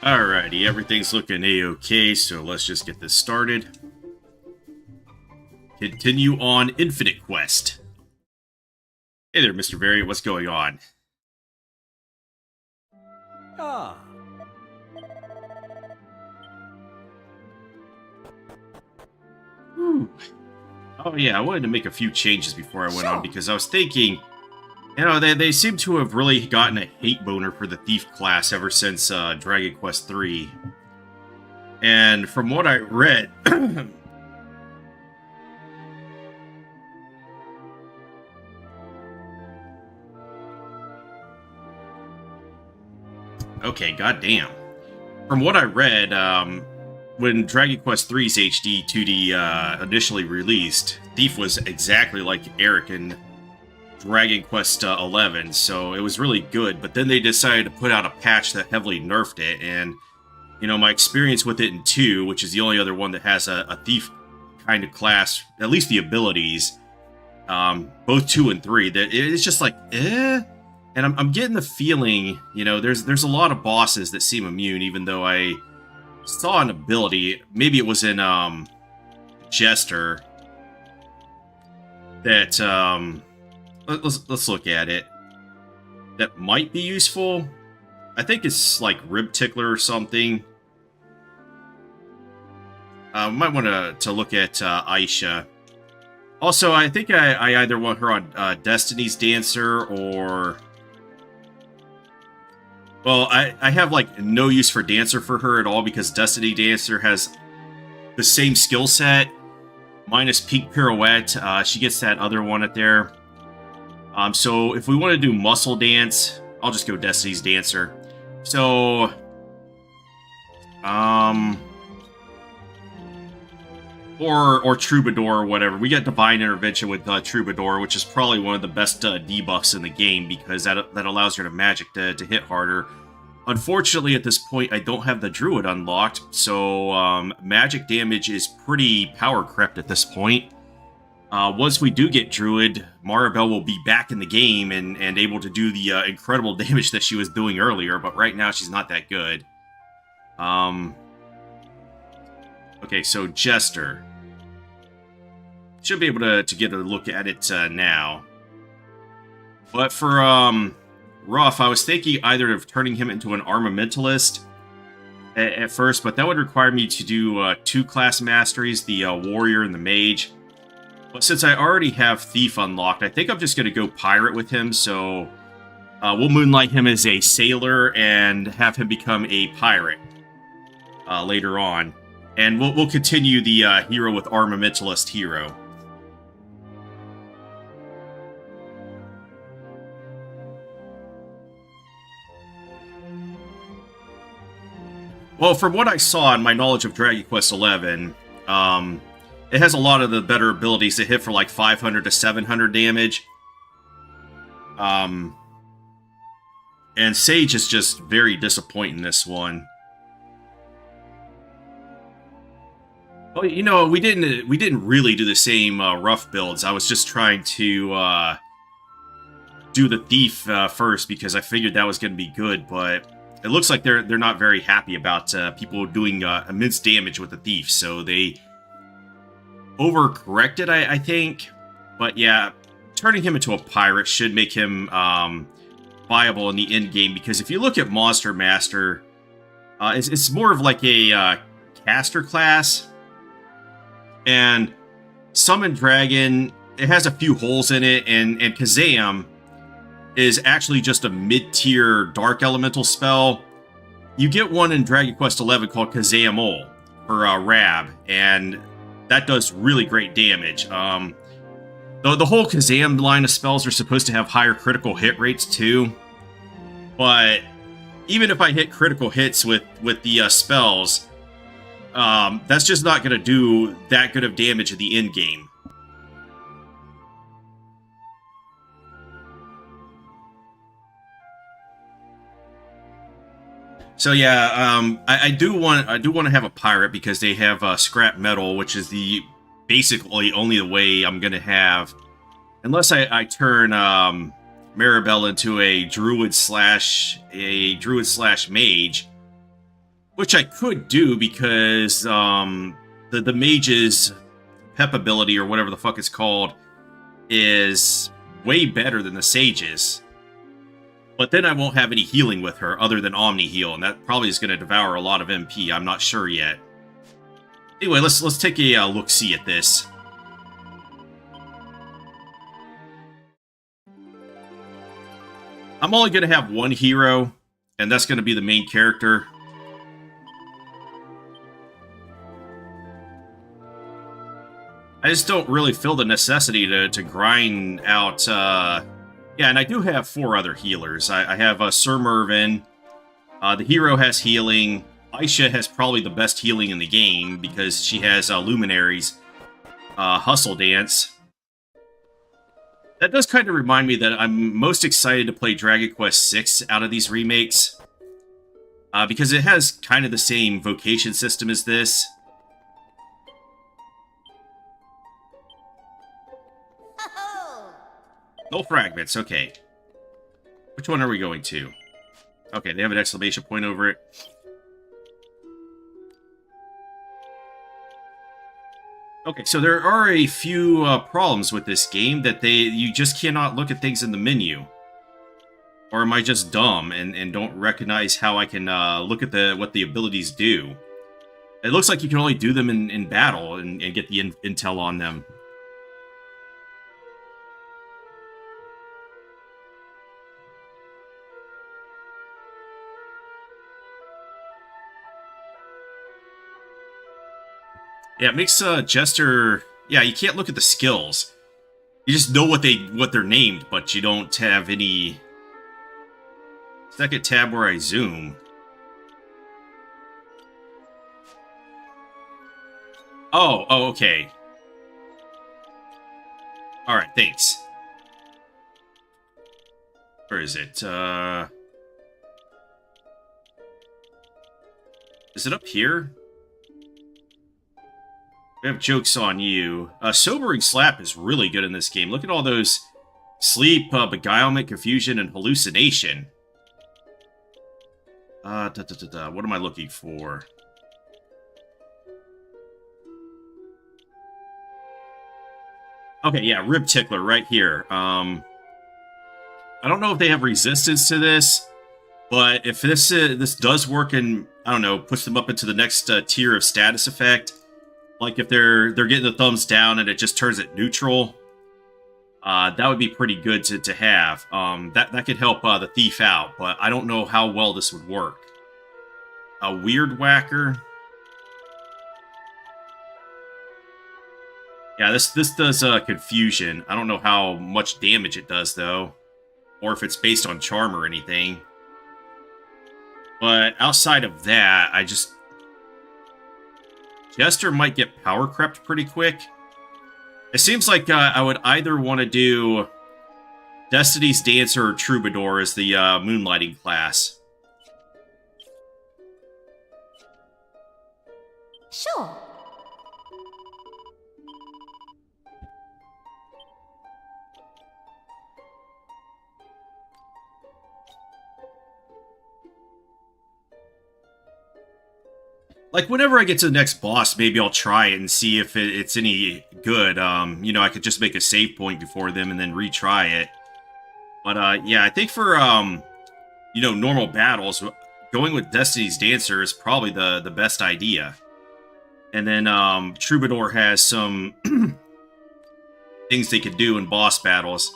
Alrighty, everything's looking a-okay, so let's just get this started. Continue on Infinite Quest. Hey there, Mr. Variant, what's going on? Ah. Whew. Oh yeah, I wanted to make a few changes before I went on because I was thinking, they seem to have really gotten a hate boner for the Thief class ever since Dragon Quest III. And from what I read, okay, goddamn. From what I read, when Dragon Quest III's HD 2D initially released, Thief was exactly like Eric in Dragon Quest XI, so it was really good. But then they decided to put out a patch that heavily nerfed it, and my experience with it in 2, which is the only other one that has a Thief kind of class, at least the abilities, both 2 and 3, that it's just like, eh. And I'm getting the feeling, there's a lot of bosses that seem immune, even though I saw an ability, maybe it was in Jester, that let's look at it. That might be useful. I think it's like Rib Tickler or something. Might want to look at Aisha. Also, I think I either want her on Destiny's Dancer or... Well, I have, like, no use for Dancer for her at all because Destiny Dancer has the same skill set, minus Pink Pirouette. She gets that other one at there. So if we want to do Muscle Dance, I'll just go Destiny's Dancer. So, or Troubadour or whatever. We got Divine Intervention with Troubadour, which is probably one of the best debuffs in the game because that allows her to magic to hit harder. Unfortunately, at this point, I don't have the Druid unlocked, so magic damage is pretty power crept at this point. Once we do get Druid, Maribel will be back in the game and able to do the incredible damage that she was doing earlier, but right now she's not that good. Okay, so Jester. Should be able to get a look at it now. But for Ruff, I was thinking either of turning him into an Armamentalist at first, but that would require me to do 2 class masteries, the Warrior and the Mage. But since I already have Thief unlocked, I think I'm just going to go Pirate with him, so we'll moonlight him as a Sailor and have him become a Pirate later on. And we'll continue the hero with Armamentalist hero. Well, from what I saw in my knowledge of Dragon Quest XI, it has a lot of the better abilities to hit for like 500 to 700 damage. And Sage is just very disappointing in this one. Well, we didn't really do the same rough builds. I was just trying to do the Thief first because I figured that was going to be good, but it looks like they're not very happy about people doing immense damage with the Thief, so they overcorrected, I think. But yeah, turning him into a Pirate should make him viable in the end game, because if you look at Monster Master, it's more of like a caster class, and Summon Dragon, it has a few holes in it, and Kazam is actually just a mid-tier Dark Elemental spell. You get one in Dragon Quest XI called Kazam-ol for Rab, and that does really great damage. The whole Kazam line of spells are supposed to have higher critical hit rates too, but even if I hit critical hits with the spells, that's just not going to do that good of damage at the end game. So yeah, I do want to have a Pirate because they have scrap metal, which is the basically only the way I'm gonna have, unless I turn Maribel into a druid slash mage. Which I could do because the mage's pep ability, or whatever the fuck it's called, is way better than the sage's. But then I won't have any healing with her other than Omni Heal, and that probably is going to devour a lot of MP. I'm not sure yet. Anyway, let's take a look-see at this. I'm only going to have one hero, and that's going to be the main character. I just don't really feel the necessity to grind out... Yeah, and I do have 4 other healers. I have Sir Mervyn. The hero has healing. Aisha has probably the best healing in the game because she has Luminaries. Hustle Dance. That does kind of remind me that I'm most excited to play Dragon Quest VI out of these remakes. Because it has kind of the same vocation system as this. No fragments, okay. Which one are we going to? Okay, they have an exclamation point over it. Okay, so there are a few problems with this game that you just cannot look at things in the menu. Or am I just dumb and don't recognize how I can look at what the abilities do? It looks like you can only do them in battle and get the intel on them. Yeah, it makes Jester... Yeah, you can't look at the skills. You just know what they're named, but you don't have any... Second tab where I zoom. Oh, okay. Alright, thanks. Where is it? Is it up here? We have jokes on you. Sobering Slap is really good in this game. Look at all those sleep, beguilement, confusion, and hallucination. What am I looking for? Okay, yeah, Rib Tickler right here. I don't know if they have resistance to this, but if this does work and, I don't know, push them up into the next tier of status effect, like if they're getting the thumbs down and it just turns it neutral, that would be pretty good to have. That could help the thief out, but I don't know how well this would work. A Weird Whacker. Yeah, this does confusion. I don't know how much damage it does though, or if it's based on charm or anything. But outside of that, Jester might get power crept pretty quick. It seems like I would either want to do Destiny's Dancer or Troubadour as the Moonlighting class. Sure. Like, whenever I get to the next boss, maybe I'll try it and see if it's any good. You know, I could just make a save point before them and then retry it. But, yeah, I think for, you know, normal battles, going with Destiny's Dancer is probably the best idea. And then, Troubadour has some things they could do in boss battles.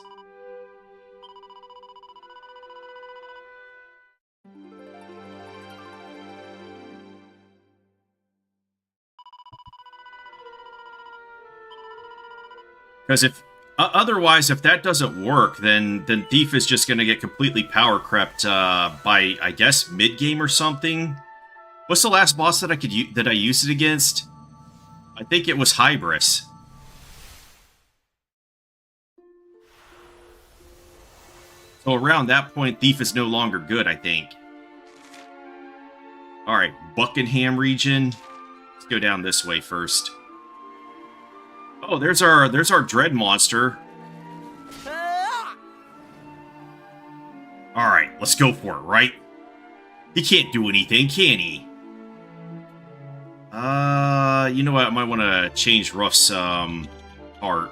Because otherwise, if that doesn't work, then Thief is just going to get completely power crept by, I guess, mid-game or something. What's the last boss that I used it against? I think it was Hybris. So around that point, Thief is no longer good, I think. Alright, Buckingham region. Let's go down this way first. Oh, there's our dread monster. Alright, let's go for it, right? He can't do anything, can he? You know what? I might want to change Ruff's heart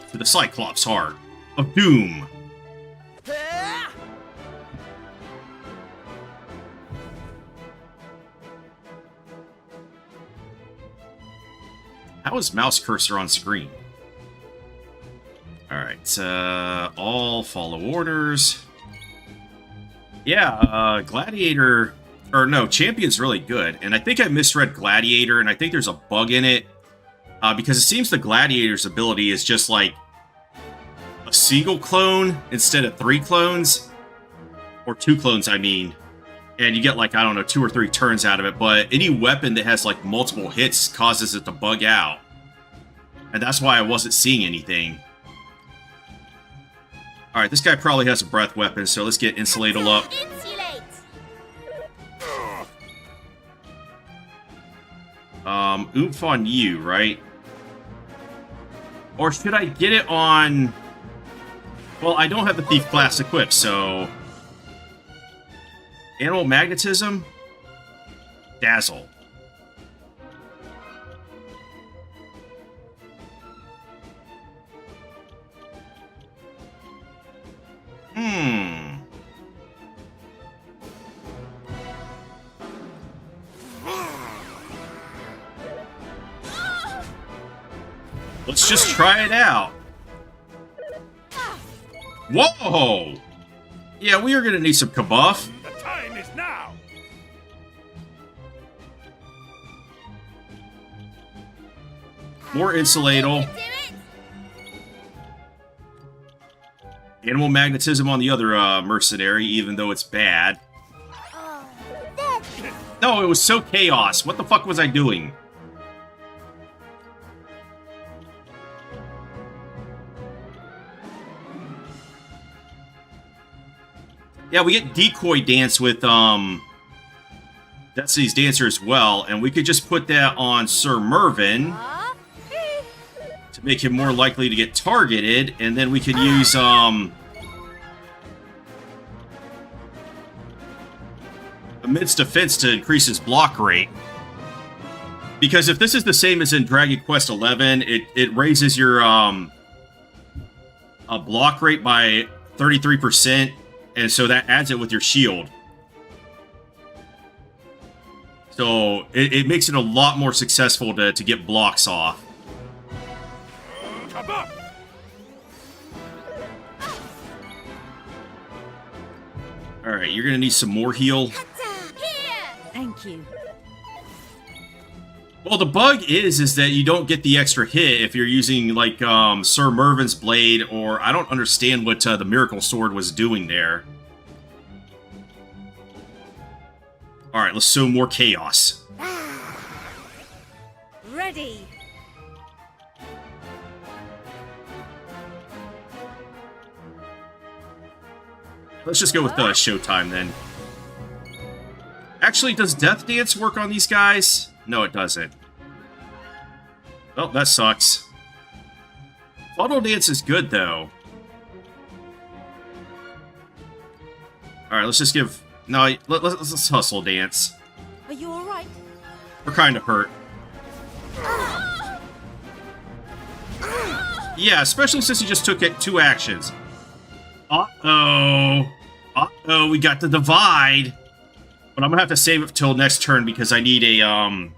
to the Cyclops heart of Doom. How is mouse cursor on screen? Alright, all follow orders. Yeah, Gladiator... Or no, Champion's really good. And I think I misread Gladiator, and I think there's a bug in it. Because it seems the Gladiator's ability is just like a single clone instead of 3 clones. Or 2 clones, I mean. And you get like, I don't know, 2 or 3 turns out of it. But any weapon that has like multiple hits causes it to bug out. And that's why I wasn't seeing anything. Alright, this guy probably has a breath weapon, so let's get Insulatal up. Oomph on you, right? Or should I get it on... Well, I don't have the Thief class equipped, so... Animal Magnetism? Dazzle. Let's just try it out. Whoa! Yeah, we are gonna need some kabuff. The time is now. More Insulatal. Animal Magnetism on the other mercenary, even though it's bad. No, it was so chaos. What the fuck was I doing? Yeah, we get Decoy Dance with Destiny's Dancer as well, and we could just put that on Sir Mervyn to make him more likely to get targeted, and then we could use Immense Defense to increase his block rate. Because if this is the same as in Dragon Quest XI, it raises your block rate by 33%. And so that adds it with your shield. So it makes it a lot more successful to get blocks off. Alright, you're gonna need some more heal. Thank you. Well, the bug is that you don't get the extra hit if you're using, like, Sir Mervyn's Blade, or I don't understand what the Miracle Sword was doing there. Alright, let's sow more chaos. Ready. Let's just go with Showtime, then. Actually, does Death Dance work on these guys? No, it doesn't. Well, that sucks. Funnel Dance is good, though. Alright, let's just give... No, let's Hustle Dance. Are you alright? We're kind of hurt. Yeah, especially since he just took 2 actions. Uh-oh. Uh-oh, we got the Divide. But I'm gonna have to save it till next turn because I need a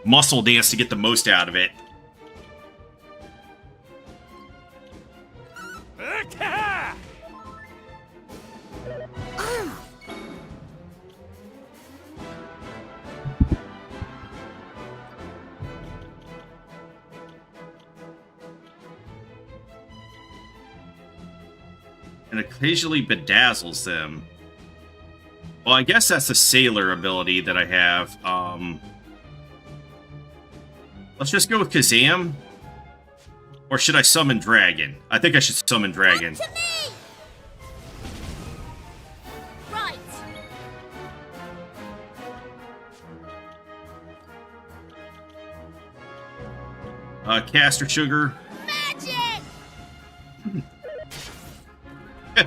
Muscle Dance to get the most out of it. And occasionally bedazzles them. Well, I guess that's the Sailor ability that I have. Let's just go with Kazam. Or should I summon Dragon? I think I should summon Dragon. Come to me! Right. Caster Sugar. Magic!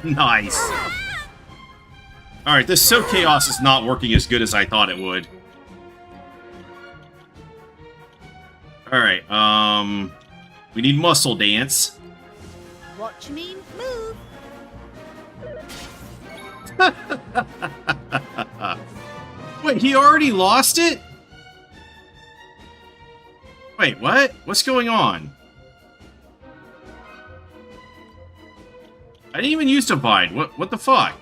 Nice. Alright, this So Chaos is not working as good as I thought it would. Alright, we need Muscle Dance. Watch me move. Wait, he already lost it? Wait, what? What's going on? I didn't even use Divide. What the fuck?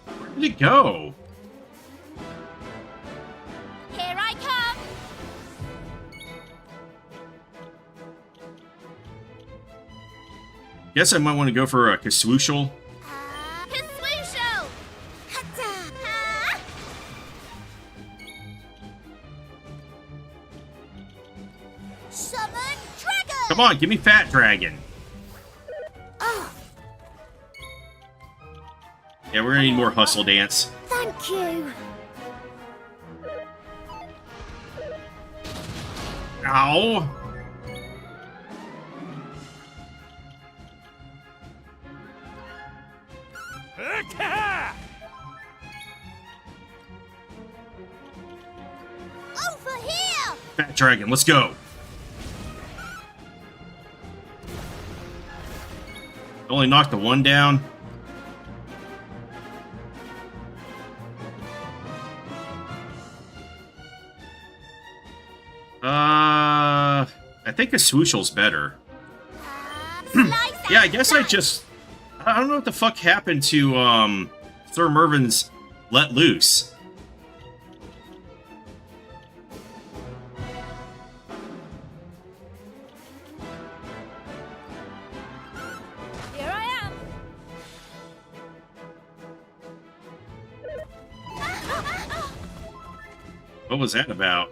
Where did it go? Here I come. Guess I might want to go for a Kaswooshel. Kaswooshel. Ha-ta. Summon dragon. Come on, give me Fat Dragon. Oh, Yeah, we're gonna need more Hustle Dance. thank you. Ow! Over here. Fat Dragon, let's go. Only knocked the one down. I think a Swooshel's better. Yeah, I guess I don't know what the fuck happened to, Sir Mervin's Let Loose. Here I am. What was that about?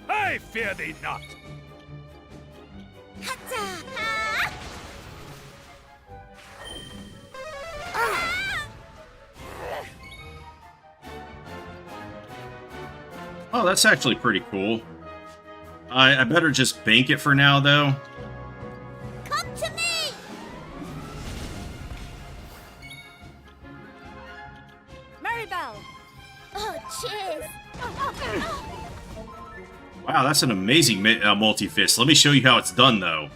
I fear thee not. Oh, that's actually pretty cool. I better just bank it for now, though. Come to me. Maribel. Oh, cheers. Wow, that's an amazing multi-fist. Let me show you how it's done, though.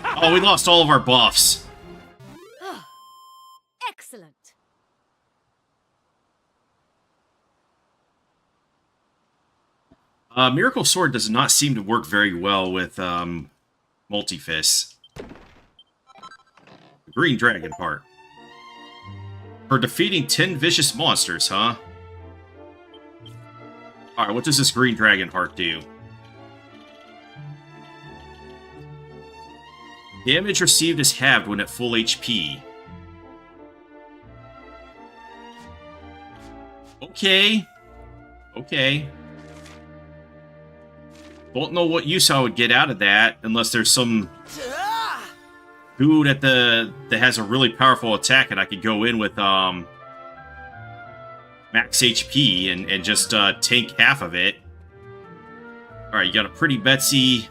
Oh, we lost all of our buffs. Excellent. Miracle Sword does not seem to work very well with multi-fists. Green Dragon part. For defeating 10 vicious monsters, huh? Alright, what does this Green Dragon Heart do? Damage received is halved when at full HP. Okay. Okay. Don't know what use I would get out of that, unless there's some dude at that has a really powerful attack and I could go in with max HP and just tank half of it. Alright, you got a pretty Betsy.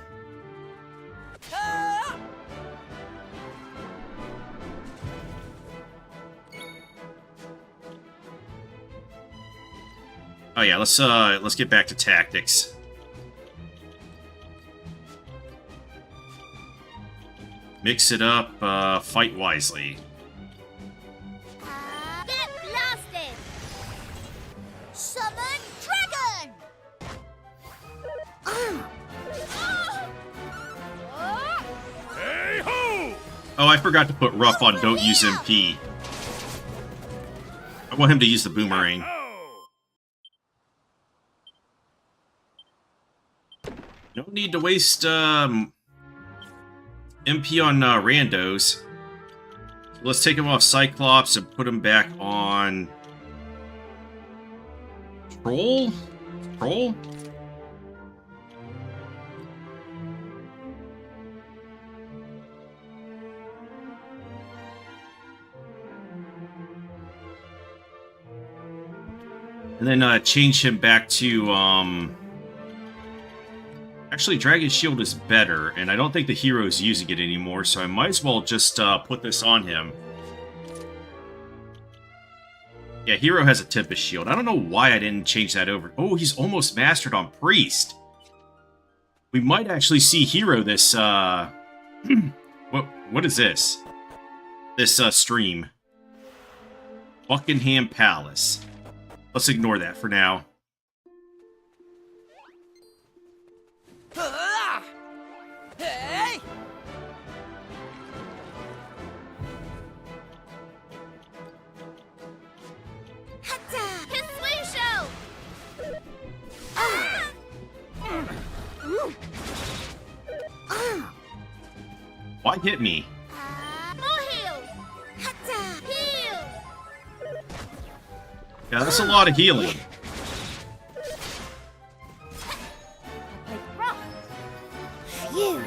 Oh yeah, let's get back to tactics. Mix it up, fight wisely. Get blasted. Summon dragon. Hey ho! Oh, I forgot to put rough on don't use MP. I want him to use the boomerang. Oh! No need to waste MP on randos. Let's take him off Cyclops and put him back on Troll? Troll? And then change him back to Actually, Dragon Shield is better, and I don't think the hero's using it anymore, so I might as well just put this on him. Yeah, Hero has a Tempest Shield. I don't know why I didn't change that over. Oh, he's almost mastered on Priest. We might actually see Hero this, what is this? This, stream. Buckingham Palace. Let's ignore that for now. Hey! Why hit me? More heals! Heal! Yeah, that's a lot of healing. Phew!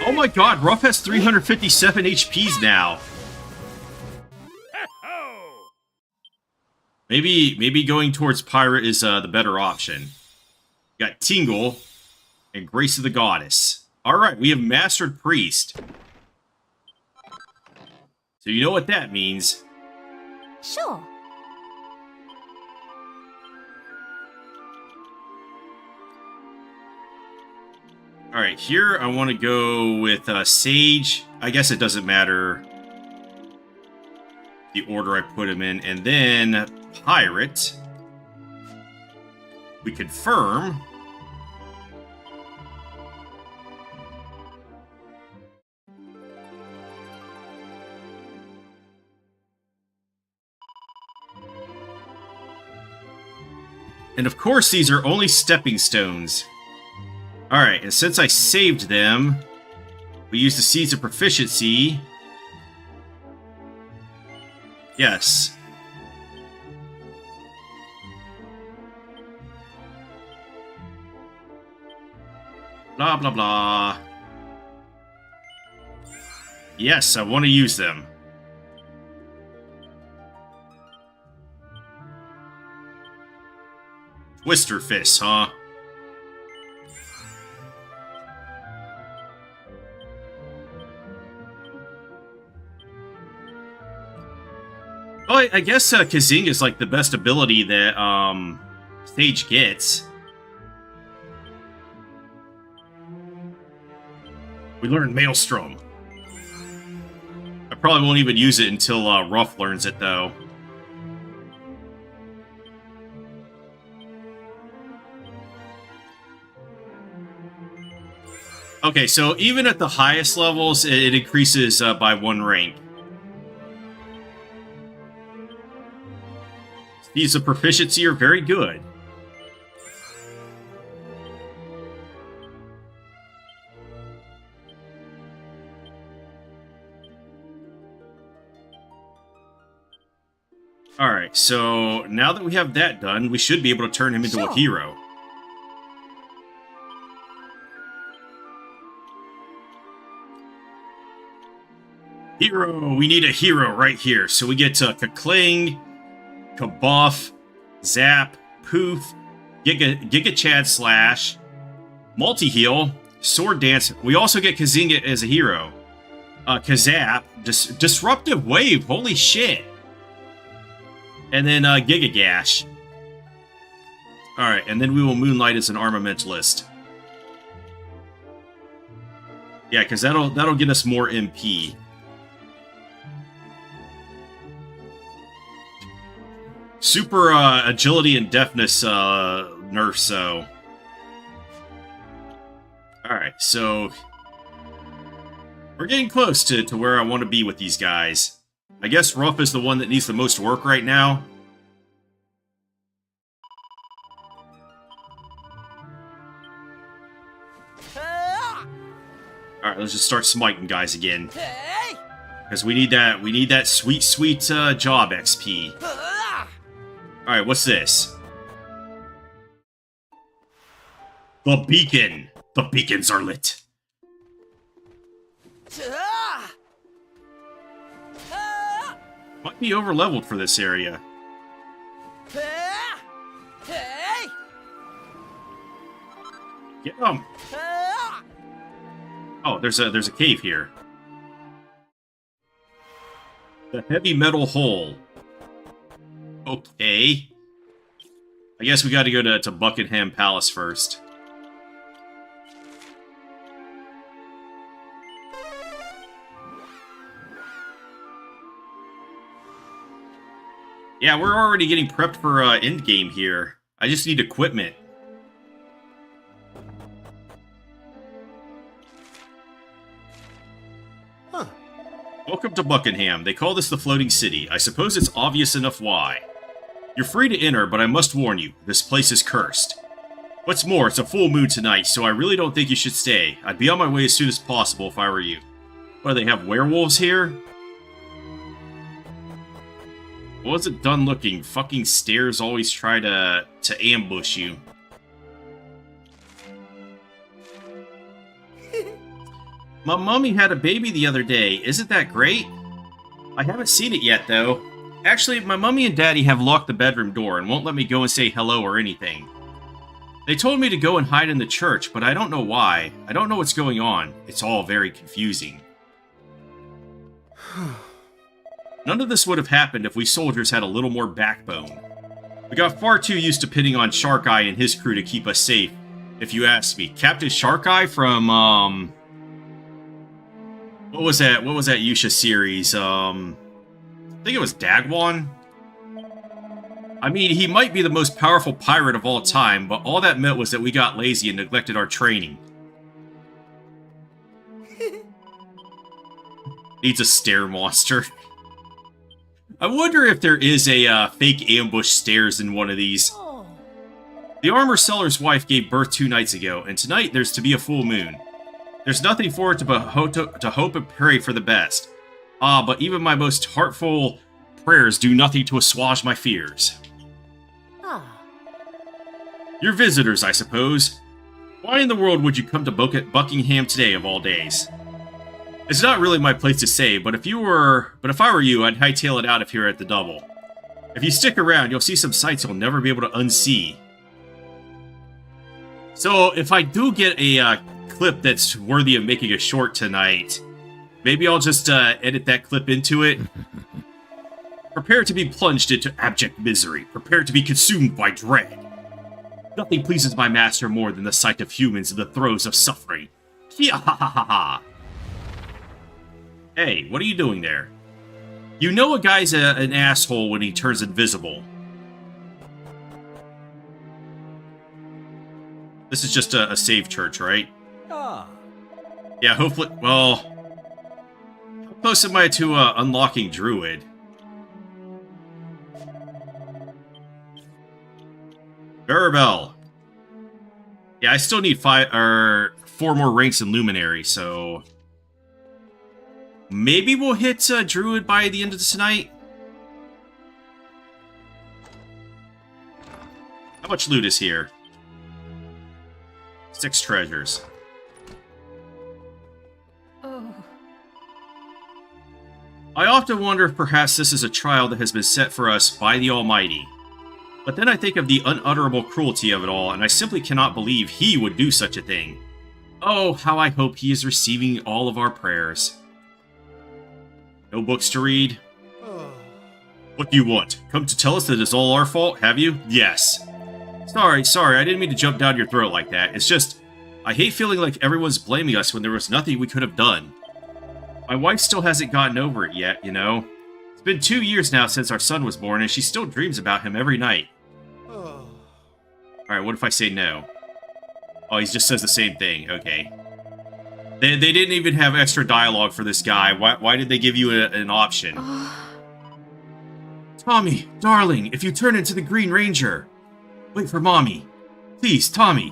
Oh my god, Ruff has 357 HPs now. Maybe going towards Pirate is the better option. Got Tingle and Grace of the Goddess. Alright, we have Mastered Priest. So you know what that means. Sure. Alright, here I want to go with Sage. I guess it doesn't matter the order I put him in. And then Pirate. We confirm. And of course, these are only stepping stones. Alright, and since I saved them, we use the Seeds of Proficiency. Yes. Blah, blah, blah. Yes, I want to use them. Twister Fist, huh? Well, I guess Kazing is like the best ability that Sage gets. We learned Maelstrom. I probably won't even use it until Ruff learns it, though. Okay, so even at the highest levels, it increases by 1 rank. These of proficiency are very good. Alright, so now that we have that done, we should be able to turn him into a hero. Hero! We need a hero right here. So we get Kakling, Kabuff, Zap, Poof, Giga Chad Slash, Multi-Heal, Sword Dance. We also get Kazinga as a hero. Kazap, Disruptive Wave, holy shit. And then Giga Gash. Alright, and then we will Moonlight as an Armamentalist. Yeah, because that'll get us more MP. Super agility and deafness nerf, so. Alright, so we're getting close to where I want to be with these guys. I guess Ruff is the one that needs the most work right now. Alright, let's just start smiting guys again. Because we need that sweet, sweet job XP. Alright, what's this? The beacon! The beacons are lit. Might be over-leveled for this area. Get him! Oh, there's a cave here. The heavy metal hole. Okay. I guess we got to go to Buckingham Palace first. Yeah, we're already getting prepped for endgame here. I just need equipment. Huh. Welcome to Buckingham. They call this the floating city. I suppose it's obvious enough why. You're free to enter, but I must warn you, this place is cursed. What's more, it's a full moon tonight, so I really don't think you should stay. I'd be on my way as soon as possible if I were you. What, do they have werewolves here? Wasn't done looking. Fucking stairs always try to ambush you. My mommy had a baby the other day. Isn't that great? I haven't seen it yet, though. Actually, my mommy and daddy have locked the bedroom door and won't let me go and say hello or anything. They told me to go and hide in the church, but I don't know why. I don't know what's going on. It's all very confusing. None of this would have happened if we soldiers had a little more backbone. We got far too used to pitting on Shark Eye and his crew to keep us safe, if you ask me. Captain Shark Eye from, what was that Yusha series? I think it was Dagwan? I mean, he might be the most powerful pirate of all time, but all that meant was that we got lazy and neglected our training. Needs a stair monster. I wonder if there is a fake ambush stairs in one of these. The armor seller's wife gave birth 2 nights ago, and tonight there's to be a full moon. There's nothing for it to hope and pray for the best. But even my most heartful prayers do nothing to assuage my fears. You're visitors, I suppose. Why in the world would you come to Buckingham today, of all days? It's not really my place to say, but if I were you, I'd hightail it out of here at the double. If you stick around, you'll see some sights you'll never be able to unsee. So, if I do get a clip that's worthy of making a short tonight, maybe I'll just edit that clip into it. Prepare to be plunged into abject misery. Prepare to be consumed by dread. Nothing pleases my master more than the sight of humans in the throes of suffering. Ki-ha-ha-ha-ha! Hey, what are you doing there? You know a guy's an asshole when he turns invisible. This is just a save church, right? Yeah, hopefully... Well... How close am I to unlocking Druid? Barabel. Yeah, I still need 4 more ranks in Luminary, so... Maybe we'll hit Druid by the end of this night? How much loot is here? 6 treasures. I often wonder if perhaps this is a trial that has been set for us by the Almighty. But then I think of the unutterable cruelty of it all, and I simply cannot believe he would do such a thing. Oh, how I hope he is receiving all of our prayers. No books to read? What do you want? Come to tell us that it's all our fault, have you? Yes. Sorry, I didn't mean to jump down your throat like that. It's just, I hate feeling like everyone's blaming us when there was nothing we could have done. My wife still hasn't gotten over it yet, you know? It's been 2 years now since our son was born, and she still dreams about him every night. Alright, what if I say no? Oh, he just says the same thing. Okay. They didn't even have extra dialogue for this guy. Why did they give you an option? Tommy, darling, if you turn into the Green Ranger. Wait for Mommy. Please, Tommy.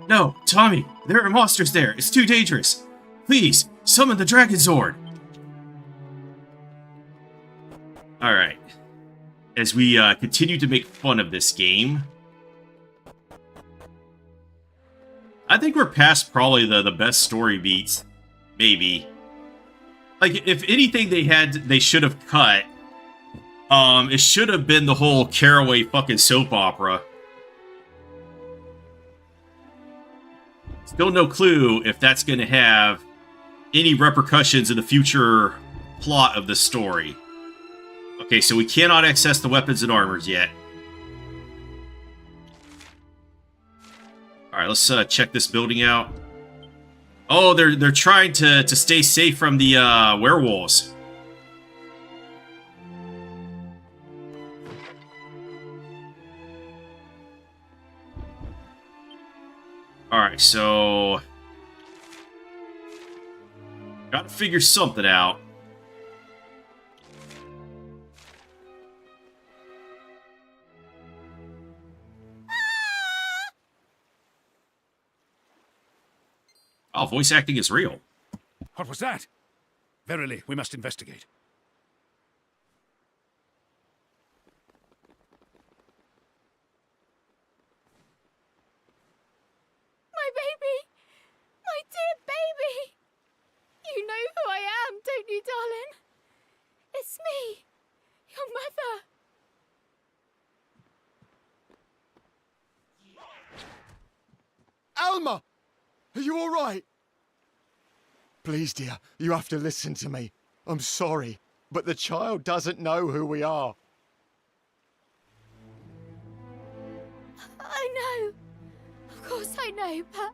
No, Tommy, there are monsters there. It's too dangerous. Please, summon the Dragon Zord. Alright. As we continue to make fun of this game, I think we're past probably the best story beats. Maybe. Like, if anything they should have cut, it should have been the whole Caraway fucking soap opera. Still no clue if that's going to have any repercussions in the future plot of the story. Okay, so we cannot access the weapons and armors yet. Alright, let's check this building out. Oh, they're trying to stay safe from the werewolves. Alright, so... gotta figure something out. Oh, voice acting is real. What was that? Verily, we must investigate. My baby! My dear baby! You know who I am, don't you, darling? It's me, your mother. Alma! Are you all right? Please, dear, you have to listen to me. I'm sorry, but the child doesn't know who we are. I know. Of course I know, but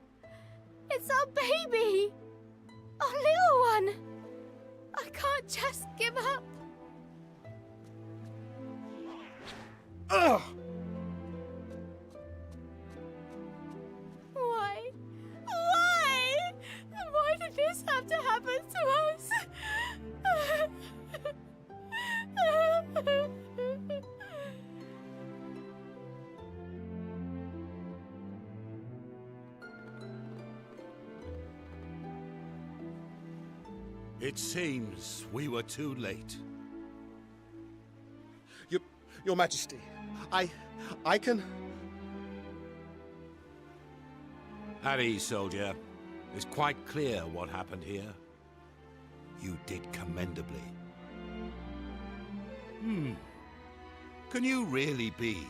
it's our baby. Our little one. I can't just give up. Ugh! Why? Why? Why did this have to happen to us? It seems we were too late. Your Majesty, I can... At ease, soldier. It's quite clear what happened here. You did commendably. Can you really be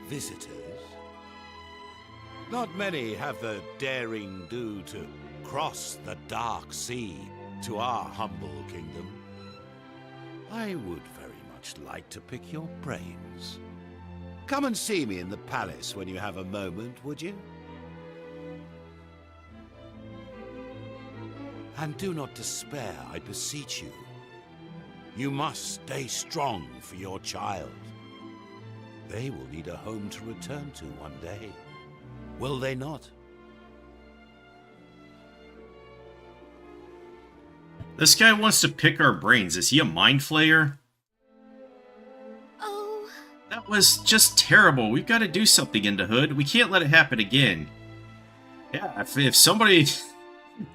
visitors? Not many have the daring do to cross the dark sea to our humble kingdom. I would very much like to pick your brains. Come and see me in the palace when you have a moment, would you? And do not despair, I beseech you. You must stay strong for your child. They will need a home to return to one day. Will they not? This guy wants to pick our brains. Is he a mind flayer? Oh. That was just terrible. We've got to do something in the hood. We can't let it happen again. Yeah, if somebody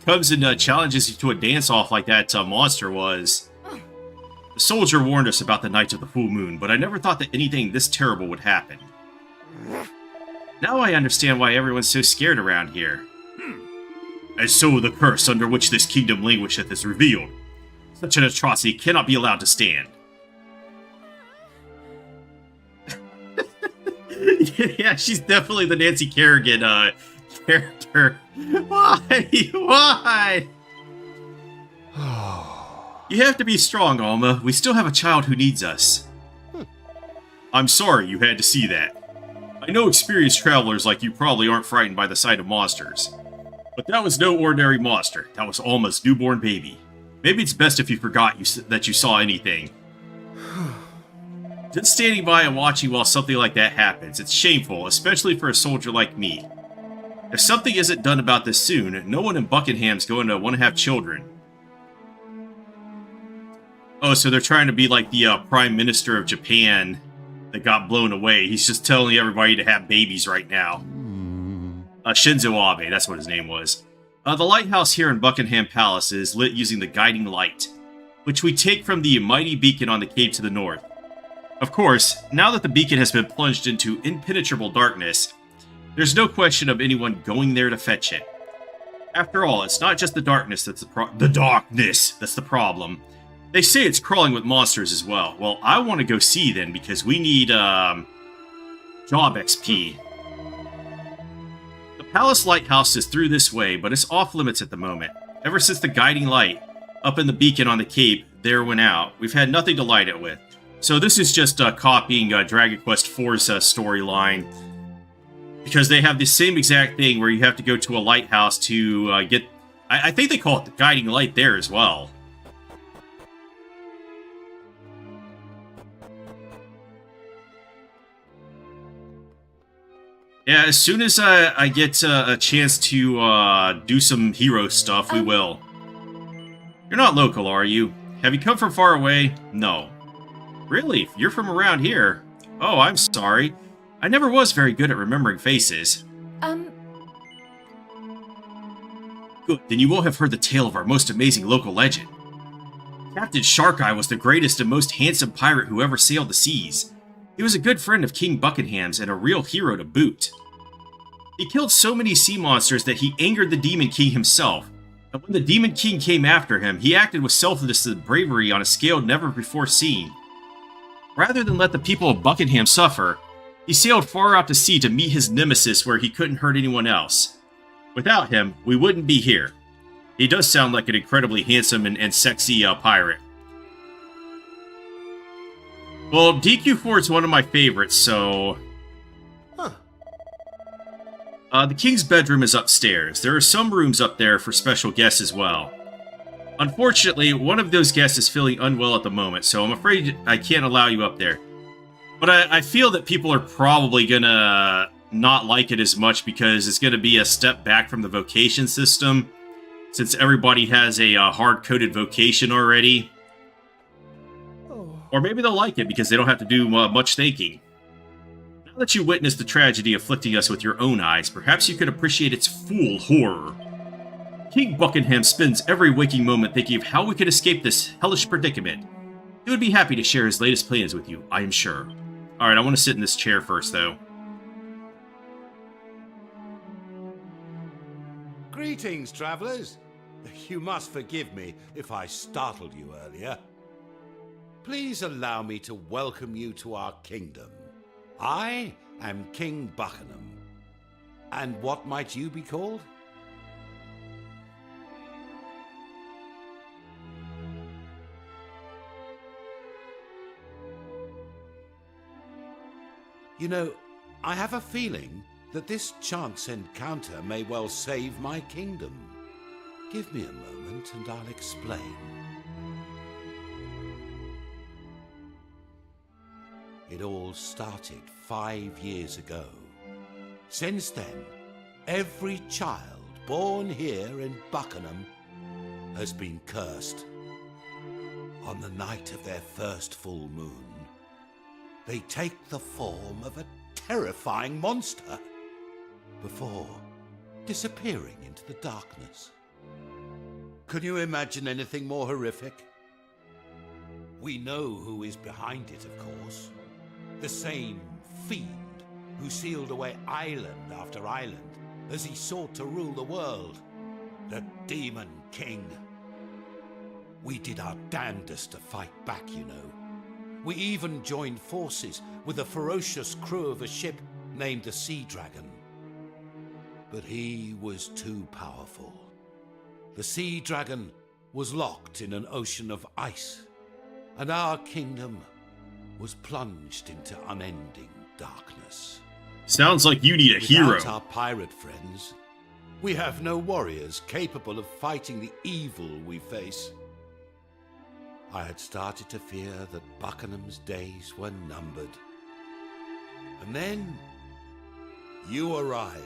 comes and challenges you to a dance-off like that monster was... The soldier warned us about the night of the full moon, but I never thought that anything this terrible would happen. Now I understand why everyone's so scared around here. And so the curse under which this kingdom languisheth is revealed. Such an atrocity cannot be allowed to stand. Yeah, she's definitely the Nancy Kerrigan character. Why? Why? You have to be strong, Alma. We still have a child who needs us. I'm sorry you had to see that. I know experienced travelers like you probably aren't frightened by the sight of monsters. But that was no ordinary monster. That was Alma's newborn baby. Maybe it's best if you forgot that you saw anything. Just standing by and watching while something like that happens, it's shameful, especially for a soldier like me. If something isn't done about this soon, no one in Buckingham's going to want to have children. Oh, so they're trying to be like the Prime Minister of Japan that got blown away. He's just telling everybody to have babies right now. Shinzo Abe, that's what his name was. The lighthouse here in Buckingham Palace is lit using the guiding light, which we take from the mighty beacon on the cave to the north. Of course, now that the beacon has been plunged into impenetrable darkness, there's no question of anyone going there to fetch it. After all, it's not just the darkness that's the problem. They say it's crawling with monsters as well. Well, I want to go see then, because we need, job XP. The Palace Lighthouse is through this way, but it's off limits at the moment. Ever since the guiding light up in the beacon on the cape there went out, we've had nothing to light it with. So this is just copying Dragon Quest IV's storyline, because they have the same exact thing where you have to go to a lighthouse to get... I think they call it the guiding light there as well. Yeah, as soon as I get a chance to do some hero stuff, we will. You're not local, are you? Have you come from far away? No. Really? You're from around here? Oh, I'm sorry. I never was very good at remembering faces. Good, then you will have heard the tale of our most amazing local legend. Captain Sharkeye was the greatest and most handsome pirate who ever sailed the seas. He was a good friend of King Buckingham's and a real hero to boot. He killed so many sea monsters that he angered the Demon King himself, and when the Demon King came after him, he acted with selflessness and bravery on a scale never before seen. Rather than let the people of Buckingham suffer, he sailed far out to sea to meet his nemesis where he couldn't hurt anyone else. Without him, we wouldn't be here. He does sound like an incredibly handsome and sexy pirate. Well, DQ4 is one of my favorites, so... the king's bedroom is upstairs. There are some rooms up there for special guests as well. Unfortunately, one of those guests is feeling unwell at the moment, so I'm afraid I can't allow you up there. But I feel that people are probably gonna not like it as much because it's gonna be a step back from the vocation system, since everybody has a hard-coded vocation already. Or maybe they'll like it because they don't have to do much thinking. Now that you witnessed the tragedy afflicting us with your own eyes, perhaps you could appreciate its full horror. King Buckingham spends every waking moment thinking of how we could escape this hellish predicament. He would be happy to share his latest plans with you, I am sure. Alright, I want to sit in this chair first, though. Greetings, travelers. You must forgive me if I startled you earlier. Please allow me to welcome you to our kingdom. I am King Buckingham. And what might you be called? You know, I have a feeling that this chance encounter may well save my kingdom. Give me a moment and I'll explain. It all started 5 years ago. Since then, every child born here in Buckingham has been cursed. On the night of their first full moon, they take the form of a terrifying monster before disappearing into the darkness. Can you imagine anything more horrific? We know who is behind it, of course. The same fiend who sealed away island after island as he sought to rule the world. The Demon King. We did our damnedest to fight back, you know. We even joined forces with the ferocious crew of a ship named the Sea Dragon. But he was too powerful. The Sea Dragon was locked in an ocean of ice, and our kingdom was plunged into unending darkness. Sounds like you need a hero. Without our pirate friends, we have no warriors capable of fighting the evil we face. I had started to fear that Buckingham's days were numbered. And then you arrived.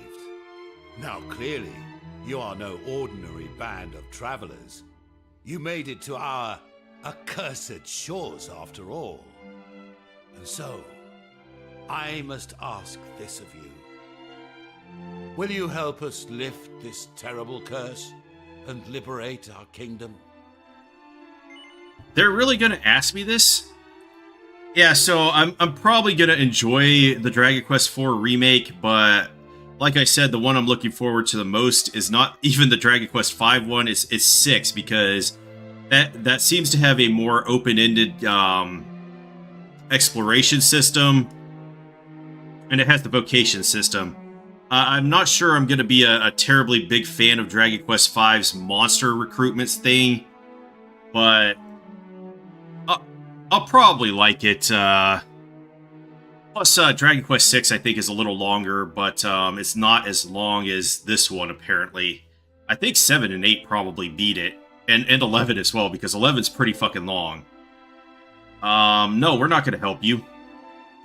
Now clearly, you are no ordinary band of travelers. You made it to our accursed shores after all. And so, I must ask this of you. Will you help us lift this terrible curse and liberate our kingdom? They're really going to ask me this? Yeah, so I'm probably going to enjoy the Dragon Quest IV remake, but like I said, the one I'm looking forward to the most is not even the Dragon Quest V one, it's 6, because that seems to have a more open-ended exploration system, and it has the vocation system. I'm not sure I'm going to be a terribly big fan of Dragon Quest V's monster recruitments thing, but I'll probably like it. Plus, Dragon Quest VI I think is a little longer, but it's not as long as this one apparently. I think 7 and 8 probably beat it, and 11 as well, because 11's pretty fucking long. No, we're not going to help you.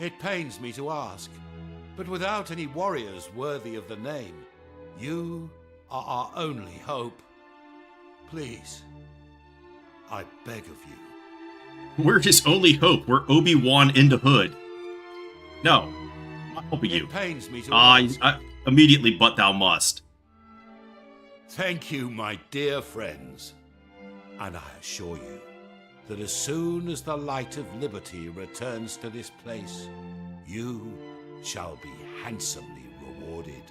It pains me to ask, but without any warriors worthy of the name, you are our only hope. Please, I beg of you. We're his only hope. We're Obi-Wan in the hood. No, I'm not helping you. It pains me to ask. I immediately, but thou must. Thank you, my dear friends. And I assure you that as soon as the light of liberty returns to this place, you shall be handsomely rewarded.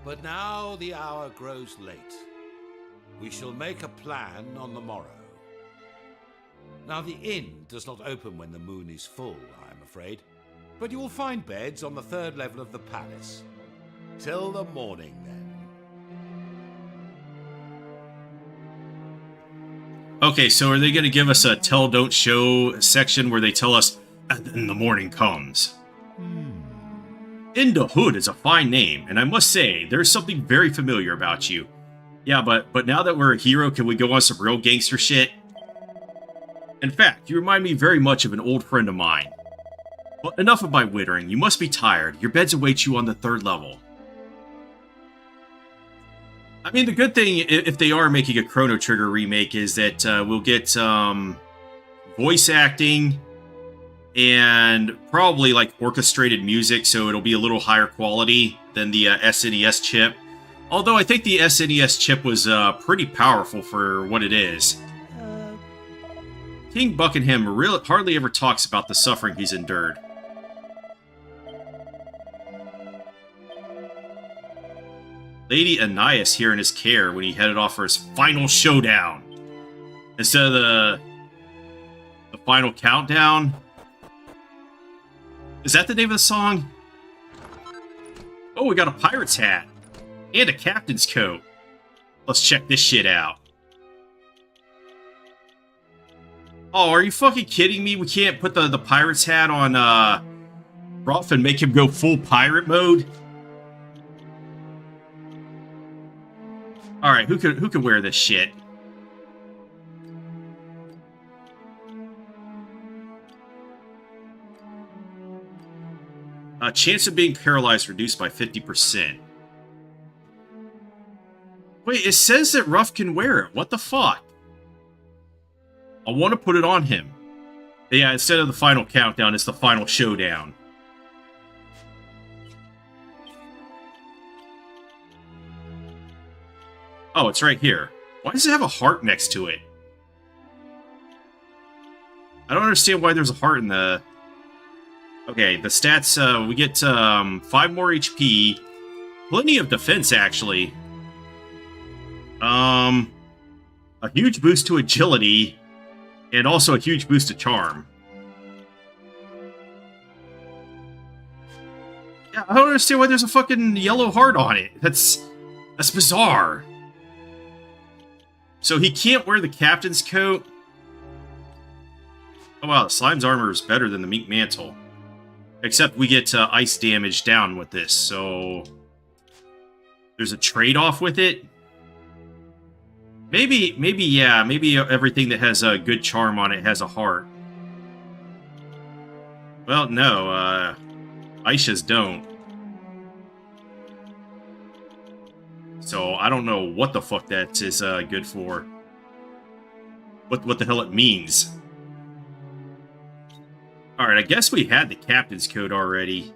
But now the hour grows late. We shall make a plan on the morrow. Now the inn does not open when the moon is full, I am afraid, but you will find beds on the 3rd level of the palace. Till the morning, then. Okay, so are they going to give us a tell, don't show section where they tell us, and then the morning comes? In the Hood is a fine name, and I must say, there's something very familiar about you. Yeah, but now that we're a hero, can we go on some real gangster shit? In fact, you remind me very much of an old friend of mine. But enough of my wittering, you must be tired. Your beds await you on the 3rd level. I mean, the good thing, if they are making a Chrono Trigger remake, is that we'll get voice acting and probably like orchestrated music, so it'll be a little higher quality than the SNES chip. Although I think the SNES chip was pretty powerful for what it is. King Buckingham hardly ever talks about the suffering he's endured. Lady Anais here in his care when he headed off for his final showdown. Instead of the final countdown. Is that the name of the song? Oh, we got a pirate's hat. And a captain's coat. Let's check this shit out. Oh, are you fucking kidding me? We can't put the pirate's hat on Ruff and make him go full pirate mode? Alright, who could wear this shit? Chance of being paralyzed reduced by 50%. Wait, it says that Ruff can wear it. What the fuck? I want to put it on him. Yeah, instead of the final countdown, it's the final showdown. Oh, it's right here. Why does it have a heart next to it? I don't understand why there's a heart in the... Okay, the stats, we get 5 more HP. Plenty of defense, actually. A huge boost to agility. And also a huge boost to charm. Yeah, I don't understand why there's a fucking yellow heart on it. That's bizarre. So he can't wear the captain's coat? Oh wow, the slime's armor is better than the mink mantle. Except we get ice damage down with this, so... There's a trade-off with it? Maybe, yeah, maybe everything that has a good charm on it has a heart. Well, no, Aisha's don't. So, I don't know what the fuck that is good for. What the hell it means. Alright, I guess we had the captain's code already.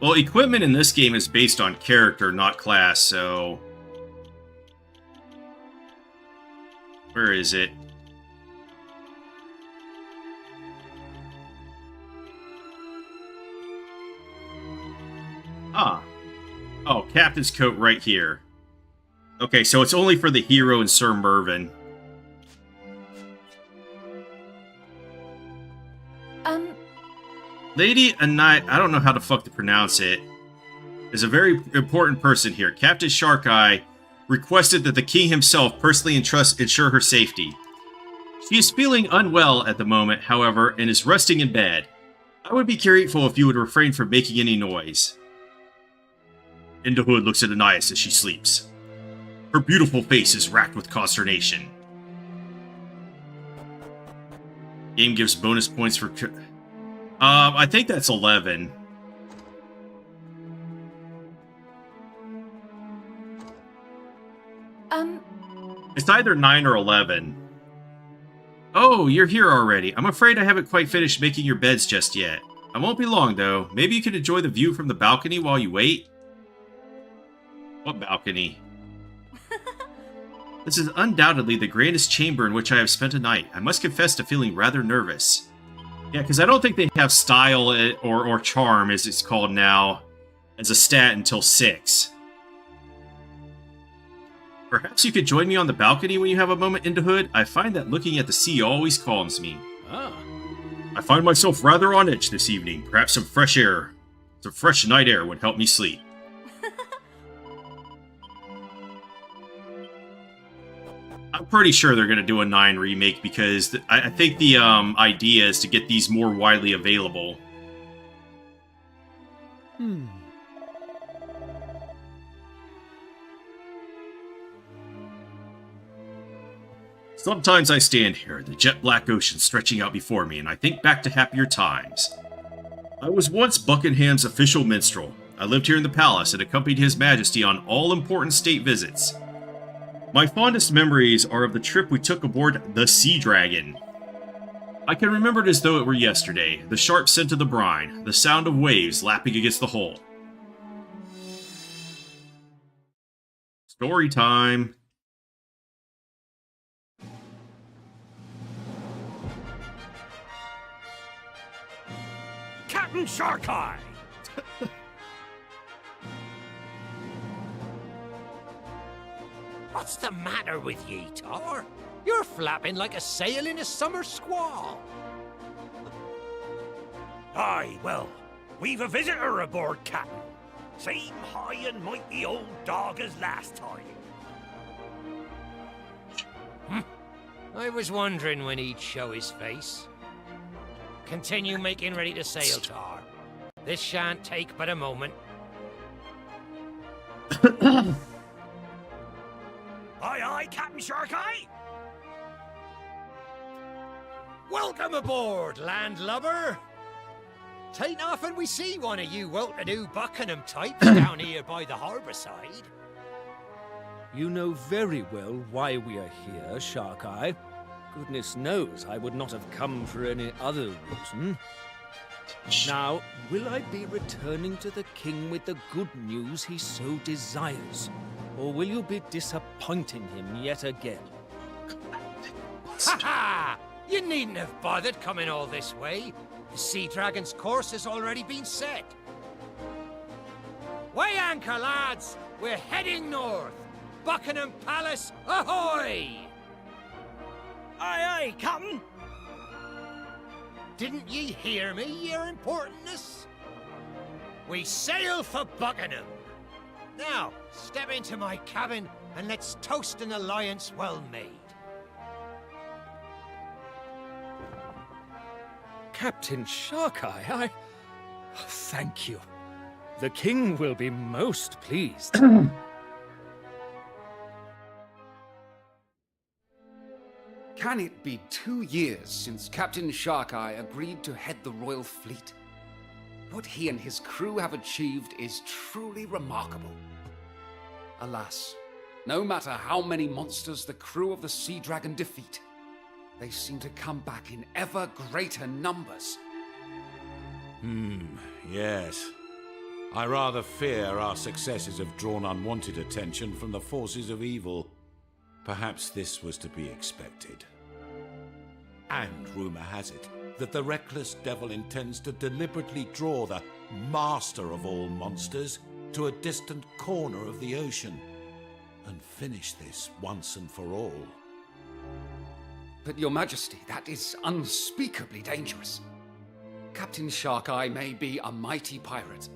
Well, equipment in this game is based on character, not class, so... Where is it? Ah. Oh, captain's coat right here. Okay, so it's only for the hero and Sir Mervyn. Lady Anai, I don't know how the fuck to pronounce it, is a very important person here. Captain Sharkeye requested that the king himself personally ensure her safety. She is feeling unwell at the moment, however, and is resting in bed. I would be grateful if you would refrain from making any noise. In the Hood looks at Anais as she sleeps. Her beautiful face is racked with consternation. Game gives bonus points for... I think that's 11. It's either 9 or 11. Oh, you're here already. I'm afraid I haven't quite finished making your beds just yet. I won't be long, though. Maybe you could enjoy the view from the balcony while you wait? What balcony? This is undoubtedly the grandest chamber in which I have spent a night. I must confess to feeling rather nervous. Yeah, because I don't think they have style or charm, as it's called now, as a stat until 6. Perhaps you could join me on the balcony when you have a moment, into Hood. I find that looking at the sea always calms me. Ah. I find myself rather on edge this evening. Perhaps some fresh night air would help me sleep. I'm pretty sure they're going to do a 9 remake because I think the idea is to get these more widely available. Sometimes I stand here, the jet-black ocean stretching out before me, and I think back to happier times. I was once Buckingham's official minstrel. I lived here in the palace and accompanied His Majesty on all important state visits. My fondest memories are of the trip we took aboard the Sea Dragon. I can remember it as though it were yesterday, the sharp scent of the brine, the sound of waves lapping against the hull. Story time. Captain Sharkeye! What's the matter with ye, Tor? You're flapping like a sail in a summer squall. Aye, well, we've a visitor aboard, Captain. Same high and mighty old dog as last time. I was wondering when he'd show his face. Continue making ready to sail, Tor. This shan't take but a moment. Aye, aye, Captain Sharkeye! Welcome aboard, landlubber! Tain't often we see one of you well-to-do Buckingham types down here by the harbour side. You know very well why we are here, Sharkeye. Goodness knows I would not have come for any other reason. Now, will I be returning to the king with the good news he so desires? Or will you be disappointing him yet again? Ha ha! You needn't have bothered coming all this way. The Sea Dragon's course has already been set. Weigh anchor, lads! We're heading north! Buckingham Palace, ahoy! Aye, aye, Captain! Didn't ye hear me, your importantness? We sail for Buckingham. Now, step into my cabin and let's toast an alliance well made. Captain Sharkeye, thank you. The king will be most pleased. Can it be 2 years since Captain Sharkeye agreed to head the royal fleet? What he and his crew have achieved is truly remarkable. Alas, no matter how many monsters the crew of the Sea Dragon defeat, they seem to come back in ever greater numbers. Yes. I rather fear our successes have drawn unwanted attention from the forces of evil. Perhaps this was to be expected. And rumor has it that the reckless devil intends to deliberately draw the master of all monsters, to a distant corner of the ocean and finish this once and for all. But Your Majesty, that is unspeakably dangerous. Captain Sharkeye may be a mighty pirate,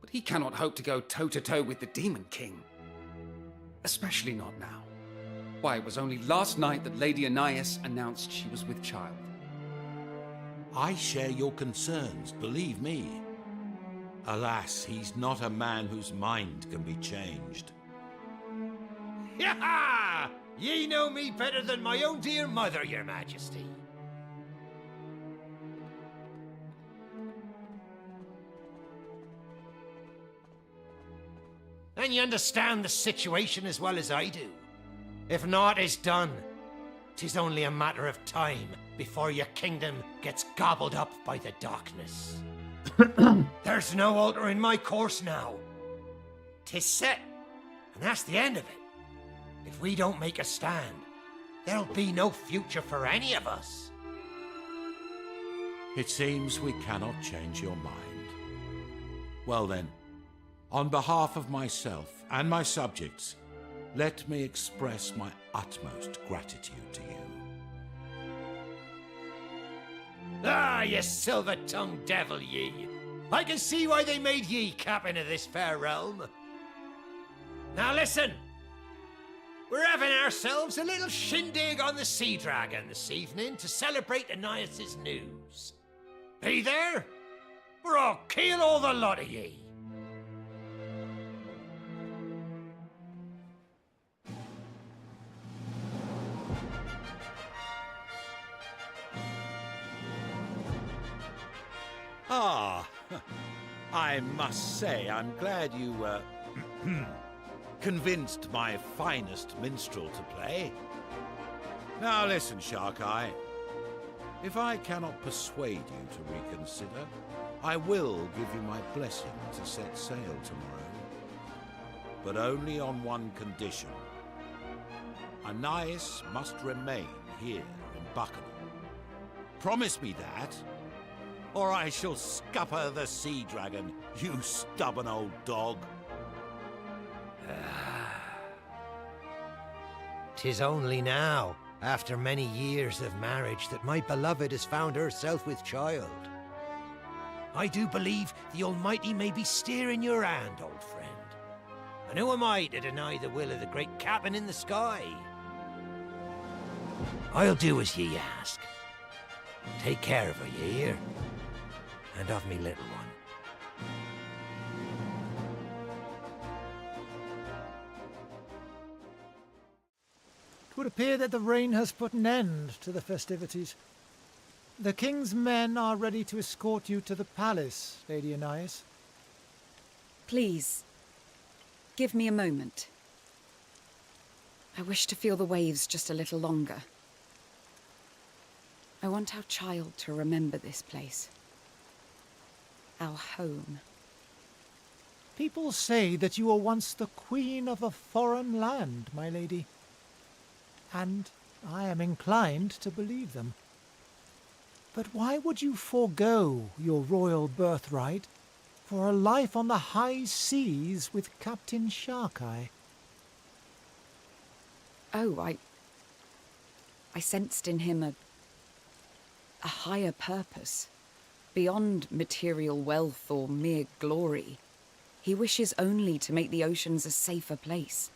but he cannot hope to go toe-to-toe with the Demon King. Especially not now. Why, it was only last night that Lady Anais announced she was with child. I share your concerns, believe me. Alas, he's not a man whose mind can be changed. Ha! Ye know me better than my own dear mother, Your Majesty. And you understand the situation as well as I do. If naught is done, 'tis only a matter of time before your kingdom gets gobbled up by the darkness. There's no altering my course now. 'Tis set, and that's the end of it. If we don't make a stand, there'll be no future for any of us. It seems we cannot change your mind. Well then, on behalf of myself and my subjects, let me express my utmost gratitude to you. Ah, ye silver-tongued devil, ye! I can see why they made ye captain of this fair realm. Now listen! We're having ourselves a little shindig on the Sea Dragon this evening to celebrate Anais' news. Be there? Or I'll kill all the lot of ye. Ah, I must say I'm glad you, convinced my finest minstrel to play. Now listen, Sharkeye. If I cannot persuade you to reconsider, I will give you my blessing to set sail tomorrow. But only on one condition. Anais must remain here in Buckingham. Promise me that, or I shall scupper the Sea Dragon, you stubborn old dog. 'Tis only now, after many years of marriage, that my beloved has found herself with child. I do believe the Almighty may be steering your hand, old friend. And who am I to deny the will of the great captain in the sky? I'll do as ye ask. Take care of her, ye hear? And of me little one. 'Twould appear that the rain has put an end to the festivities. The king's men are ready to escort you to the palace, Lady Anais. Please, give me a moment. I wish to feel the waves just a little longer. I want our child to remember this place. Our home. People say that you were once the queen of a foreign land, my lady. And I am inclined to believe them. But why would you forego your royal birthright for a life on the high seas with Captain Sharkeye? Oh, I sensed in him a higher purpose, beyond material wealth or mere glory. He wishes only to make the oceans a safer place,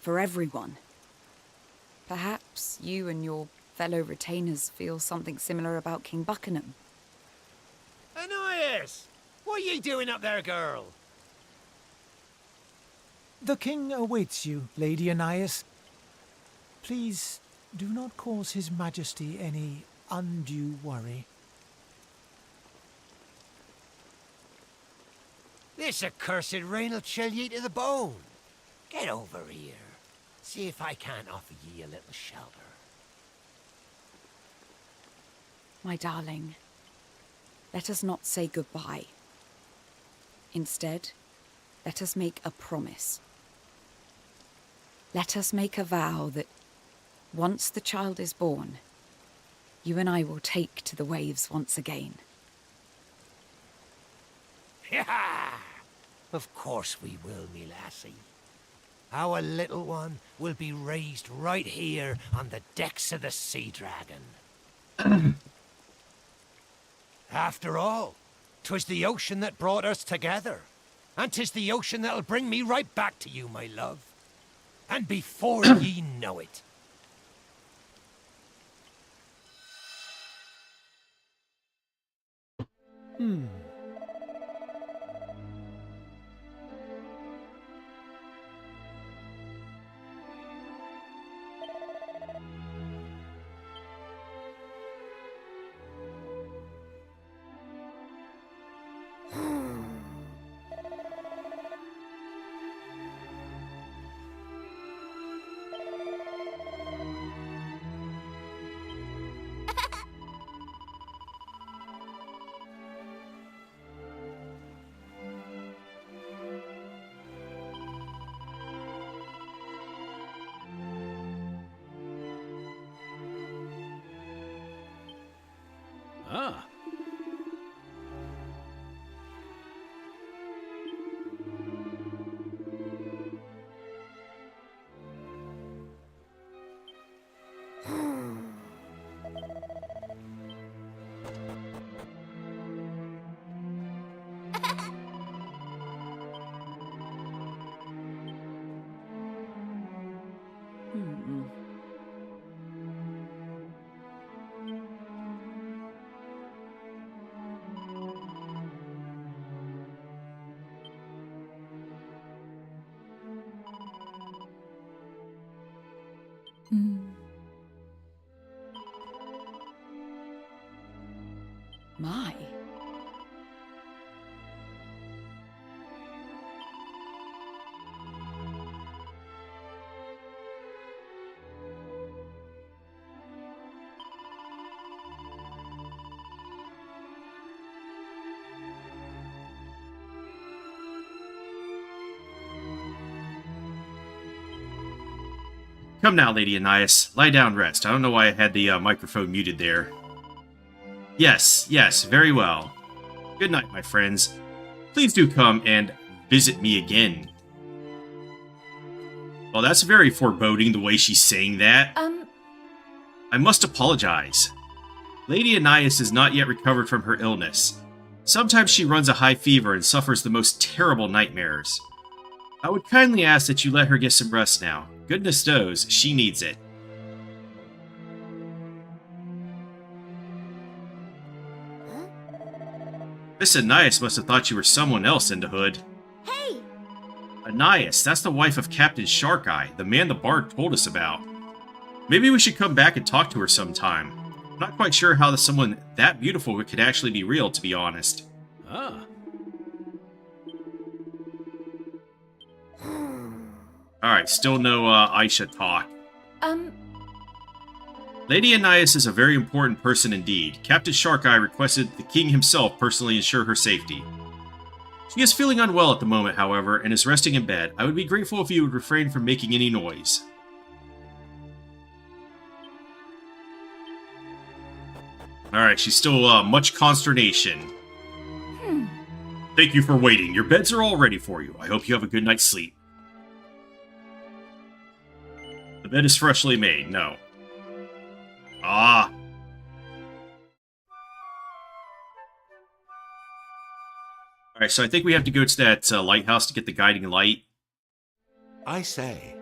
for everyone. Perhaps you and your fellow retainers feel something similar about King Buckingham. Anais! What are ye doing up there, girl? The king awaits you, Lady Anais. Please do not cause His Majesty any undue worry. This accursed rain'll chill ye to the bone. Get over here. See if I can't offer ye a little shelter. My darling, let us not say goodbye. Instead, let us make a promise. Let us make a vow that once the child is born, you and I will take to the waves once again. Of course we will, me lassie. Our little one will be raised right here on the decks of the Sea Dragon. After all, 'twas the ocean that brought us together. And 'tis the ocean that'll bring me right back to you, my love. And before ye know it. Ah. My. Come now, Lady Anais. Lie down, rest. I don't know why I had the microphone muted there. Yes, very well. Good night, my friends. Please do come and visit me again. Well, that's very foreboding, the way she's saying that. I must apologize. Lady Anais is not yet recovered from her illness. Sometimes she runs a high fever and suffers the most terrible nightmares. I would kindly ask that you let her get some rest now. Goodness knows, she needs it. Miss Anais must have thought you were someone else in the hood. Hey! Anais, that's the wife of Captain Sharkeye, the man the bard told us about. Maybe we should come back and talk to her sometime. I'm not quite sure how someone that beautiful could actually be real, to be honest. Ah. Alright, still no Aisha talk. Lady Anais is a very important person indeed. Captain Sharkeye requested the king himself personally ensure her safety. She is feeling unwell at the moment, however, and is resting in bed. I would be grateful if you would refrain from making any noise. Alright, she's still much consternation. Thank you for waiting. Your beds are all ready for you. I hope you have a good night's sleep. The bed is freshly made. No. Ah. Alright, so I think we have to go to that lighthouse to get the guiding light. I say.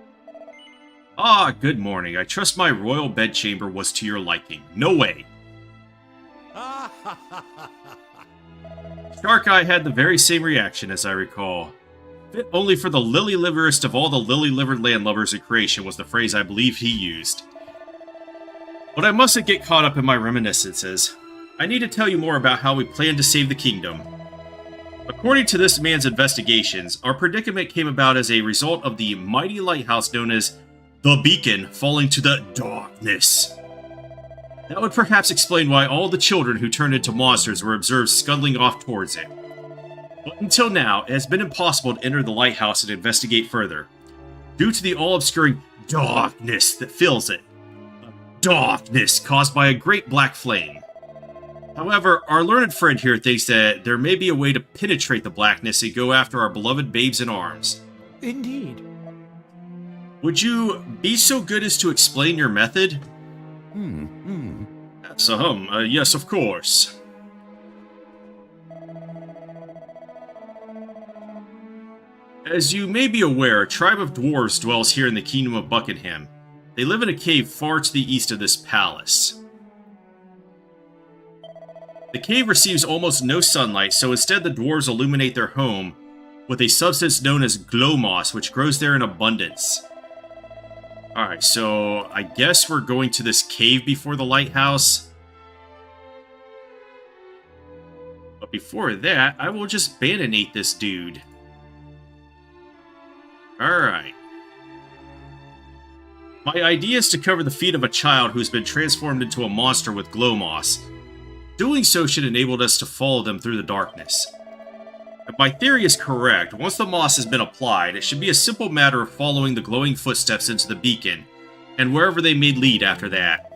Ah, good morning. I trust my royal bedchamber was to your liking. No way. Sharkeye had the very same reaction, as I recall. Fit only for the lily-liverest of all the lily-livered landlubbers in creation was the phrase I believe he used. But I mustn't get caught up in my reminiscences. I need to tell you more about how we plan to save the kingdom. According to this man's investigations, our predicament came about as a result of the mighty lighthouse known as the Beacon falling to the darkness. That would perhaps explain why all the children who turned into monsters were observed scuttling off towards it. But until now, it has been impossible to enter the lighthouse and investigate further, due to the all-obscuring darkness that fills it. Darkness caused by a great black flame. However, our learned friend here thinks that there may be a way to penetrate the blackness and go after our beloved babes in arms. Indeed. Would you be so good as to explain your method? Yes, of course. As you may be aware, a tribe of dwarves dwells here in the Kingdom of Buckingham. They live in a cave far to the east of this palace. The cave receives almost no sunlight, so instead the dwarves illuminate their home with a substance known as glow moss, which grows there in abundance. Alright, so I guess we're going to this cave before the lighthouse. But before that, I will just bananate this dude. Alright. My idea is to cover the feet of a child who's been transformed into a monster with glow moss. Doing so should enable us to follow them through the darkness. If my theory is correct, once the moss has been applied, it should be a simple matter of following the glowing footsteps into the beacon, and wherever they may lead after that.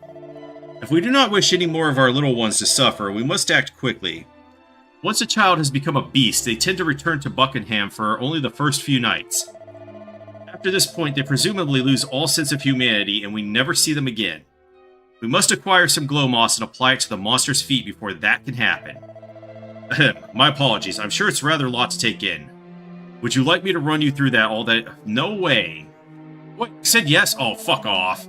If we do not wish any more of our little ones to suffer, we must act quickly. Once a child has become a beast, they tend to return to Buckingham for only the first few nights. After this point, they presumably lose all sense of humanity, and we never see them again. We must acquire some glow moss and apply it to the monster's feet before that can happen. My apologies, I'm sure it's rather a lot to take in. Would you like me to run you through that all day? No way. What? Said yes? Oh, fuck off.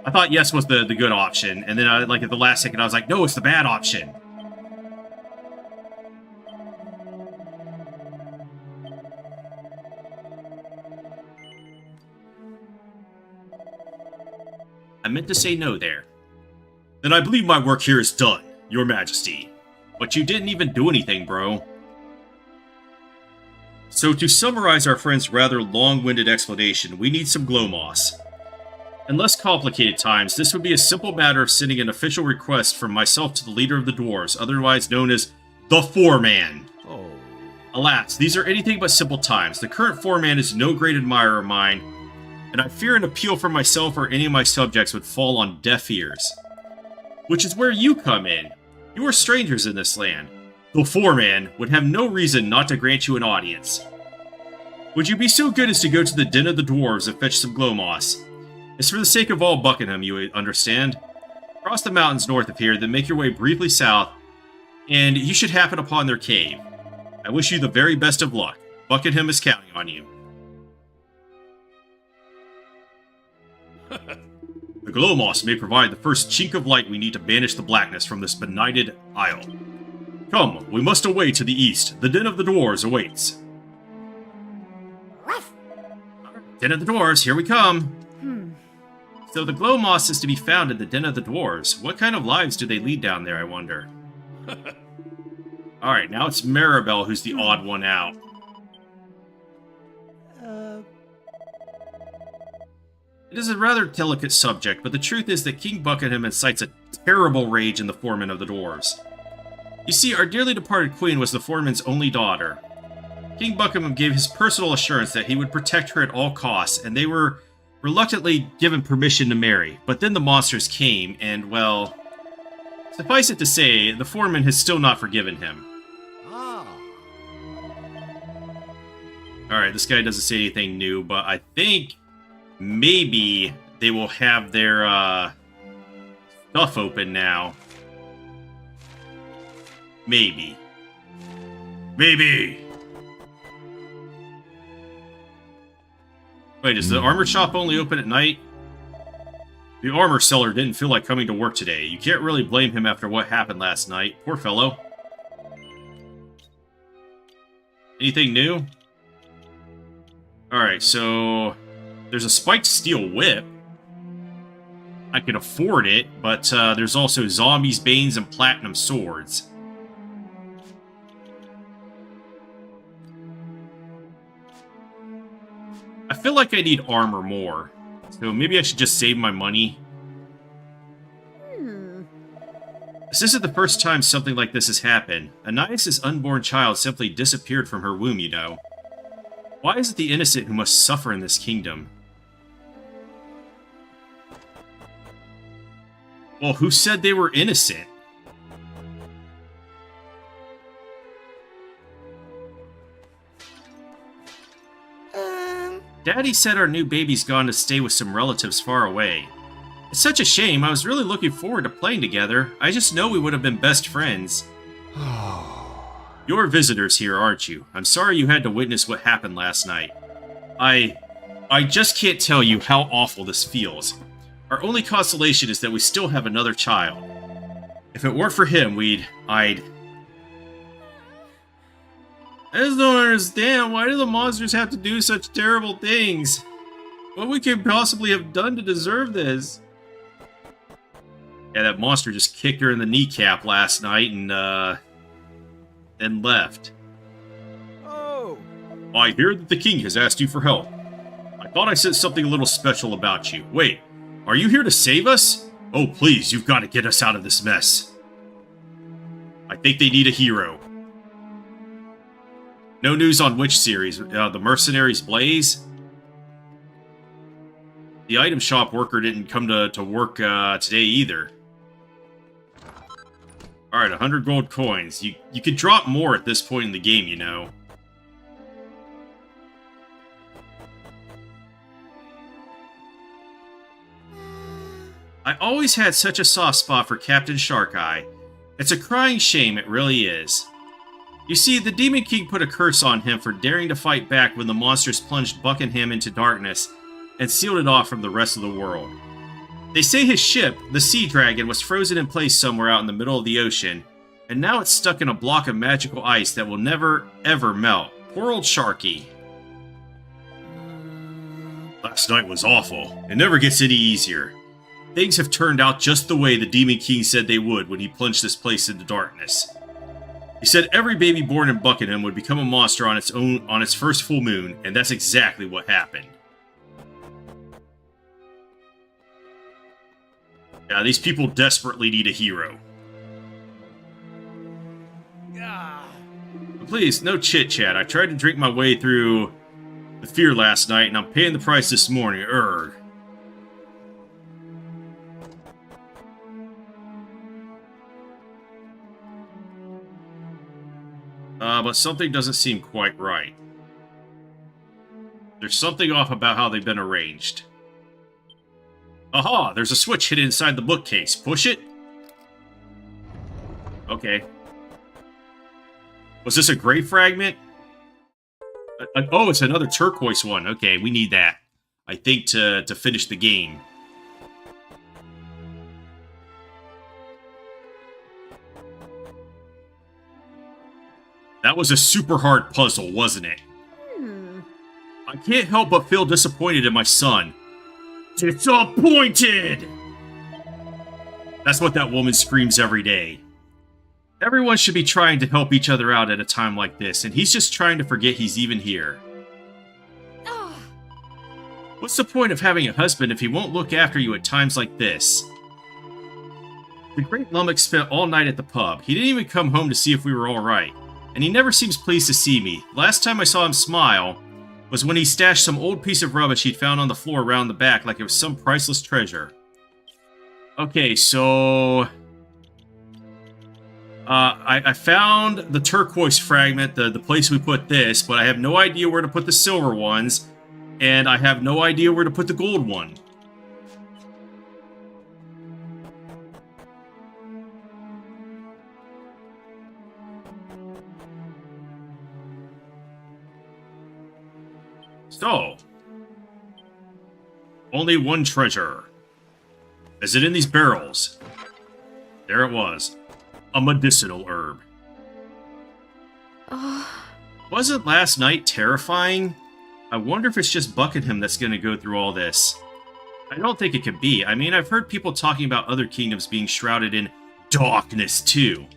I thought yes was the good option, and then at the last second I was like, no, it's the bad option. I meant to say no there. Then I believe my work here is done, Your Majesty. But you didn't even do anything, bro. So to summarize our friend's rather long-winded explanation, we need some glow moss. In less complicated times, this would be a simple matter of sending an official request from myself to the leader of the dwarves, otherwise known as the Foreman. Oh. Alas, these are anything but simple times. The current Foreman is no great admirer of mine, and I fear an appeal from myself or any of my subjects would fall on deaf ears. Which is where you come in. You are strangers in this land. The Foreman would have no reason not to grant you an audience. Would you be so good as to go to the den of the dwarves and fetch some glow moss? It's for the sake of all Buckingham, you understand. Cross the mountains north of here, then make your way briefly south, and you should happen upon their cave. I wish you the very best of luck. Buckingham is counting on you. The glow moss may provide the first chink of light we need to banish the blackness from this benighted isle. Come, we must away to the east. The den of the dwarves awaits. Den of the dwarves, here we come. So the glow moss is to be found in the den of the dwarves. What kind of lives do they lead down there, I wonder? Alright, now it's Maribel who's the odd one out. It is a rather delicate subject, but the truth is that King Buckingham incites a terrible rage in the foreman of the dwarves. You see, our dearly departed queen was the foreman's only daughter. King Buckingham gave his personal assurance that he would protect her at all costs, and they were reluctantly given permission to marry. But then the monsters came, and, well, suffice it to say, the foreman has still not forgiven him. Alright, this guy doesn't say anything new, but I think maybe they will have their stuff open now. Maybe. Maybe! Wait, is the armor shop only open at night? The armor seller didn't feel like coming to work today. You can't really blame him after what happened last night. Poor fellow. Anything new? Alright, so there's a spiked steel whip. I can afford it, but there's also zombies, banes, and platinum swords. I feel like I need armor more, so maybe I should just save my money. This isn't the first time something like this has happened. Anais' unborn child simply disappeared from her womb, you know. Why is it the innocent who must suffer in this kingdom? Well, who said they were innocent? Daddy said our new baby's gone to stay with some relatives far away. It's such a shame. I was really looking forward to playing together. I just know we would have been best friends. You're visitors here, aren't you? I'm sorry you had to witness what happened last night. I just can't tell you how awful this feels. Our only consolation is that we still have another child. If it weren't for him, I just don't understand. Why do the monsters have to do such terrible things? What we could possibly have done to deserve this? Yeah, that monster just kicked her in the kneecap last night and, then left. Oh! I hear that the king has asked you for help. I thought I said something a little special about you. Wait, are you here to save us? Oh, please, you've got to get us out of this mess. I think they need a hero. No news on which series? The Mercenaries Blaze? The item shop worker didn't come to work today either. Alright, 100 gold coins. You could drop more at this point in the game, you know. I always had such a soft spot for Captain Sharkeye. It's a crying shame, it really is. You see, the Demon King put a curse on him for daring to fight back when the monsters plunged Buckingham into darkness and sealed it off from the rest of the world. They say his ship, the Sea Dragon, was frozen in place somewhere out in the middle of the ocean, and now it's stuck in a block of magical ice that will never, ever melt. Poor old Sharky. Last night was awful. It never gets any easier. Things have turned out just the way the Demon King said they would when he plunged this place into darkness. He said every baby born in Buckingham would become a monster on its first full moon, and that's exactly what happened. Yeah, these people desperately need a hero. But please, no chit-chat. I tried to drink my way through the fear last night, and I'm paying the price this morning. Urgh. But something doesn't seem quite right. There's something off about how they've been arranged. Aha! There's a switch hidden inside the bookcase. Push it? Okay. Was this a gray fragment? Oh, it's another turquoise one. Okay, we need that. I think to finish the game. That was a super hard puzzle, wasn't it? I can't help but feel disappointed in my son. Disappointed! That's what that woman screams every day. Everyone should be trying to help each other out at a time like this, and he's just trying to forget he's even here. What's the point of having a husband if he won't look after you at times like this? The Great Lummox spent all night at the pub. He didn't even come home to see if we were alright. And he never seems pleased to see me. Last time I saw him smile was when he stashed some old piece of rubbish he'd found on the floor around the back like it was some priceless treasure. Okay, so... I found the turquoise fragment, the place we put this, but I have no idea where to put the silver ones, and I have no idea where to put the gold one. So, only one treasure. Is it in these barrels? There it was. A medicinal herb. Wasn't last night terrifying? I wonder if it's just Buckingham that's going to go through all this. I don't think it could be. I mean, I've heard people talking about other kingdoms being shrouded in darkness, too.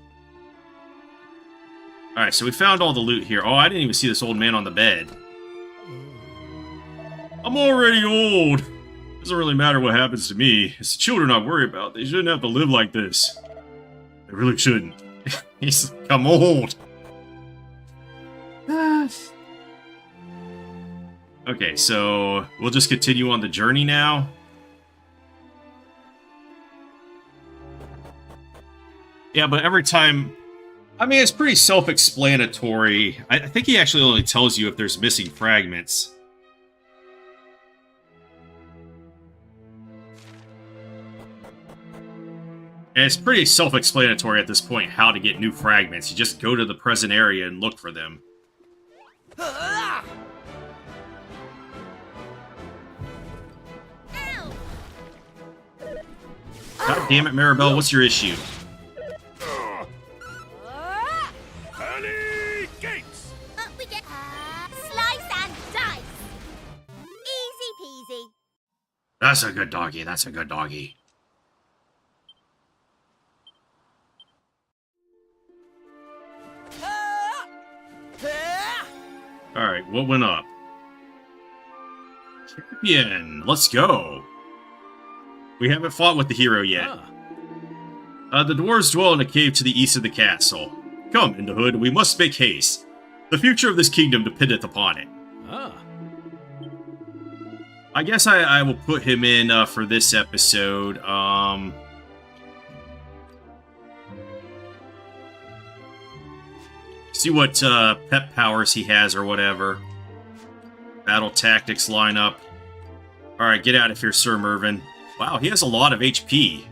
Alright, so we found all the loot here. Oh, I didn't even see this old man on the bed. I'm already old. Doesn't really matter what happens to me. It's the children I worry about. They shouldn't have to live like this. They really shouldn't. He's become old. Okay, so we'll just continue on the journey now. Yeah, but every time... I mean, it's pretty self-explanatory. I think he actually only tells you if there's missing fragments. And it's pretty self-explanatory at this point how to get new fragments. You just go to the present area and look for them. Ow! God damn it, Maribel, what's your issue? Early gates! Up we get. Slice and dice. Easy peasy. That's a good doggy, that's a good doggy. Alright, what went up? Champion, let's go. We haven't fought with the hero yet. The dwarves dwell in a cave to the east of the castle. Come, in the hood, we must make haste. The future of this kingdom dependeth upon it. I guess I will put him in for this episode. See what pep powers he has or whatever. Battle tactics lineup. Alright, get out of here, Sir Mervyn. Wow, he has a lot of HP.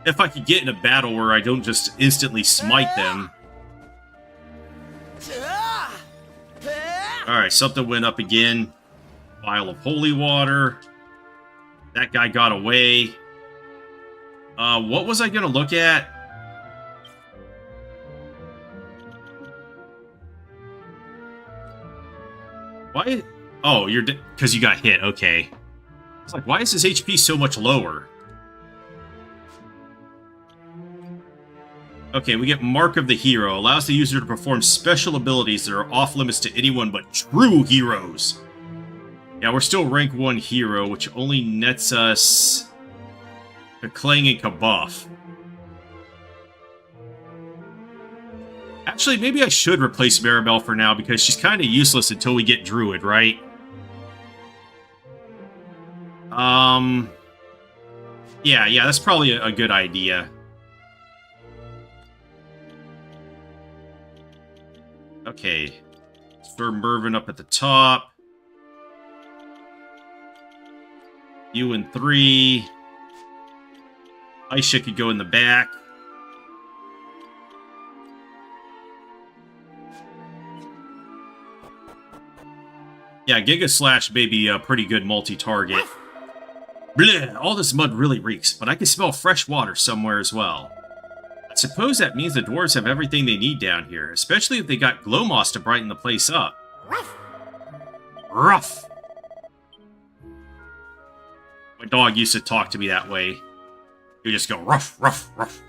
If I could get in a battle where I don't just instantly smite them. Alright, something went up again. Vial of holy water. That guy got away. What was I gonna look at? Why? Oh, you're because you got hit. Okay. It's like, why is his HP so much lower? Okay, we get Mark of the Hero. Allows the user to perform special abilities that are off limits to anyone but true heroes. Yeah, we're still rank 1 hero, which only nets us a Clang and Kabuff. Actually, maybe I should replace Maribel for now, because she's kind of useless until we get Druid, right? Yeah, that's probably a good idea. Okay. Sir Mervyn up at the top. You and 3. Aisha could go in the back. Yeah, Giga Slash may be a pretty good multi-target. Bleh, all this mud really reeks, but I can smell fresh water somewhere as well. I suppose that means the dwarves have everything they need down here, especially if they got glow moss to brighten the place up. Ruff! My dog used to talk to me that way. He would just go, ruff, ruff, ruff.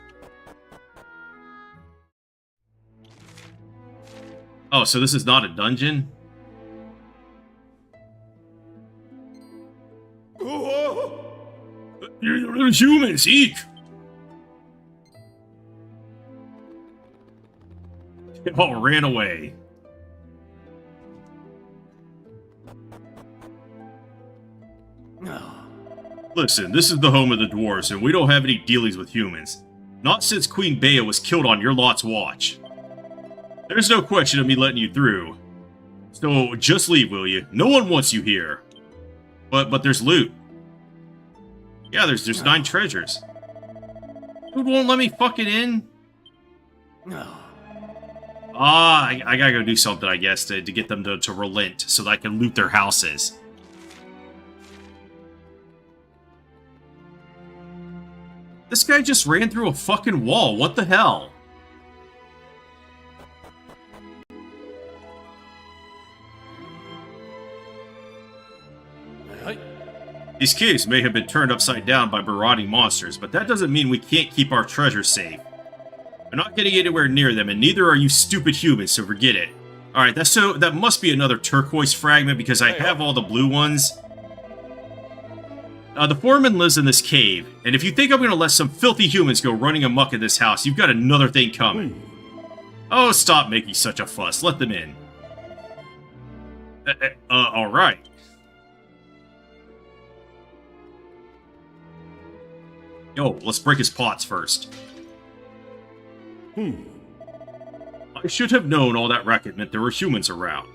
Oh, so this is not a dungeon? Humans, eat! They all ran away. Listen, this is the home of the dwarves, and we don't have any dealings with humans. Not since Queen Bea was killed on your lot's watch. There's no question of me letting you through. So, just leave, will you? No one wants you here. But there's loot. Yeah, there's 9 treasures. Dude won't let me fucking in? I gotta go do something, I guess, to get them to relent, so that I can loot their houses. This guy just ran through a fucking wall, what the hell? These caves may have been turned upside down by marauding monsters, but that doesn't mean we can't keep our treasure safe. We're not getting anywhere near them, and neither are you stupid humans, so forget it. Alright, that must be another turquoise fragment, because I have all the blue ones. The foreman lives in this cave, and if you think I'm gonna let some filthy humans go running amok in this house, you've got another thing coming. Oh, stop making such a fuss. Let them in. Alright. Yo, let's break his pots first. I should have known all that racket meant there were humans around.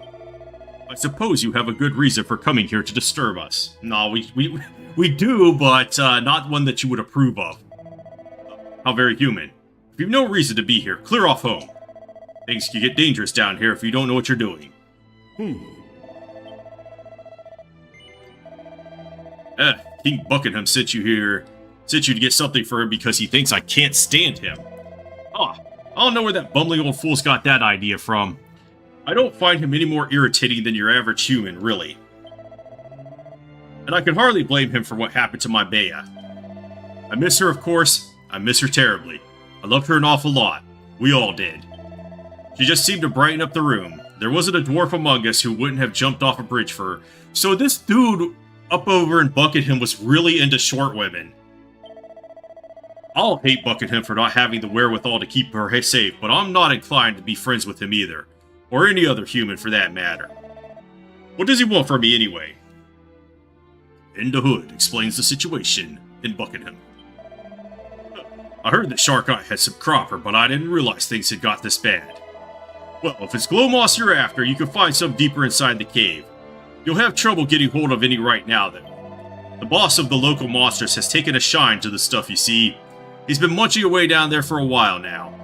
I suppose you have a good reason for coming here to disturb us. No, we do, but not one that you would approve of. How very human. If you've no reason to be here, clear off home. Things can get dangerous down here if you don't know what you're doing. King Buckingham sent you here. Sent you to get something for him because he thinks I can't stand him. I don't know where that bumbling old fool's got that idea from. I don't find him any more irritating than your average human, really. And I can hardly blame him for what happened to my Bea. I miss her, of course. I miss her terribly. I loved her an awful lot. We all did. She just seemed to brighten up the room. There wasn't a dwarf among us who wouldn't have jumped off a bridge for her. So this dude up over in Buckingham was really into short women. I'll hate Buckingham for not having the wherewithal to keep her safe, but I'm not inclined to be friends with him either. Or any other human for that matter. What does he want from me anyway? In the Hood explains the situation in Buckingham. I heard that Sharkeye had some cropper, but I didn't realize things had got this bad. Well, if it's glow moss you're after, you can find some deeper inside the cave. You'll have trouble getting hold of any right now, though. The boss of the local monsters has taken a shine to the stuff, you see. He's been munching away down there for a while now.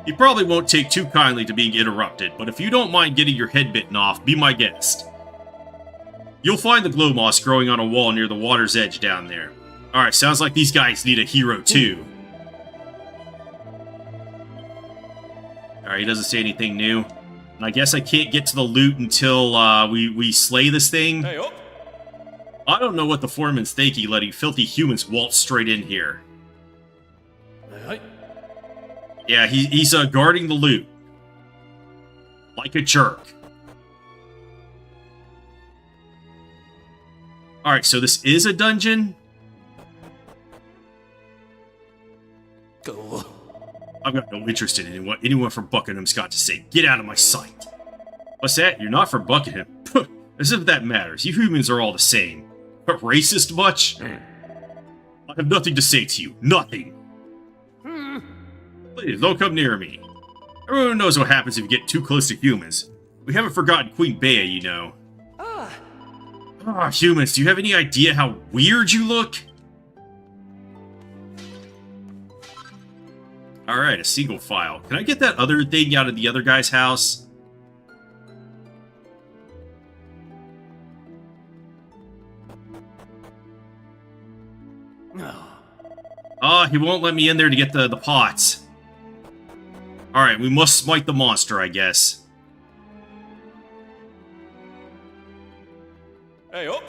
He probably won't take too kindly to being interrupted, but if you don't mind getting your head bitten off, be my guest. You'll find the glow moss growing on a wall near the water's edge down there. Alright, sounds like these guys need a hero too. Alright, he doesn't say anything new. And I guess I can't get to the loot until we slay this thing. Hey, up. I don't know what the foreman's thinking letting filthy humans waltz straight in here. Hey. Yeah, he's guarding the loot. Like a jerk. Alright, so this is a dungeon? Go. I've got no interest in what anyone from Buckingham's got to say. Get out of my sight. What's that? You're not from Buckingham. As if that matters. You humans are all the same. But racist much? I have nothing to say to you. Nothing. Please, don't come near me. Everyone knows what happens if you get too close to humans. We haven't forgotten Queen Bea, you know. Humans, do you have any idea how weird you look? Alright, a single file. Can I get that other thing out of the other guy's house? He won't let me in there to get the pots. Alright, we must smite the monster, I guess. Hey, up.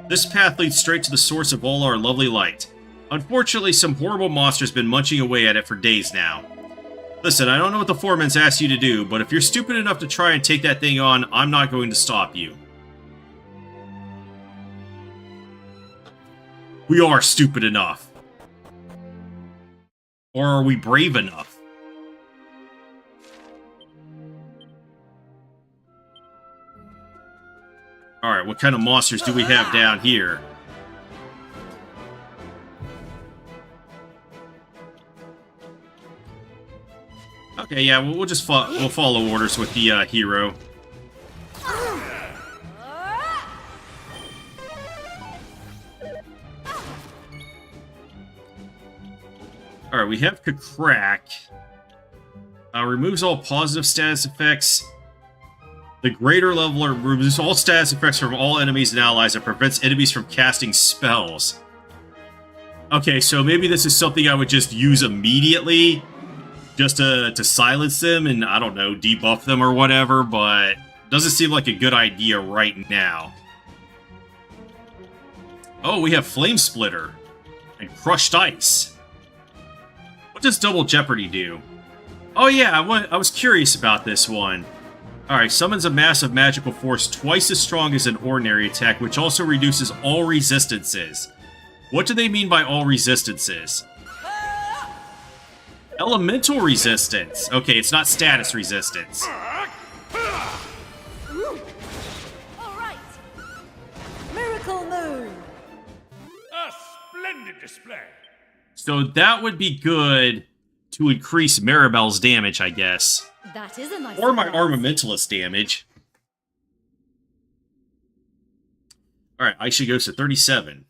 This path leads straight to the source of all our lovely light. Unfortunately, some horrible monster's been munching away at it for days now. Listen, I don't know what the foreman's asked you to do, but if you're stupid enough to try and take that thing on, I'm not going to stop you. We are stupid enough. Or are we brave enough? Alright, what kind of monsters do we have down here? Okay, yeah, we'll just we'll follow orders with the hero. Alright, we have Crack. Removes all positive status effects. The greater leveler removes all status effects from all enemies and allies and prevents enemies from casting spells. Okay, so maybe this is something I would just use immediately. Just to silence them and, I don't know, debuff them or whatever, but doesn't seem like a good idea right now. Oh, we have Flame Splitter and Crushed Ice. What does Double Jeopardy do? Oh yeah, I was curious about this one. Alright, summons a massive magical force twice as strong as an ordinary attack, which also reduces all resistances. What do they mean by all resistances? Elemental resistance. Okay, it's not status resistance. Alright. Miracle move. A splendid display. So that would be good to increase Maribel's damage, I guess. That is a nice Or my surprise. Armamentalist damage. Alright, Aisha goes to 37.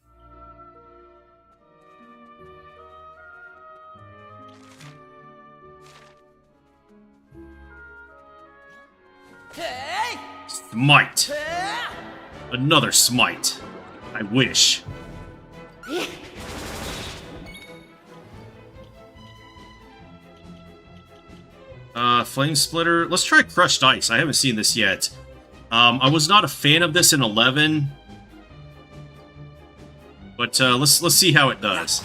Smite! Another smite. I wish. Flame Splitter. Let's try Crushed Ice. I haven't seen this yet. I was not a fan of this in 11. But let's see how it does.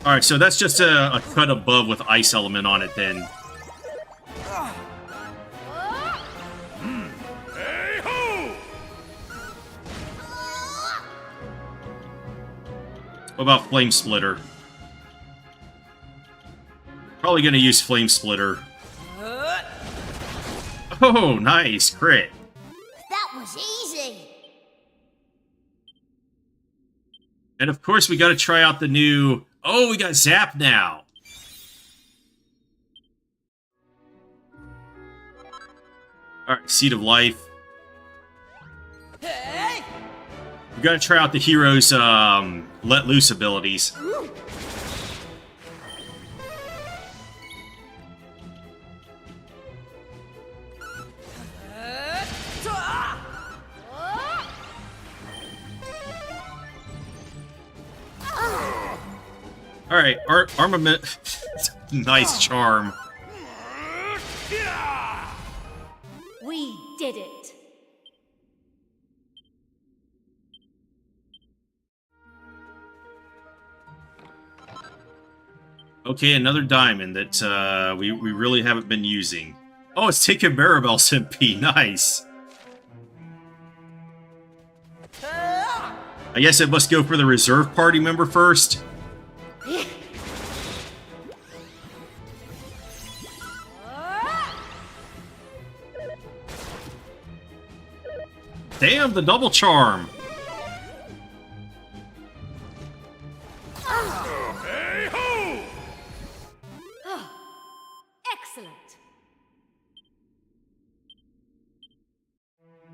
Alright, so that's just a cut above with Ice Element on it then. What about Flame Splitter? Probably gonna use Flame Splitter. Oh, nice. Crit. That was easy. And of course, we gotta try out the new... Oh, we got Zap now. Alright, Seed of Life. We gotta try out the hero's Let Loose abilities. Alright, armament... nice charm. We did it. Okay, another diamond that we really haven't been using. Oh, it's taking Maribel's MP. Nice. I guess it must go for the reserve party member first. Damn, the double charm. Excellent.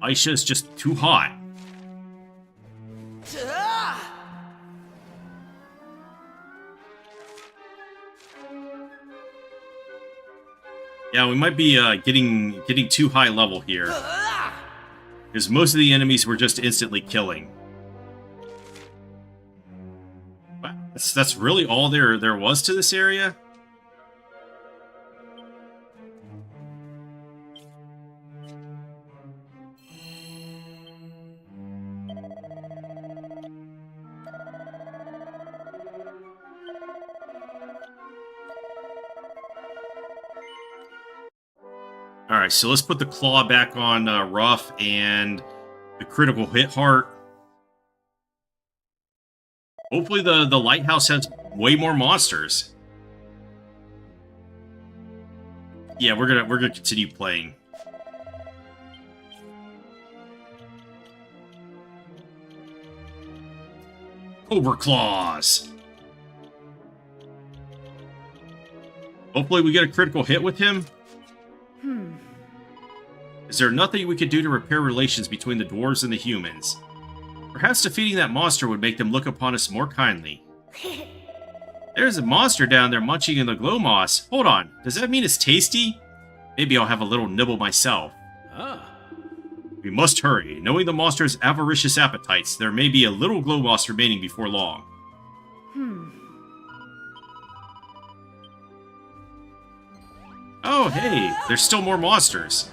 Aisha's just too hot. Yeah, we might be getting too high level here. Because most of the enemies were just instantly killing. Wow, that's really all there was to this area? Alright, so let's put the claw back on Ruff and the critical hit heart. Hopefully the lighthouse has way more monsters. Yeah, we're gonna continue playing. Cobra Claws. Hopefully we get a critical hit with him. Is there nothing we could do to repair relations between the dwarves and the humans? Perhaps defeating that monster would make them look upon us more kindly. There's a monster down there munching in the glow moss. Hold on, does that mean it's tasty? Maybe I'll have a little nibble myself. We must hurry. Knowing the monster's avaricious appetites, there may be a little glow moss remaining before long. Oh, hey, there's still more monsters.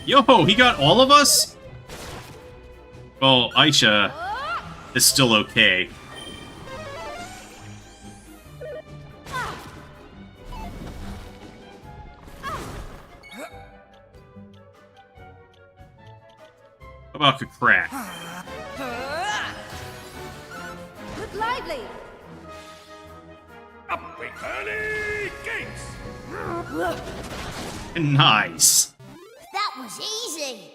Yo, he got all of us? Well, Aisha is still okay. How about the crack? Look lively. Up with early gates! Nice. That was easy.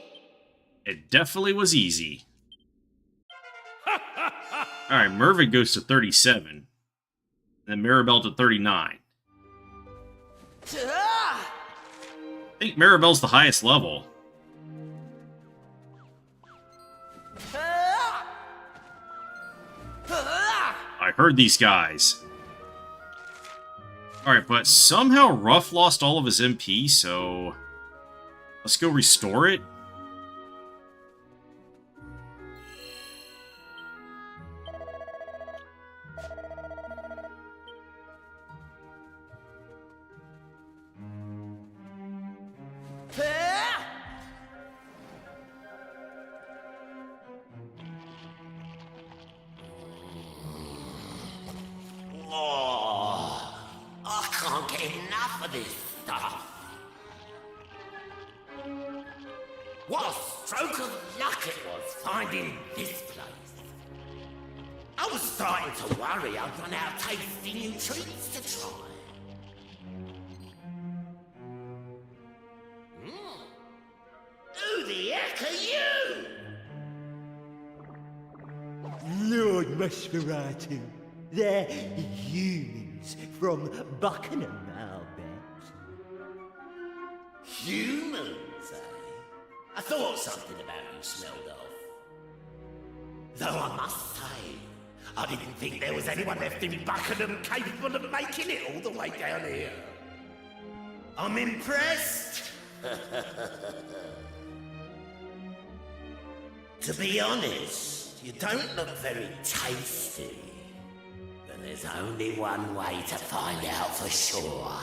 It definitely was easy. Alright, Mervyn goes to 37. And Maribel to 39. I think Maribel's the highest level. I heard these guys. Alright, but somehow Ruff lost all of his MP, so... let's go restore it. I can't get enough of this stuff. What a stroke of luck it was finding this place. I was starting to worry I'd run out of tasty new treats to try. Who the heck are you? Lord Nosferatu. They're humans from Buckingham, I'll bet. Humans, eh? I thought something about you smelled off. Though I must say, I didn't think there was anyone left in Buckingham capable of making it all the way down here. I'm impressed. To be honest, you don't look very tasty. But there's only one way to find out for sure.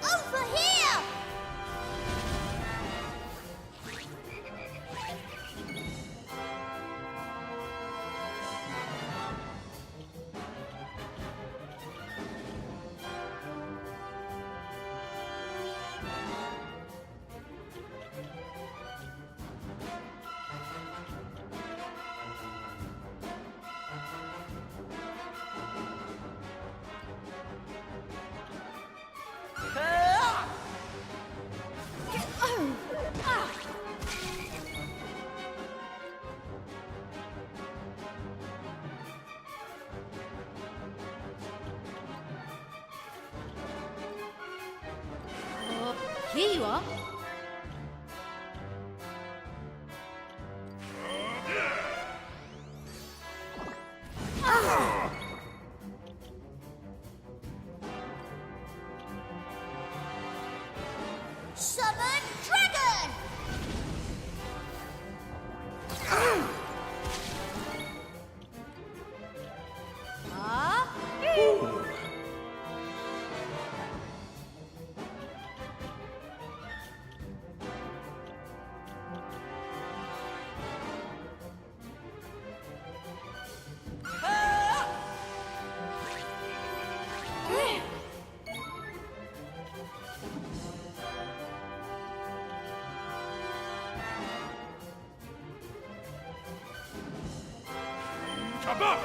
Over here! Here you are. Summon dragon! Come on!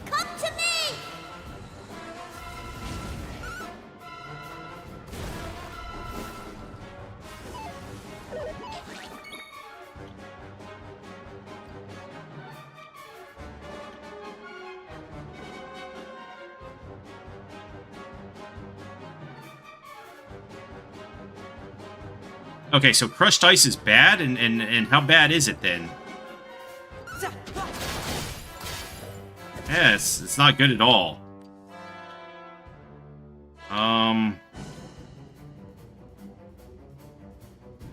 Come to me! Okay, so crushed ice is bad, and how bad is it then? Yeah, it's not good at all.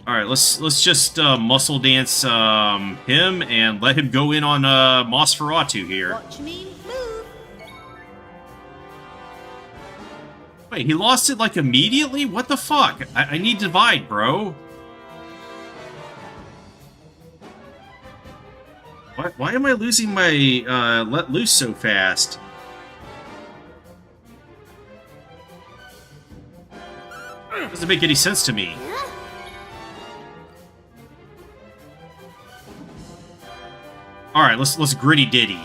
All right, let's just muscle dance him and let him go in on Nosferatu here. Watch me move. Wait, he lost it like immediately? What the fuck? I need divide, bro. Why am I losing my let loose so fast? Doesn't make any sense to me. All right, let's gritty ditty.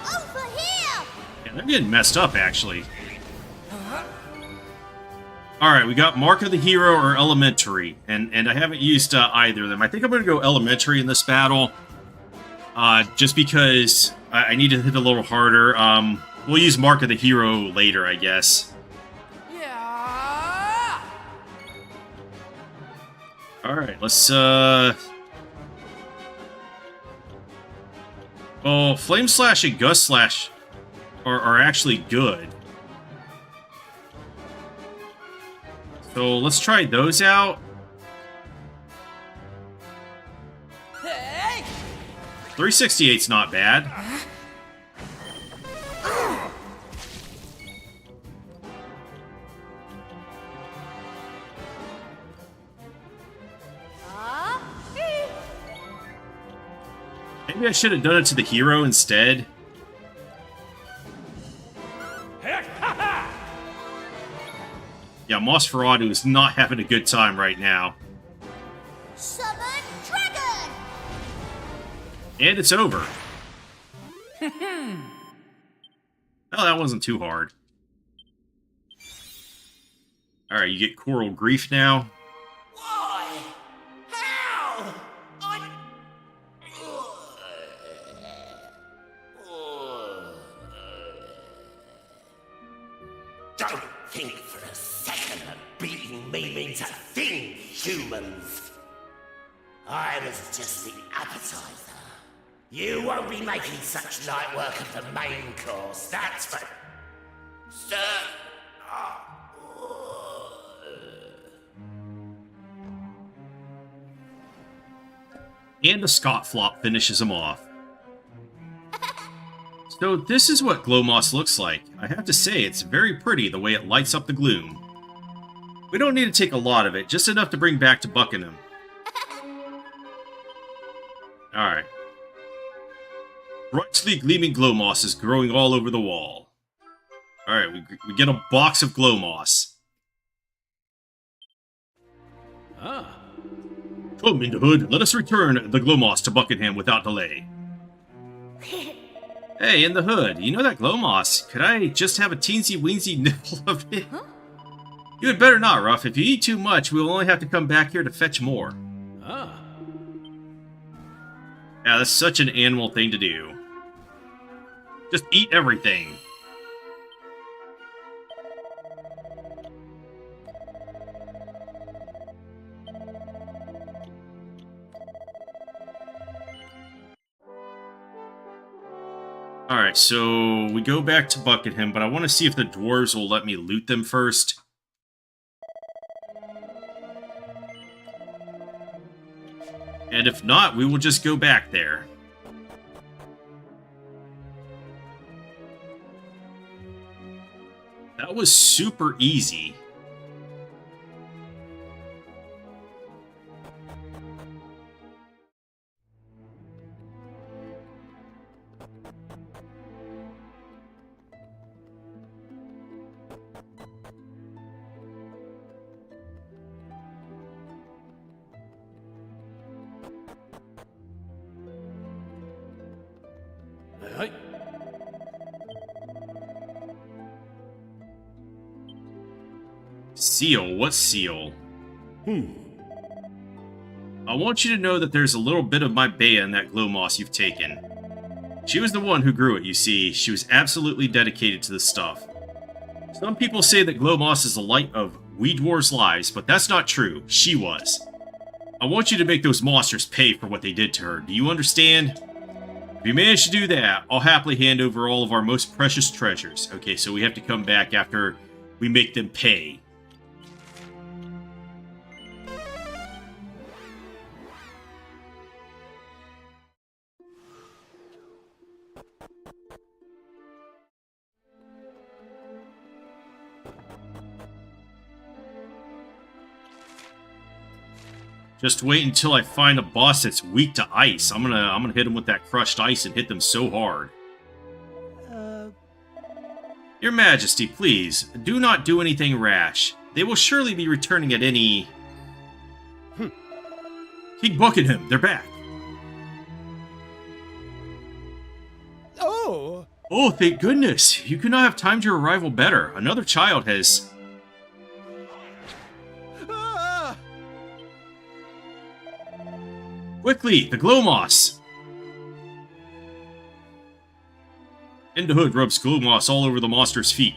Over here. Yeah, they're getting messed up actually. All right, we got Mark of the Hero or Elementary, and I haven't used either of them. I think I'm going to go Elementary in this battle, just because I need to hit a little harder. We'll use Mark of the Hero later, I guess. Yeah. All right, let's Oh, Flame Slash and Gust Slash are actually good. So let's try those out. Hey. 368's not bad. Maybe I should have done it to the hero instead. Yeah, Nosferatu is not having a good time right now. Summon dragon. And it's over. Oh, that wasn't too hard. Alright, you get Coral Grief now. Why? How? Don't think for a second that beating me means a thing, humans. I was just the appetizer. You won't be making such light work of the main course, that's for certain. And a Scott Flop finishes him off. So this is what Glowmoss looks like. I have to say, it's very pretty the way it lights up the gloom. We don't need to take a lot of it, just enough to bring back to Buckingham. Alright. Brightly gleaming Glowmoss is growing all over the wall. Alright, we get a box of Glowmoss. Ah. Come in the hood, let us return the Glowmoss to Buckingham without delay. Hey, in the hood, you know that Glowmoss? Could I just have a teensy-weensy nibble of it? Huh? You had better not, Ruff. If you eat too much, we'll only have to come back here to fetch more. Ah. Yeah, that's such an animal thing to do. Just eat everything. Alright, so we go back to Buckingham, but I want to see if the dwarves will let me loot them first. And if not, we will just go back there. That was super easy. Hey. Seal? What seal? I want you to know that there's a little bit of my Bea in that Glowmoss you've taken. She was the one who grew it, you see. She was absolutely dedicated to this stuff. Some people say that Glowmoss is the light of we dwarves' lives, but that's not true. She was. I want you to make those monsters pay for what they did to her. Do you understand? If you manage to do that, I'll happily hand over all of our most precious treasures. Okay, so we have to come back after we make them pay. Just wait until I find a boss that's weak to ice. I'm gonna hit him with that crushed ice and hit them so hard. Your Majesty, please, do not do anything rash. They will surely be returning at any... King Buckingham, they're back. Oh! Oh, thank goodness. You could not have timed your arrival better. Another child has... Quickly, the glow moss! And the hood rubs glow moss all over the monster's feet.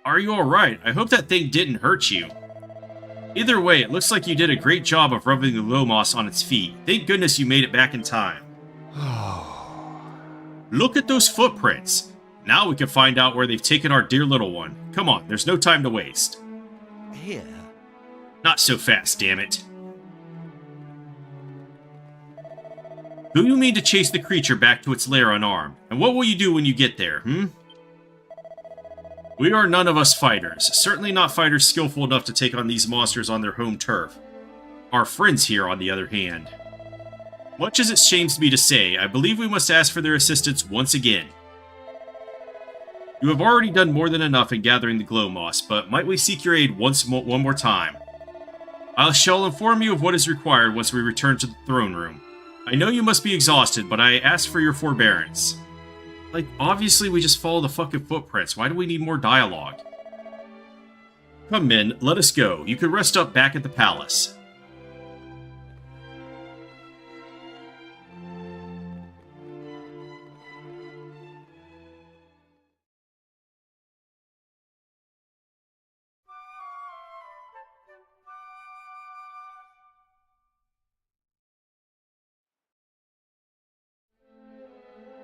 Are you alright? I hope that thing didn't hurt you. Either way, it looks like you did a great job of rubbing the glow moss on its feet. Thank goodness you made it back in time. Look at those footprints. Now we can find out where they've taken our dear little one. Come on, there's no time to waste. Here? Not so fast, damn it. Do you mean to chase the creature back to its lair unarmed? And what will you do when you get there, We are none of us fighters. Certainly not fighters skillful enough to take on these monsters on their home turf. Our friends here, on the other hand. Much as it shames me to say, I believe we must ask for their assistance once again. You have already done more than enough in gathering the glow moss, but might we seek your aid one more time? I shall inform you of what is required once we return to the throne room. I know you must be exhausted, but I ask for your forbearance. Like, obviously we just follow the fucking footprints. Why do we need more dialogue? Come, men, let us go. You can rest up back at the palace.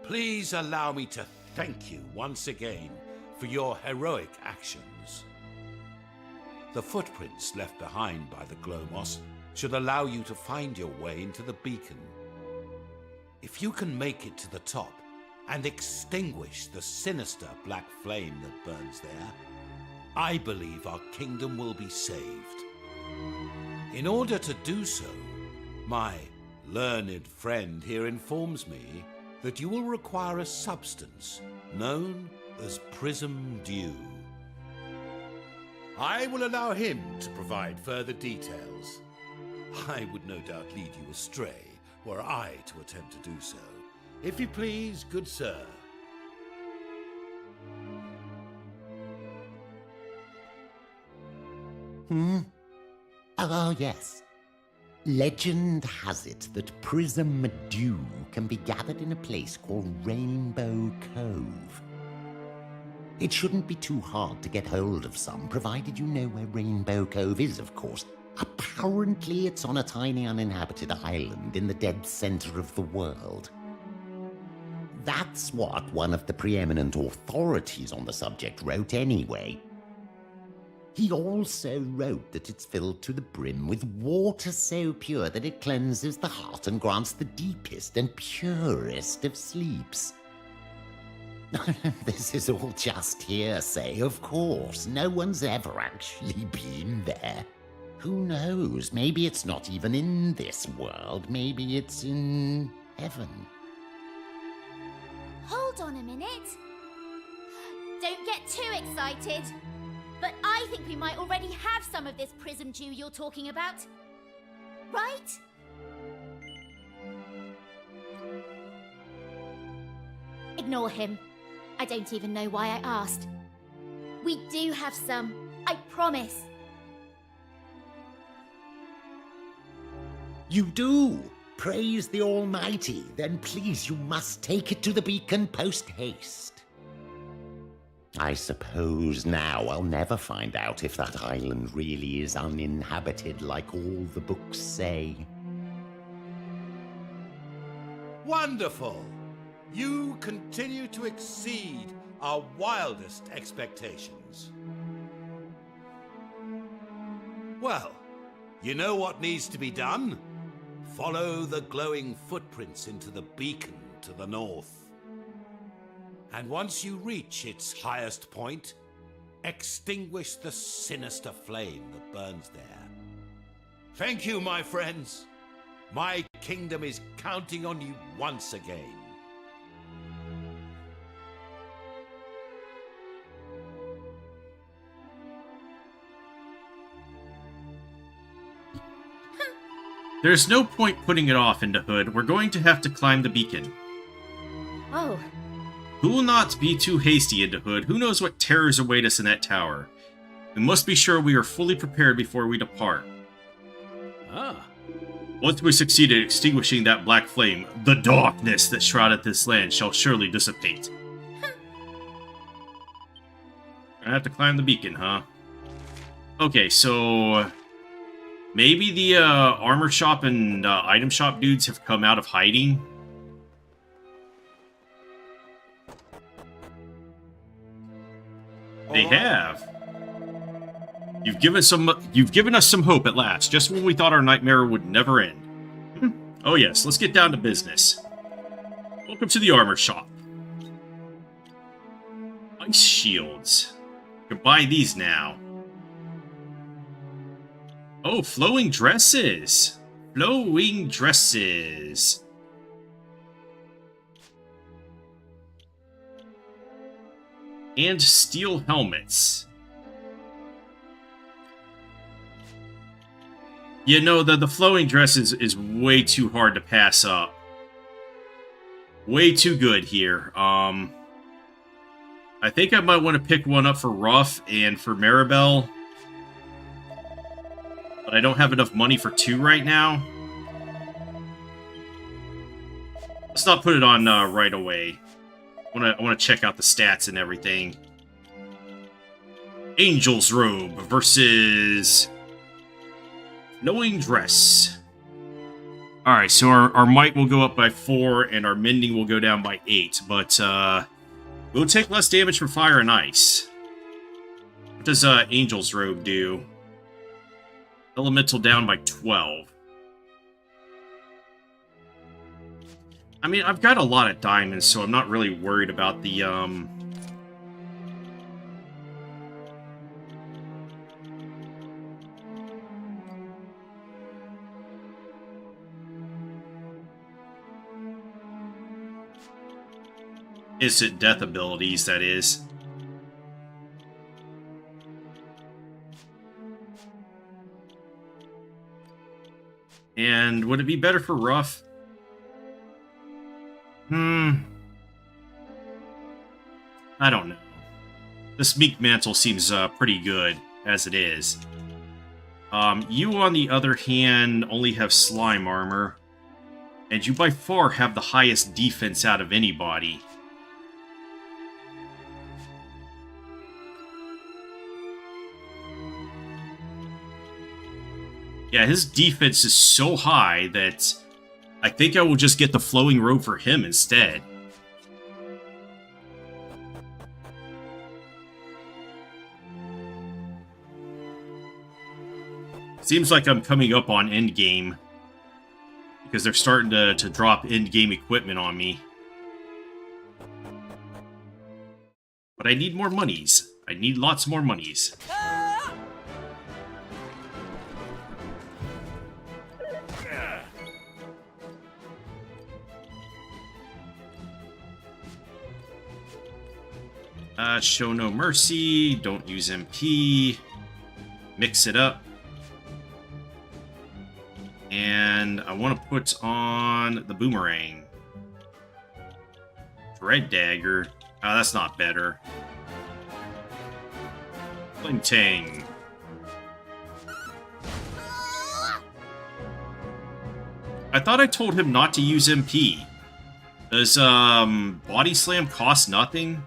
Please allow me to thank you once again for your heroic actions. The footprints left behind by the glow moss should allow you to find your way into the beacon. If you can make it to the top and extinguish the sinister black flame that burns there, I believe our kingdom will be saved. In order to do so, my learned friend here informs me that you will require a substance known as prism dew. I will allow him to provide further details. I would no doubt lead you astray were I to attempt to do so. If you please, good sir. Oh, yes. Legend has it that prism dew can be gathered in a place called Rainbow Cove. It shouldn't be too hard to get hold of some, provided you know where Rainbow Cove is, of course. Apparently it's on a tiny uninhabited island in the dead center of the world. That's what one of the preeminent authorities on the subject wrote anyway. He also wrote that it's filled to the brim with water so pure that it cleanses the heart and grants the deepest and purest of sleeps. This is all just hearsay, of course. No one's ever actually been there. Who knows? Maybe it's not even in this world. Maybe it's in heaven. Hold on a minute. Don't get too excited. But I think we might already have some of this prism dew you're talking about. Right? Ignore him. I don't even know why I asked. We do have some. I promise. You do? Praise the Almighty. Then please, you must take it to the beacon post-haste. I suppose now I'll never find out if that island really is uninhabited like all the books say. Wonderful! You continue to exceed our wildest expectations. Well, you know what needs to be done? Follow the glowing footprints into the beacon to the north. And once you reach its highest point, extinguish the sinister flame that burns there. Thank you, my friends. My kingdom is counting on you once again. There's no point putting it off, Hood. We're going to have to climb the beacon. Oh. Who will not be too hasty, Hood? Who knows what terrors await us in that tower? We must be sure we are fully prepared before we depart. Ah. Once we succeed in extinguishing that black flame, the darkness that shrouded this land shall surely dissipate. Gonna have to climb the beacon, huh? Okay, so... maybe the armor shop and item shop dudes have come out of hiding. They have. You've given us some hope at last, just when we thought our nightmare would never end. Oh yes, let's get down to business. Welcome to the armor shop. Ice shields. You can buy these now. Oh, flowing dresses. Flowing dresses. And steel helmets. You know, the flowing dresses is way too hard to pass up. Way too good here. I think I might want to pick one up for Ruff and for Maribel. But I don't have enough money for 2 right now. Let's not put it on right away. I want to check out the stats and everything. Angel's Robe versus Flowing Dress. Alright, so our might will go up by 4 and our mending will go down by 8. But we'll take less damage from fire and ice. What does Angel's Robe do? Elemental down by 12. I mean, I've got a lot of diamonds, so I'm not really worried about the, instant death abilities, that is. And would it be better for Ruff? I don't know. This Meek Mantle seems pretty good, as it is. You, on the other hand, only have slime armor. And you by far have the highest defense out of anybody. Yeah, his defense is so high that I think I will just get the flowing robe for him instead. Seems like I'm coming up on endgame, because they're starting to drop endgame equipment on me. But I need more monies. I need lots more monies. Show no mercy. Don't use MP. Mix it up. And I want to put on the boomerang. Dread dagger. Oh, that's not better. Flame Tang. I thought I told him not to use MP. Does Body Slam cost nothing?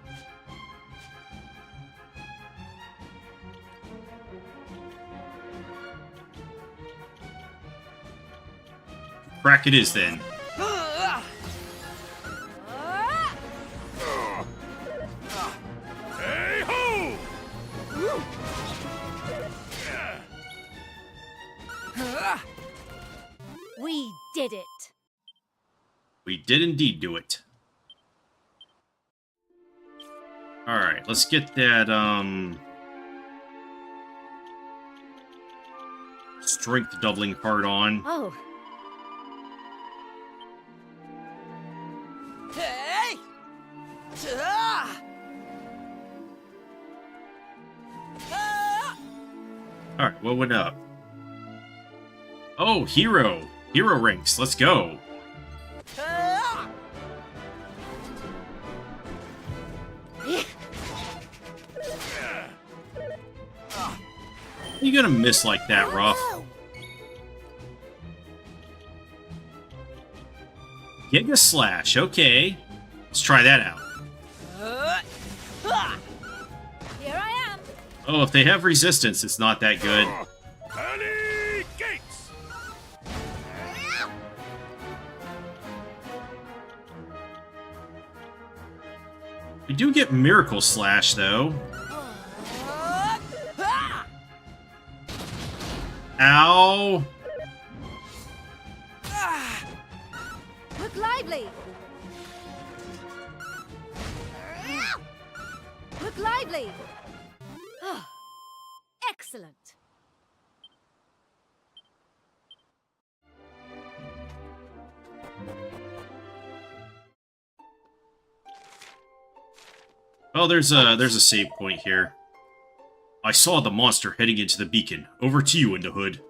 Crack it is then. Hey-ho! We did it. We did indeed do it. Alright, let's get that, strength doubling part on. Oh. Hey! Alright, what went up? Oh, hero! Hero ranks, let's go! How you gonna miss like that, Ruff? Giga Slash, okay. Let's try that out. Here I am. Oh, if they have resistance, it's not that good. Early gates! We do get Miracle Slash, though. Ow! Look lively. Look lively. Excellent. Oh, there's a save point here. I saw the monster heading into the beacon. Over to you, in the hood.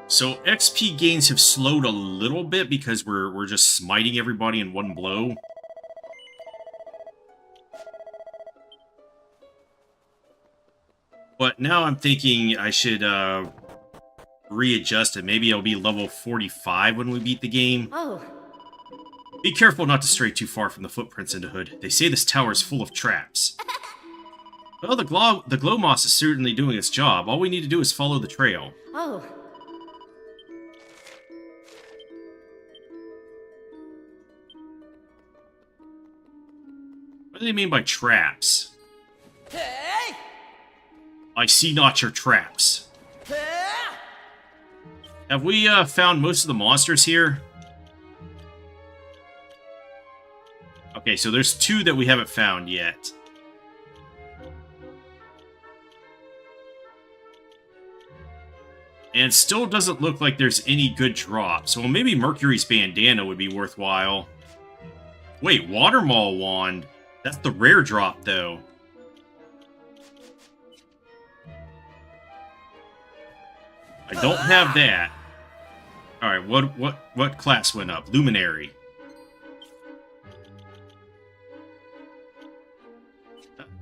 So XP gains have slowed a little bit because we're just smiting everybody in one blow. But now I'm thinking I should readjust it. Maybe I'll be level 45 when we beat the game. Oh. Be careful not to stray too far from the footprints in the hood. They say this tower is full of traps. Well, the glow moss is certainly doing its job. All we need to do is follow the trail. Oh. What do they mean by traps? I see not your traps. Have we found most of the monsters here? Okay, so there's 2 that we haven't found yet. And still doesn't look like there's any good drops. Well, maybe Mercury's bandana would be worthwhile. Wait, Watermaw wand? That's the rare drop, though. I don't have that. Alright, what class went up? Luminary.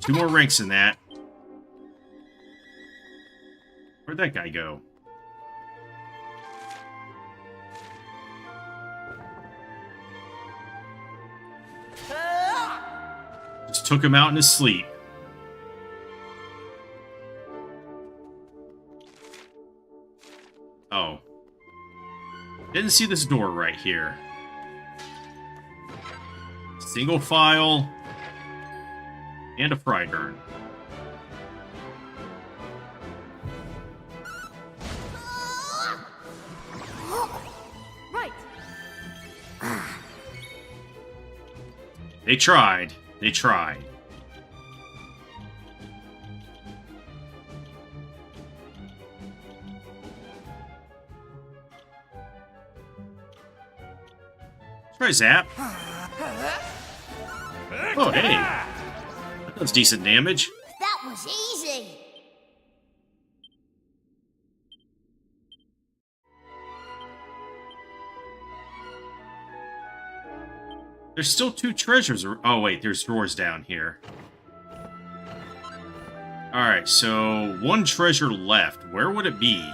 2 more ranks in that. Where'd that guy go? Just took him out in his sleep. Oh. Didn't see this door right here. Single file. And a fried urn. Right. They tried. They tried. Try Zap. Oh, hey. That does decent damage. That was easy. There's still 2 treasures. Oh, wait, there's drawers down here. Alright, so 1 treasure left. Where would it be?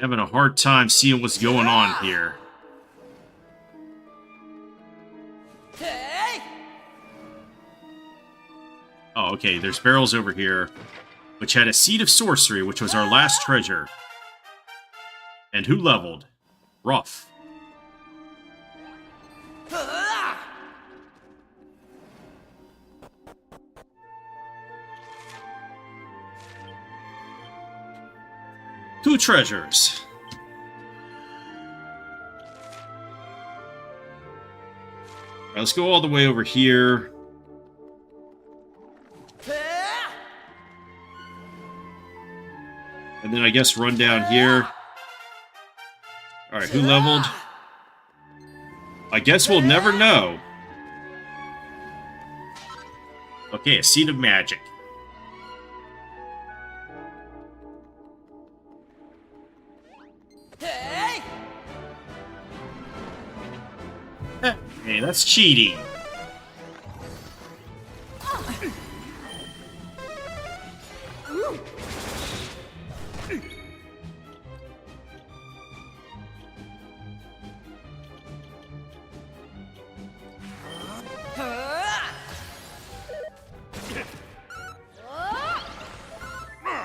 Having a hard time seeing what's going on here. Oh, okay, there's barrels over here, which had a seed of sorcery, which was our last treasure. And who leveled? Ruff. Two treasures. All right, let's go all the way over here. And then I guess run down here. Alright, who leveled? I guess we'll never know. Okay, a seed of magic. Hey, that's cheating.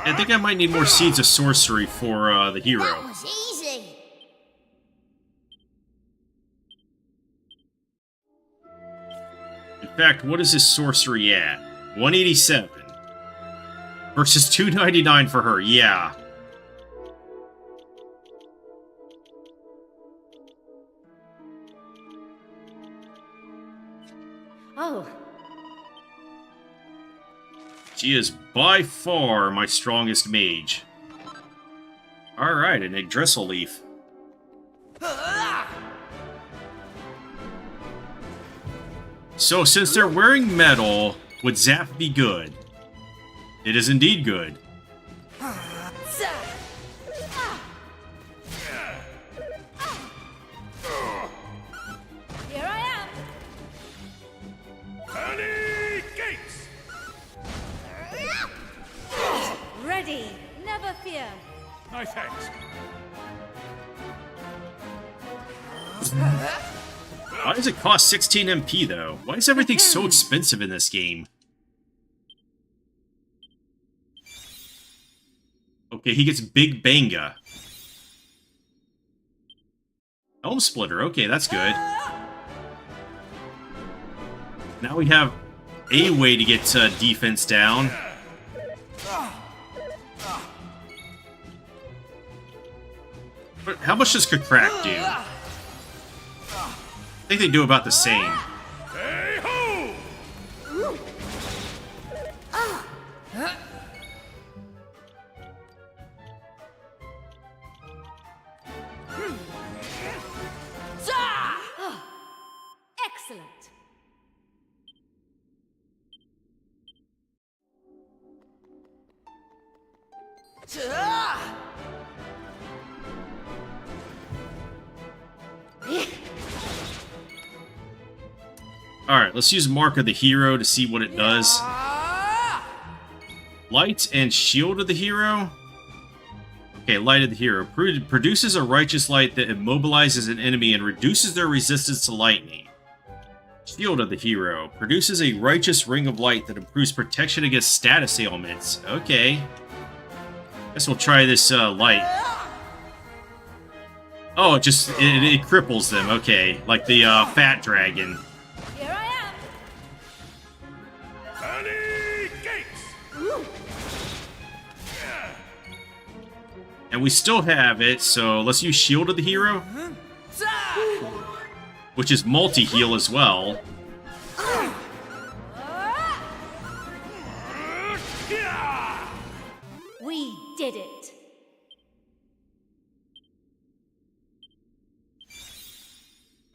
I think I might need more seeds of sorcery for the hero. That was easy. In fact, what is his sorcery at? 187. Versus 299 for her, yeah. Oh. She is by far my strongest mage. Alright, an Yggdrasil leaf. So, since they're wearing metal, would Zap be good? It is indeed good. Here I am. Early gates! Ready. Never fear. No thanks. Why does it cost 16 MP, though? Why is everything so expensive in this game? Okay, he gets Big Banga. Elm Splitter, okay, that's good. Now we have a way to get defense down. But how much does Crack do? I think they do about the same. Hey-ho! Excellent. Alright, let's use Mark of the Hero to see what it does. Light and Shield of the Hero? Okay, Light of the Hero. Produces a righteous light that immobilizes an enemy and reduces their resistance to lightning. Shield of the Hero. Produces a righteous ring of light that improves protection against status ailments. Okay. Guess we'll try this light. Oh, it cripples them. Okay, like the fat dragon. Here I am. Early gates! And we still have it, so let's use Shield of the Hero. Which is multi-heal as well. We did it.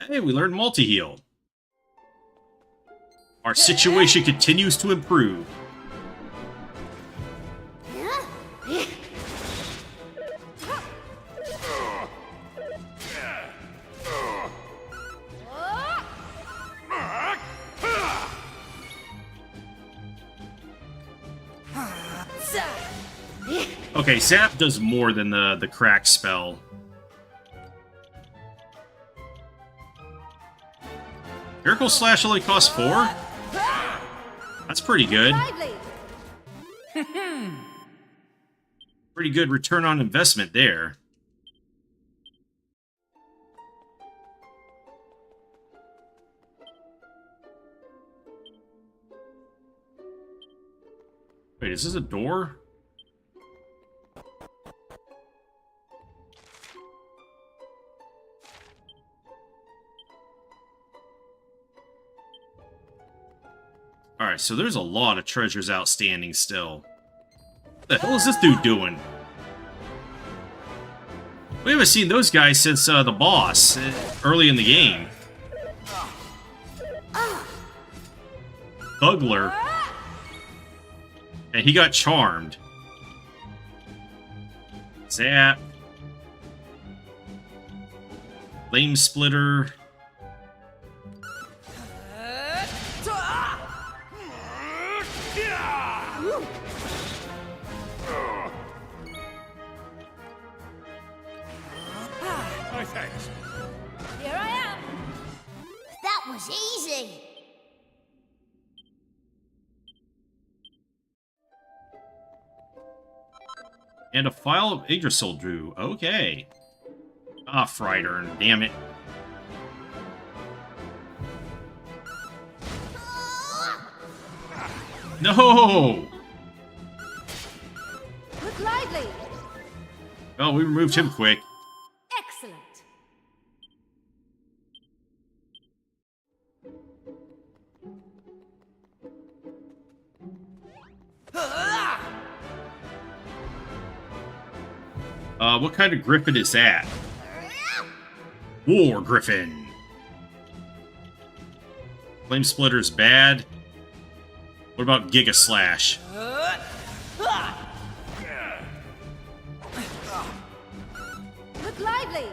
Hey, we learned multi-heal. Our situation continues to improve. Okay, Zap does more than the crack spell. Miracle Slash only costs 4? That's pretty good. Pretty good return on investment there. Wait, is this a door? Alright, so there's a lot of treasures outstanding still. What the hell is this dude doing? We haven't seen those guys since the boss, early in the game. Bugler. And he got charmed. Zap. Flame Splitter. My thanks. Here I am. That was easy. And a file of Yggdrasil drew. Okay. Ah, Frydern, damn it. No! Look lively. Well, we removed him quick. Excellent. What kind of griffin is that? War Griffin. Flame Splitter's bad. What about Giga Slash? Look lively.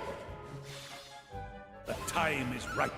The time is right.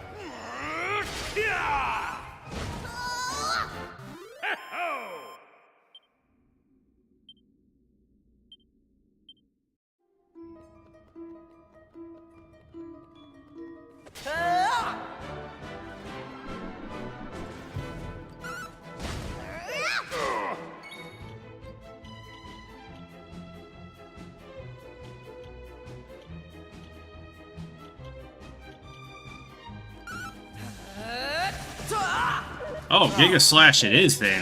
Oh, Giga Slash it is then.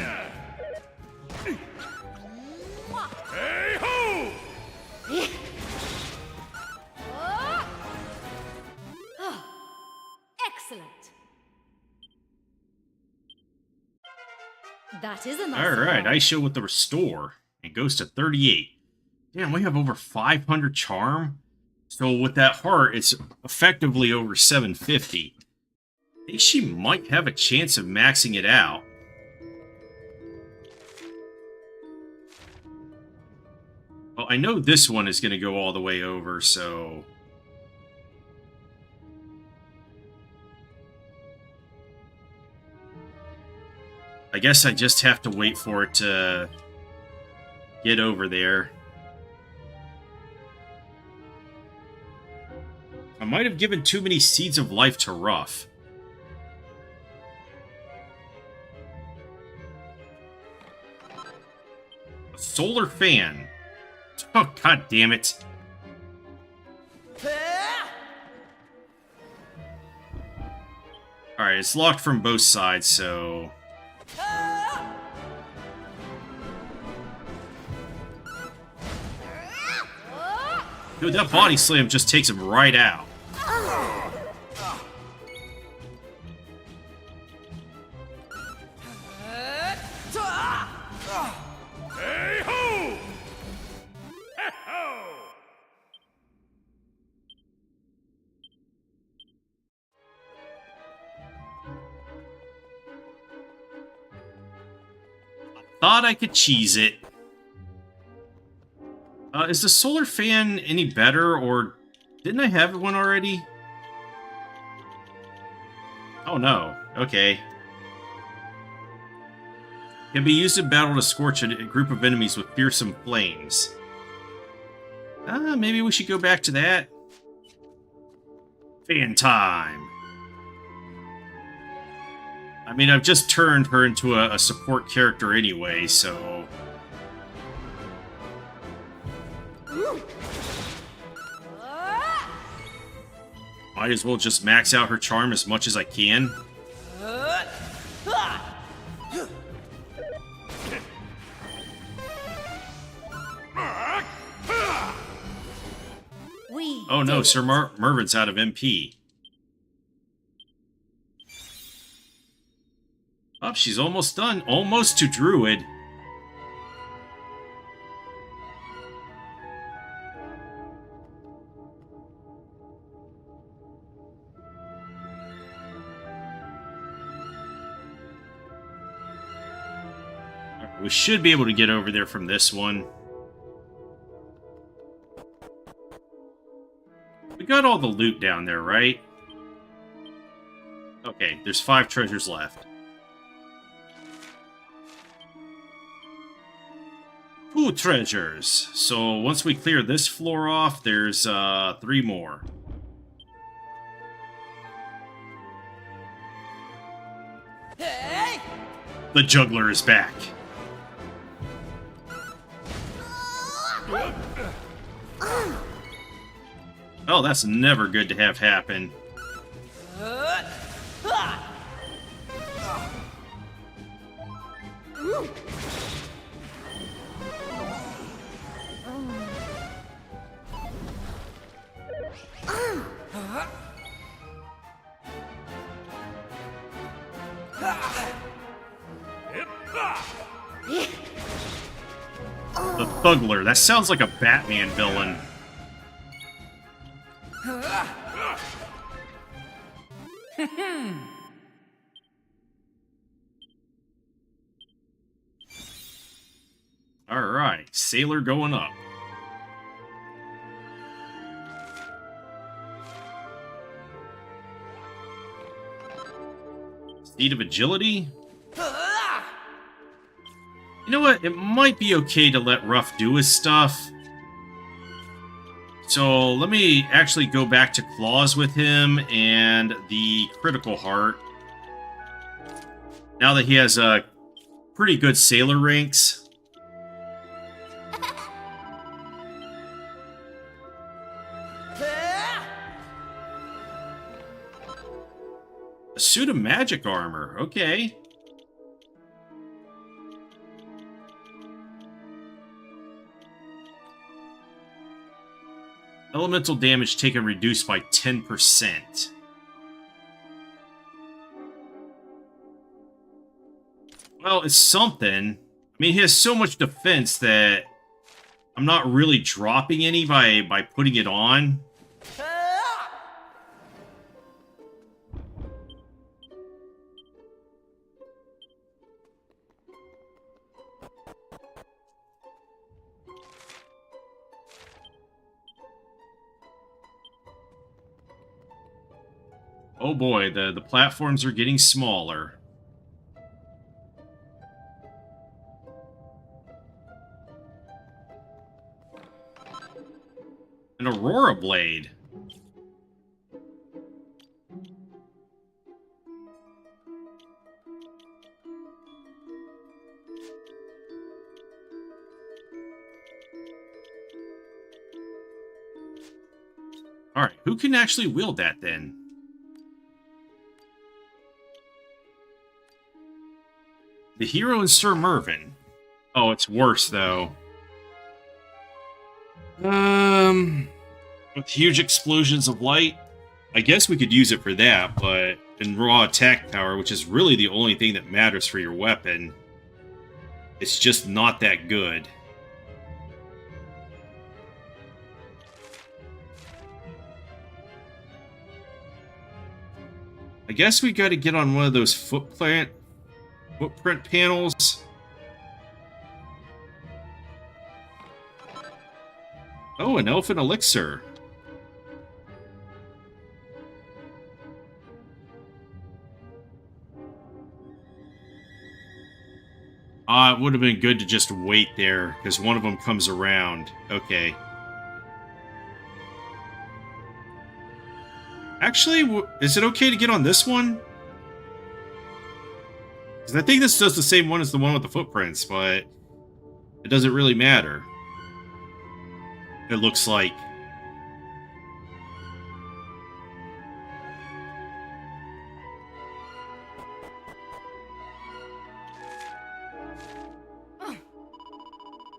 Hey-ho! Excellent. That is a nice Alright, surprise. Aisha with the Restore. It goes to 38. Damn, we have over 500 charm. So with that heart, it's effectively over 750. I think she might have a chance of maxing it out. Well, I know this one is going to go all the way over, so... I guess I just have to wait for it to get over there. I might have given too many Seeds of Life to Ruff. A solar fan. Oh, god damn it. Alright, it's locked from both sides, so... Dude, that body slam just takes him right out. Hey-ho! Thought I could cheese it. Is the solar fan any better, or didn't I have one already? Oh no. Okay. Can be used in battle to scorch a group of enemies with fearsome flames. Maybe we should go back to that. Fan time. I mean, I've just turned her into a support character anyway, so... Might as well just max out her charm as much as I can. Oh no, Sir Mervin's out of MP. Oh, she's almost done. Almost to Druid. We should be able to get over there from this one. We got all the loot down there, right? Okay, there's 5 treasures left. 2 treasures. So once we clear this floor off, there's 3 more. The juggler is back. Oh, that's never good to have happen. The Thuggler. That sounds like a Batman villain. Alright, Sailor going up. Seed of Agility? You know what? It might be okay to let Ruff do his stuff. So let me actually go back to Claws with him and the Critical Heart. Now that he has pretty good sailor ranks. A suit of magic armor, okay. Elemental damage taken reduced by 10%. Well, it's something. I mean, he has so much defense that I'm not really dropping any by putting it on. Oh boy, the platforms are getting smaller. An Aurora Blade. Alright, who can actually wield that then? The hero and Sir Mervin. Oh, it's worse, though. With huge explosions of light? I guess we could use it for that, but in raw attack power, which is really the only thing that matters for your weapon, it's just not that good. I guess we gotta get on one of those footprint panels. Oh, an elfin elixir. It would have been good to just wait there, because one of them comes around. Okay. Actually, is it okay to get on this one? Because I think this does the same one as the one with the footprints, but it doesn't really matter. It looks like.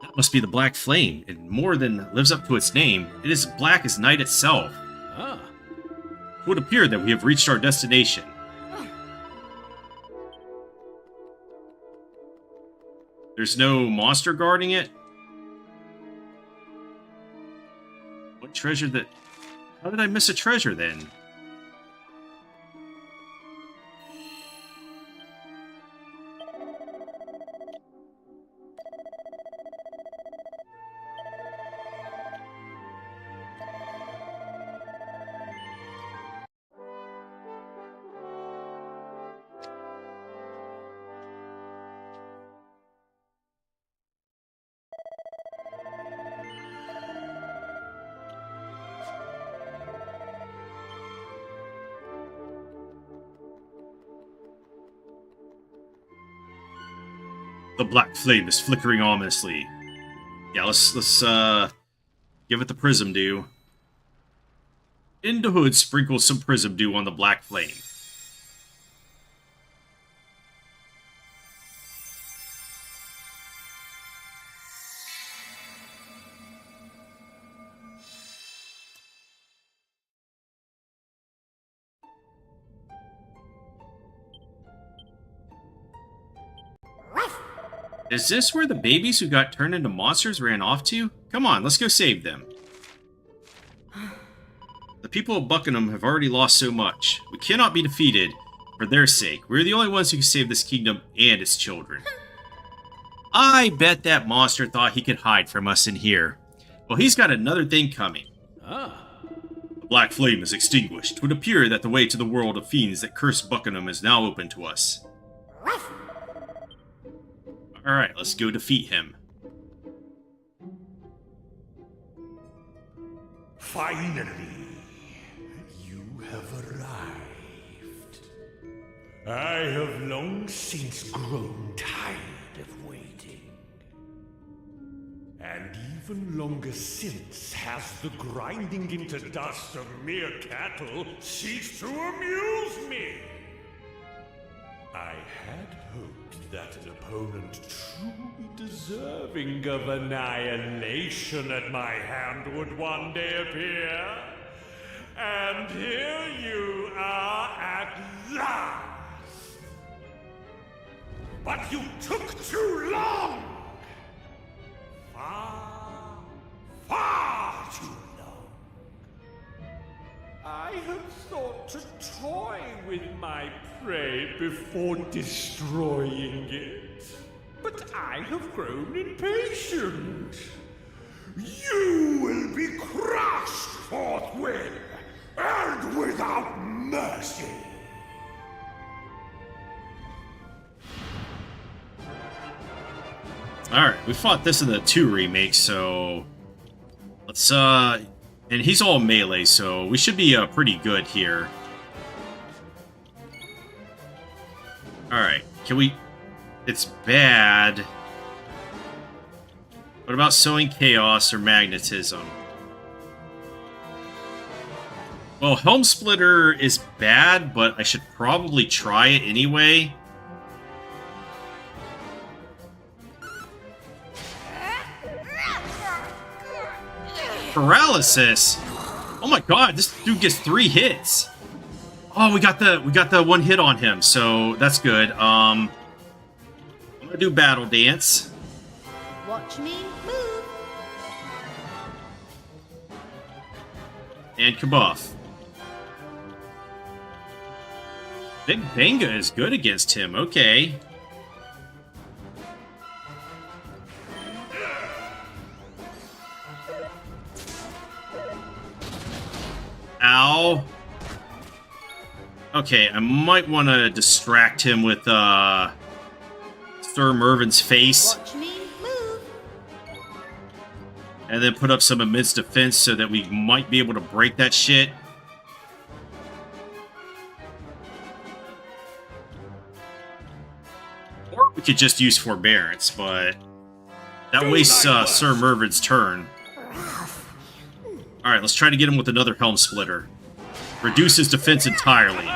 That must be the Black Flame, and more than lives up to its name. It is black as night itself. Ah. It would appear that we have reached our destination. There's no monster guarding it? What treasure that... How did I miss a treasure then? The black flame is flickering ominously. Yeah, let's give it the prism dew. In the hood, sprinkle some prism dew on the black flame. Is this where the babies who got turned into monsters ran off to? Come on, let's go save them. The people of Buckingham have already lost so much. We cannot be defeated for their sake. We're the only ones who can save this kingdom and its children. I bet that monster thought he could hide from us in here. Well, he's got another thing coming. Ah. The black flame is extinguished. It would appear that the way to the world of fiends that cursed Buckingham is now open to us. Alright, let's go defeat him. Finally, you have arrived. I have long since grown tired of waiting. And even longer since has the grinding into dust of mere cattle ceased to amuse me. I had hoped that an opponent truly deserving of annihilation at my hand would one day appear. And here you are at last! But you took too long! Far, far too long. I had thought to toy with my prey before destroying it. But I have grown impatient. You will be crushed forthwith, and without mercy. Alright, we fought this in the 2 remake, so... Let's, and he's all melee, so we should be, pretty good here. Alright, can we... It's bad. What about sowing chaos or magnetism? Well, Helm Splitter is bad, but I should probably try it anyway. Paralysis? Oh my god, this dude gets 3 hits. Oh, we got the 1 hit on him, so that's good. I'm gonna do Battle Dance. Watch me move. And Kabuff. Big Benga is good against him, okay. Ow. Okay, I might want to distract him with, Sir Mervin's face. Watch me move. And then put up some immense defense so that we might be able to break that shit. Or we could just use Forbearance, but that wastes Sir Mervin's turn. Alright, let's try to get him with another Helm Splitter. Reduce his defense entirely.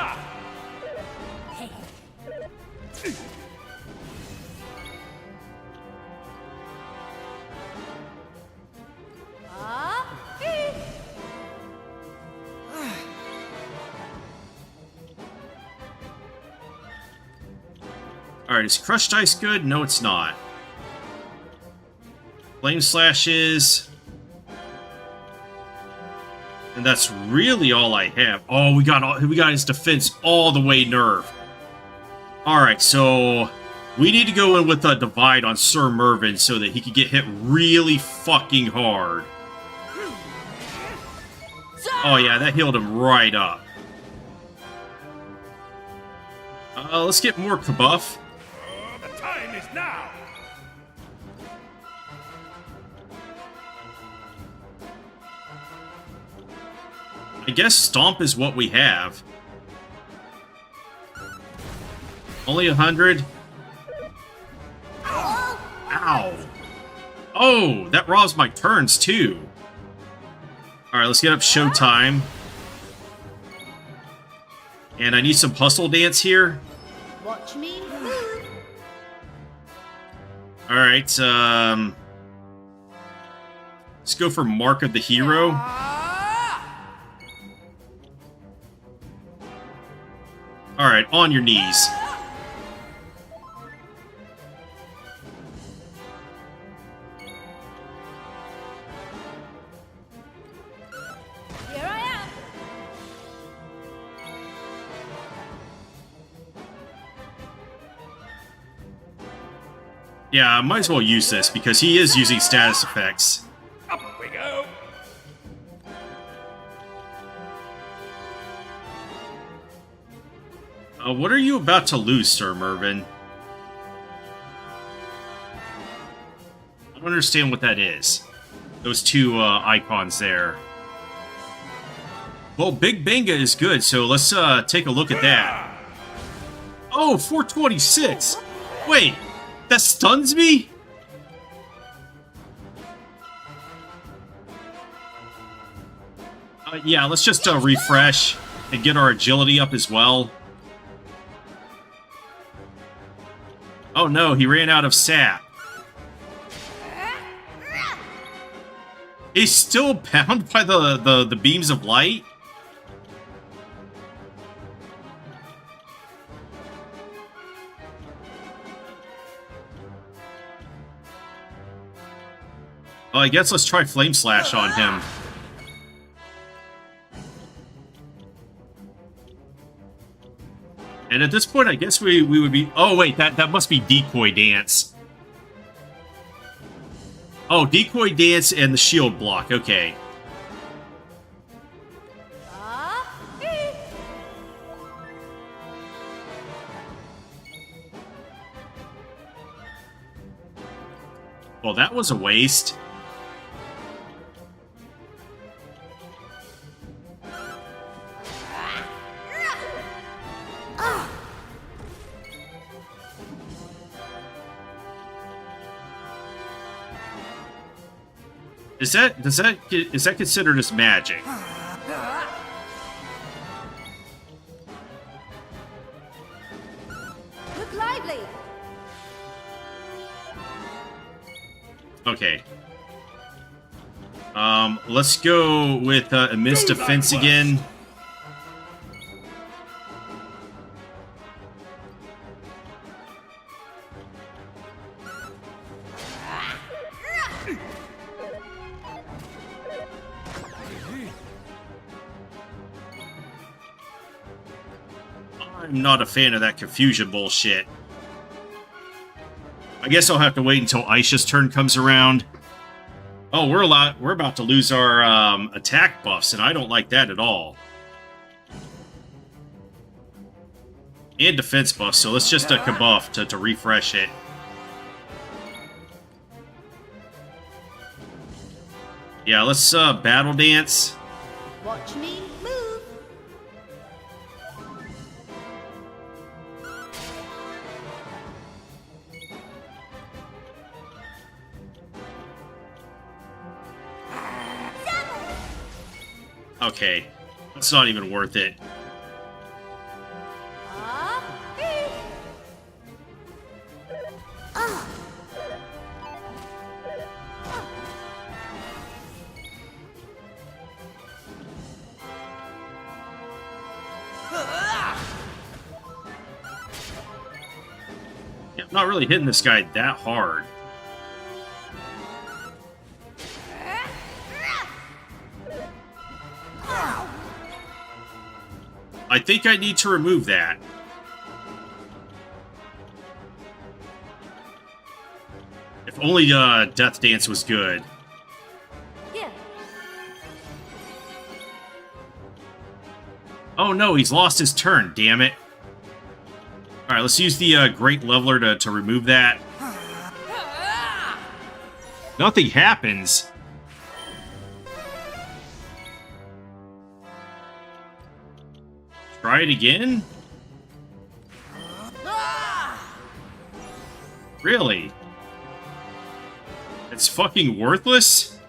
Alright, is Crushed Ice good? No, it's not. Flame Slashes. And that's really all I have. Oh, we got his defense all the way nerfed. Alright, so we need to go in with a Divide on Sir Mervin so that he can get hit really fucking hard. Oh yeah, that healed him right up. Let's get more Kabuff. The time is now. I guess Stomp is what we have. Only 100. Ow. Oh, that robs my turns too. Alright, let's get up Showtime. And I need some Hustle Dance here. Watch me move. Alright, let's go for Mark of the Hero. Alright, on your knees. Here I am. Yeah, I might as well use this because he is using status effects. Up we go. What are you about to lose, Sir Mervin? I don't understand what that is. Those two icons there. Well, Big Benga is good, so let's take a look at that. Oh, 426! Wait, that stuns me? Yeah, let's just refresh and get our agility up as well. Oh no, he ran out of sap. He's still bound by the beams of light? Oh, I guess let's try Flame Slash on him. And at this point, I guess we would be... Oh, wait, that must be Decoy Dance. Oh, Decoy Dance and the Shield Block. Okay. Well, that was a waste. Is that considered as magic? Look lively. Okay. Let's go with Amiss Defense again. I'm not a fan of that confusion bullshit. I guess I'll have to wait until Aisha's turn comes around. Oh, we're about to lose our attack buffs, and I don't like that at all. And defense buffs, so let's just kabuff to refresh it. Yeah, let's battle dance. Watch me move. Okay. It's not even worth it. Yeah, I'm not really hitting this guy that hard. I think I need to remove that. If only Death Dance was good. Yeah. Oh no, he's lost his turn, damn it. Alright, let's use the Great Leveler to remove that. Nothing happens. Try it again? Really? It's fucking worthless?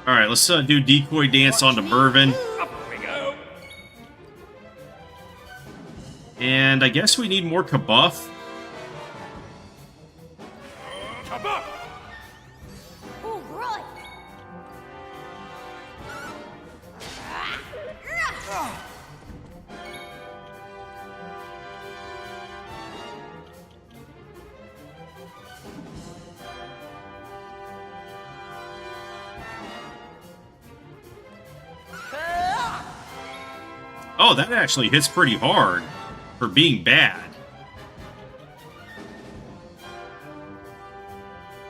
Alright, let's do Decoy Dance onto Mervin. And I guess we need more Kabuff. All right. Oh, that actually hits pretty hard for being bad.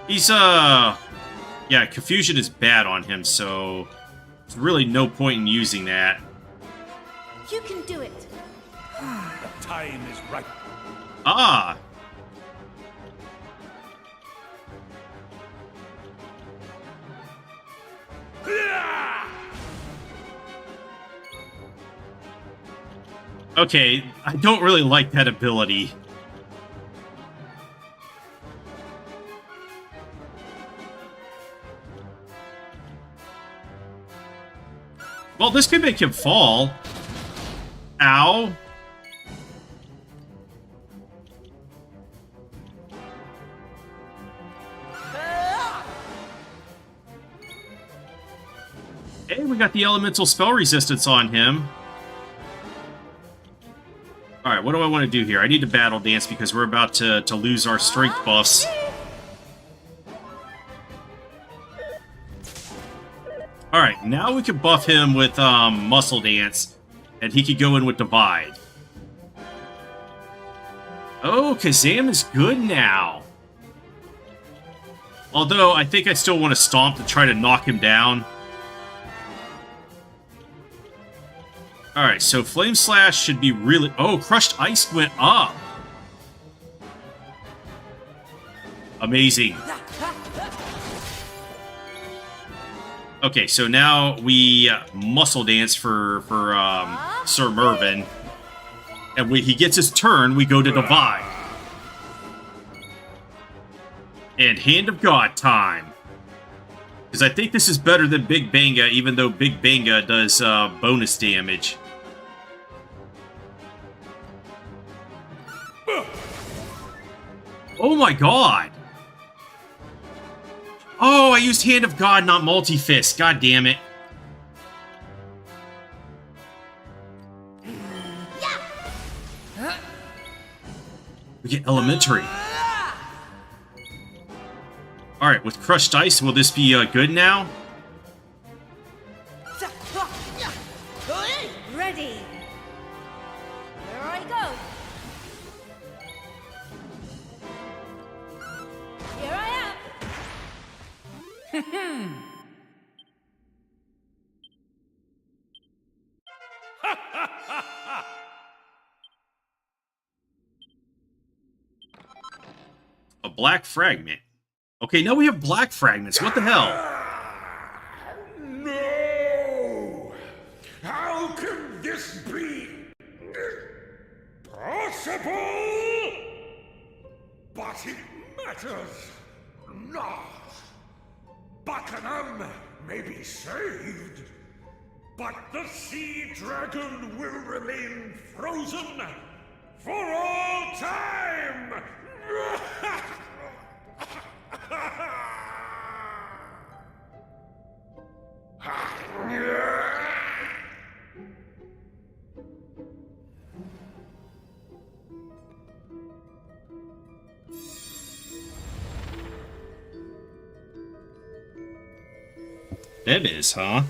He's, yeah, Confusion is bad on him, so there's really no point in using that. You can do it. The time is right. Ah! Okay, I don't really like that ability. Well, this could make him fall. Ow. Hey, we got the elemental spell resistance on him. Alright, what do I want to do here? I need to battle dance because we're about to lose our strength buffs. Alright, now we can buff him with muscle dance, and he could go in with divide. Oh, Kazam is good now. Although, I think I still want to stomp to try to knock him down. Alright, so Flame Slash should be really... Oh, Crushed Ice went up! Amazing. Okay, so now we Muscle Dance for Sir Mervin. And when he gets his turn, we go to Divide. And Hand of God time. Because I think this is better than Big Banga, even though Big Banga does bonus damage. Oh my god! Oh, I used Hand of God, not Multi-Fist. God damn it. We get Elementary. Alright, with Crushed Ice, will this be good now? Ready. Here I go. Here I am. A black fragment. Okay, now we have black fragments. What the hell? No! How can this be possible? But it matters not. Buckingham may be saved, but the sea dragon will remain frozen for all time! That is, huh?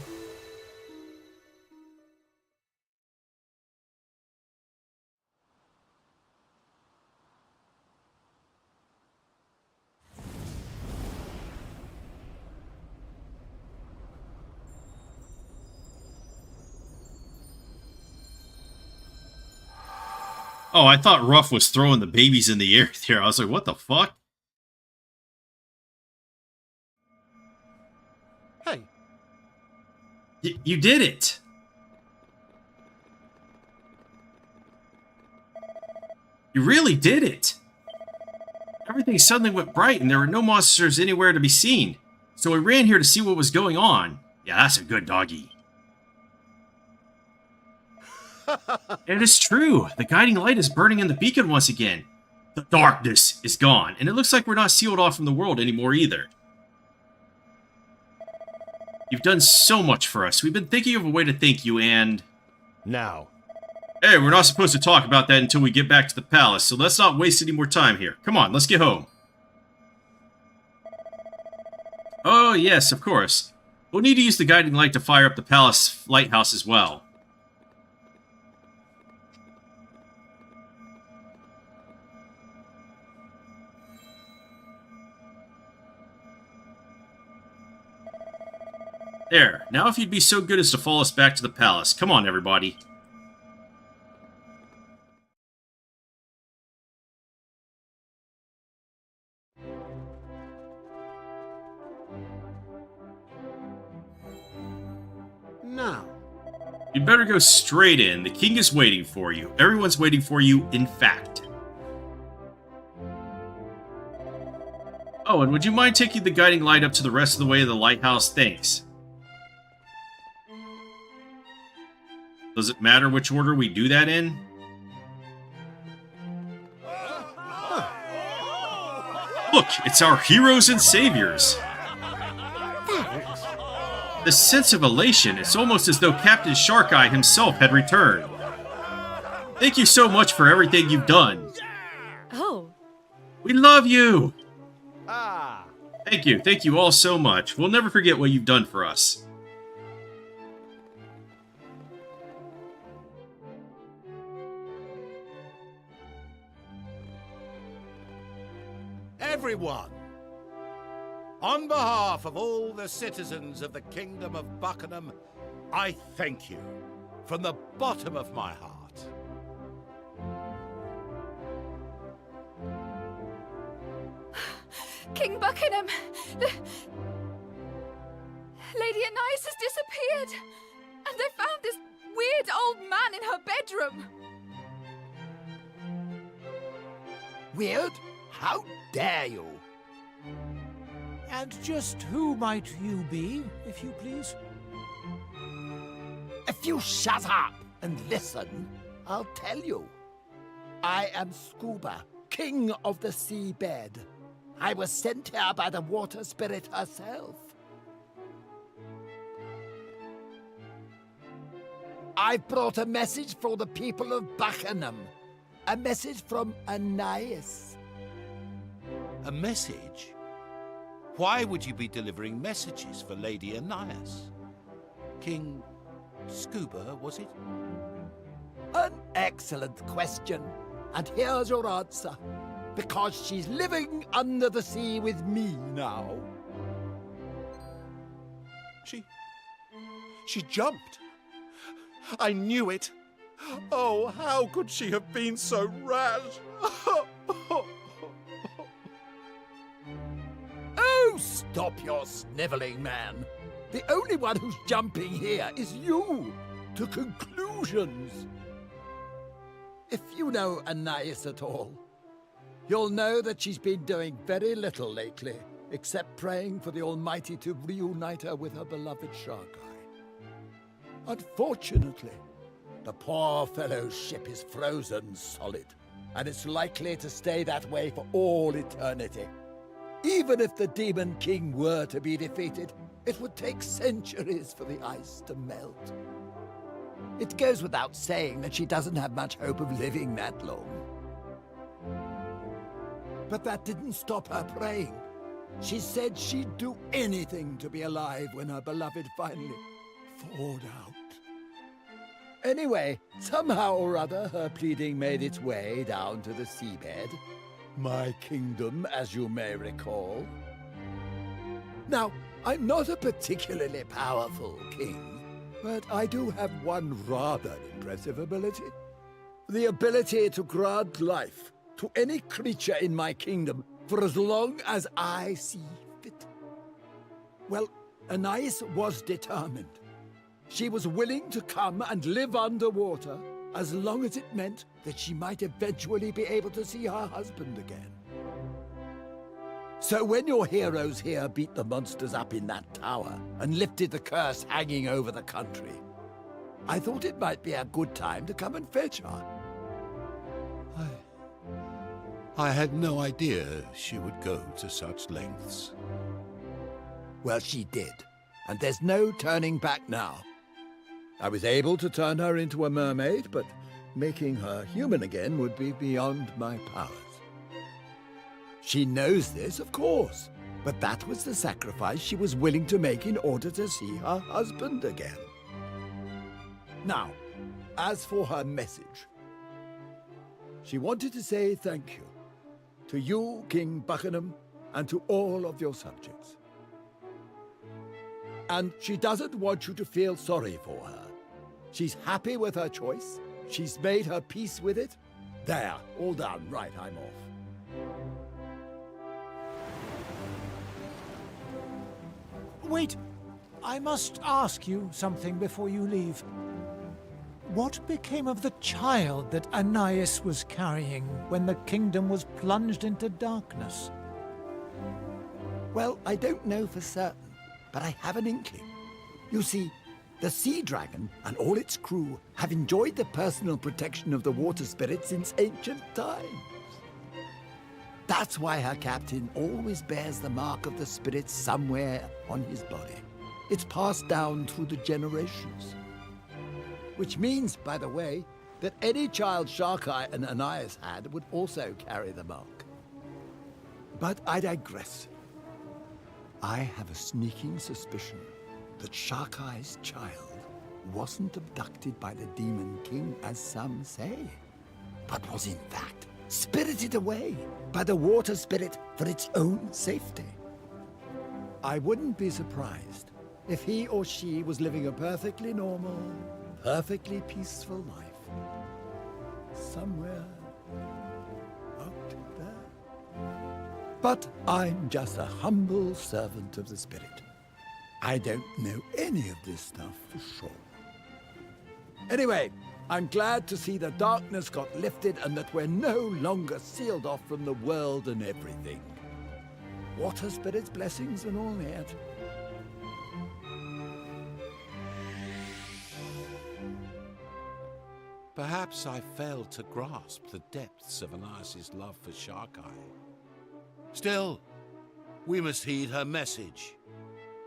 Oh, I thought Ruff was throwing the babies in the air there. I was like, what the fuck? Hey. You did it! You really did it! Everything suddenly went bright and there were no monsters anywhere to be seen. So we ran here to see what was going on. Yeah, that's a good doggy. It is true. The guiding light is burning in the beacon once again. The darkness is gone, and it looks like we're not sealed off from the world anymore either. You've done so much for us. We've been thinking of a way to thank you, and... Now. Hey, we're not supposed to talk about that until we get back to the palace, so let's not waste any more time here. Come on, let's get home. Oh, yes, of course. We'll need to use the guiding light to fire up the palace lighthouse as well. There, now if you'd be so good as to follow us back to the palace. Come on, everybody. Now. You'd better go straight in. The king is waiting for you. Everyone's waiting for you, in fact. Oh, and would you mind taking the guiding light up to the rest of the way of the lighthouse? Thanks. Does it matter which order we do that in? Look, it's our heroes and saviors. The sense of elation, it's almost as though Captain Sharkeye himself had returned. Thank you so much for everything you've done. Oh. We love you. Ah. Thank you all so much. We'll never forget what you've done for us. Everyone, on behalf of all the citizens of the Kingdom of Buckingham, I thank you from the bottom of my heart. King Buckingham! Lady Anais has disappeared! And I found this weird old man in her bedroom! Weird? How dare you? And just who might you be, if you please? If you shut up and listen, I'll tell you. I am Scuba, king of the seabed. I was sent here by the water spirit herself. I've brought a message for the people of Buckingham. A message from Anais. A message? Why would you be delivering messages for Lady Anais? King Scuba, was it? An excellent question. And here's your answer. Because she's living under the sea with me now. She jumped. I knew it. Oh, how could she have been so rash? Oh, stop your sniveling, man. The only one who's jumping here is you, to conclusions. If you know Anais at all, you'll know that she's been doing very little lately, except praying for the Almighty to reunite her with her beloved Sharkeye. Unfortunately, the poor fellow's ship is frozen solid, and it's likely to stay that way for all eternity. Even if the Demon King were to be defeated, it would take centuries for the ice to melt. It goes without saying that she doesn't have much hope of living that long. But that didn't stop her praying. She said she'd do anything to be alive when her beloved finally thawed out. Anyway, somehow or other, her pleading made its way down to the seabed. My kingdom, as you may recall. Now, I'm not a particularly powerful king, but I do have one rather impressive ability. The ability to grant life to any creature in my kingdom for as long as I see fit. Well, Anais was determined. She was willing to come and live underwater as long as it meant that she might eventually be able to see her husband again. So when your heroes here beat the monsters up in that tower and lifted the curse hanging over the country, I thought it might be a good time to come and fetch her. I had no idea she would go to such lengths. Well, she did, and there's no turning back now. I was able to turn her into a mermaid, but making her human again would be beyond my powers. She knows this, of course, but that was the sacrifice she was willing to make in order to see her husband again. Now, as for her message, she wanted to say thank you to you, King Buckingham, and to all of your subjects. And she doesn't want you to feel sorry for her. She's happy with her choice. She's made her peace with it. There, all done. Right, I'm off. Wait, I must ask you something before you leave. What became of the child that Anais was carrying when the kingdom was plunged into darkness? Well, I don't know for certain, but I have an inkling. You see, the Sea Dragon and all its crew have enjoyed the personal protection of the water spirit since ancient times. That's why her captain always bears the mark of the spirit somewhere on his body. It's passed down through the generations. Which means, by the way, that any child Sharkeye and Anais had would also carry the mark. But I digress. I have a sneaking suspicion that Sharkeye's child wasn't abducted by the Demon King, as some say, but was in fact spirited away by the water spirit for its own safety. I wouldn't be surprised if he or she was living a perfectly normal, perfectly peaceful life somewhere out there. But I'm just a humble servant of the spirit. I don't know any of this stuff for sure. Anyway, I'm glad to see the darkness got lifted and that we're no longer sealed off from the world and everything. Water spirit's blessings and all that. Perhaps I failed to grasp the depths of Anais' love for Sharkeye. Still, we must heed her message.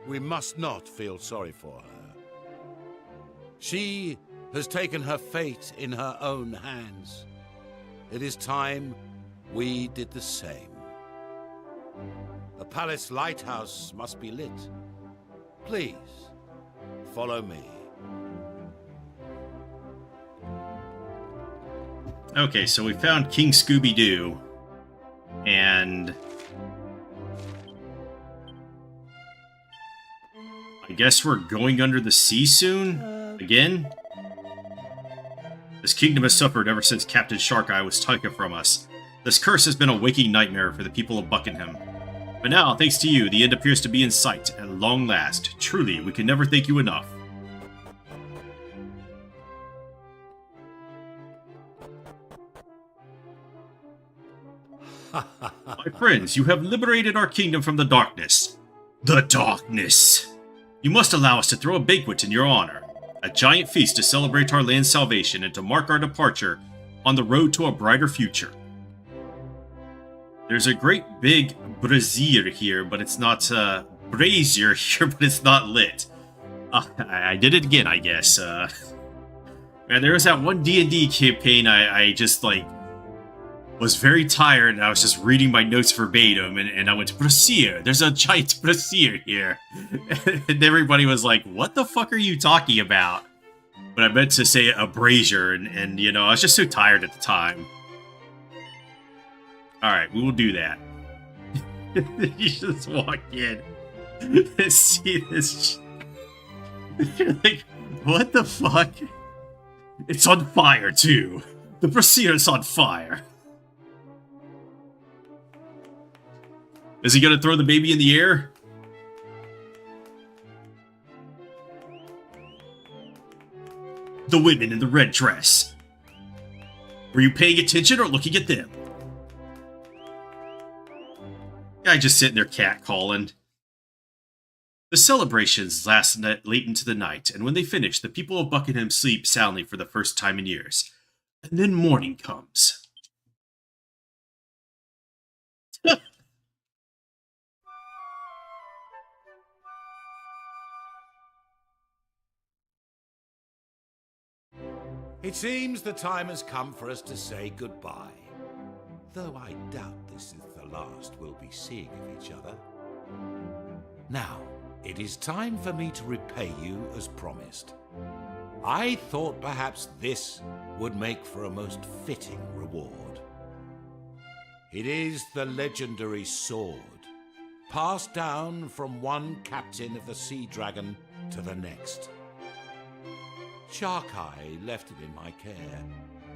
We must not feel sorry for her. She has taken her fate in her own hands. It is time we did the same. The palace lighthouse must be lit. Please, follow me. Okay, so we found King Scooby-Doo, and I guess we're going under the sea soon? Again? This kingdom has suffered ever since Captain Sharkeye was taken from us. This curse has been a waking nightmare for the people of Buckingham. But now, thanks to you, the end appears to be in sight at long last. Truly, we can never thank you enough. My friends, you have liberated our kingdom from the darkness. The darkness! You must allow us to throw a banquet in your honor. A giant feast to celebrate our land's salvation and to mark our departure on the road to a brighter future. There's a great big brazier here, but it's not, brazier here, but it's not lit. I did it again, I guess. Man, there was that one D&D campaign I just, like, was very tired, and I was just reading my notes verbatim, and I went, brazier, there's a giant brazier here. And everybody was like, what the fuck are you talking about? But I meant to say a brazier, and you know, I was just so tired at the time. Alright, we will do that. You just walk in and see this. You're like, what the fuck? It's on fire, too. The brazier's on fire. Is he gonna throw the baby in the air? The women in the red dress. Were you paying attention or looking at them? Guy just sitting there catcalling. The celebrations last late into the night, and when they finish, the people of Buckingham sleep soundly for the first time in years. And then morning comes. It seems the time has come for us to say goodbye. Though I doubt this is the last we'll be seeing of each other. Now, it is time for me to repay you as promised. I thought perhaps this would make for a most fitting reward. It is the legendary sword, passed down from one captain of the Sea Dragon to the next. Sharkeye left it in my care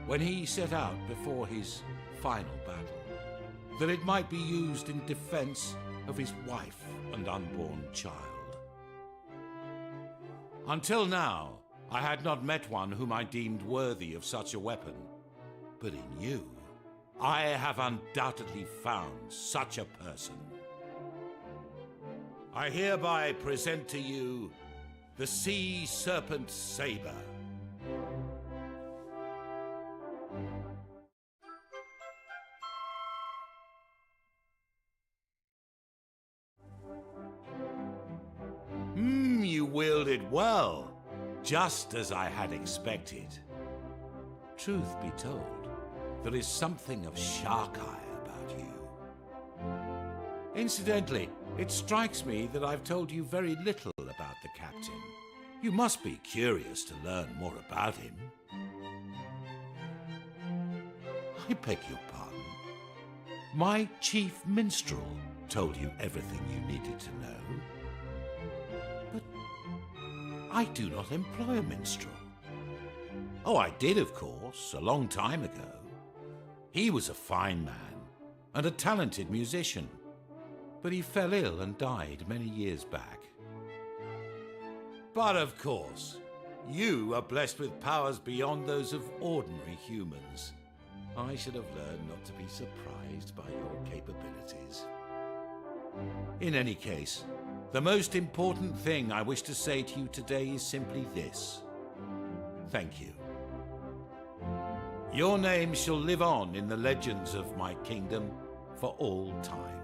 when he set out before his final battle, that it might be used in defense of his wife and unborn child. Until now, I had not met one whom I deemed worthy of such a weapon, but in you, I have undoubtedly found such a person. I hereby present to you the Sea Serpent Saber. You wielded well, just as I had expected. Truth be told, there is something of Sharkeye about you. Incidentally, it strikes me that I've told you very little about the captain. You must be curious to learn more about him. I beg your pardon. My chief minstrel told you everything you needed to know. But I do not employ a minstrel. Oh, I did, of course, a long time ago. He was a fine man and a talented musician, but he fell ill and died many years back. But of course, you are blessed with powers beyond those of ordinary humans. I should have learned not to be surprised by your capabilities. In any case, the most important thing I wish to say to you today is simply this. Thank you. Your name shall live on in the legends of my kingdom for all time.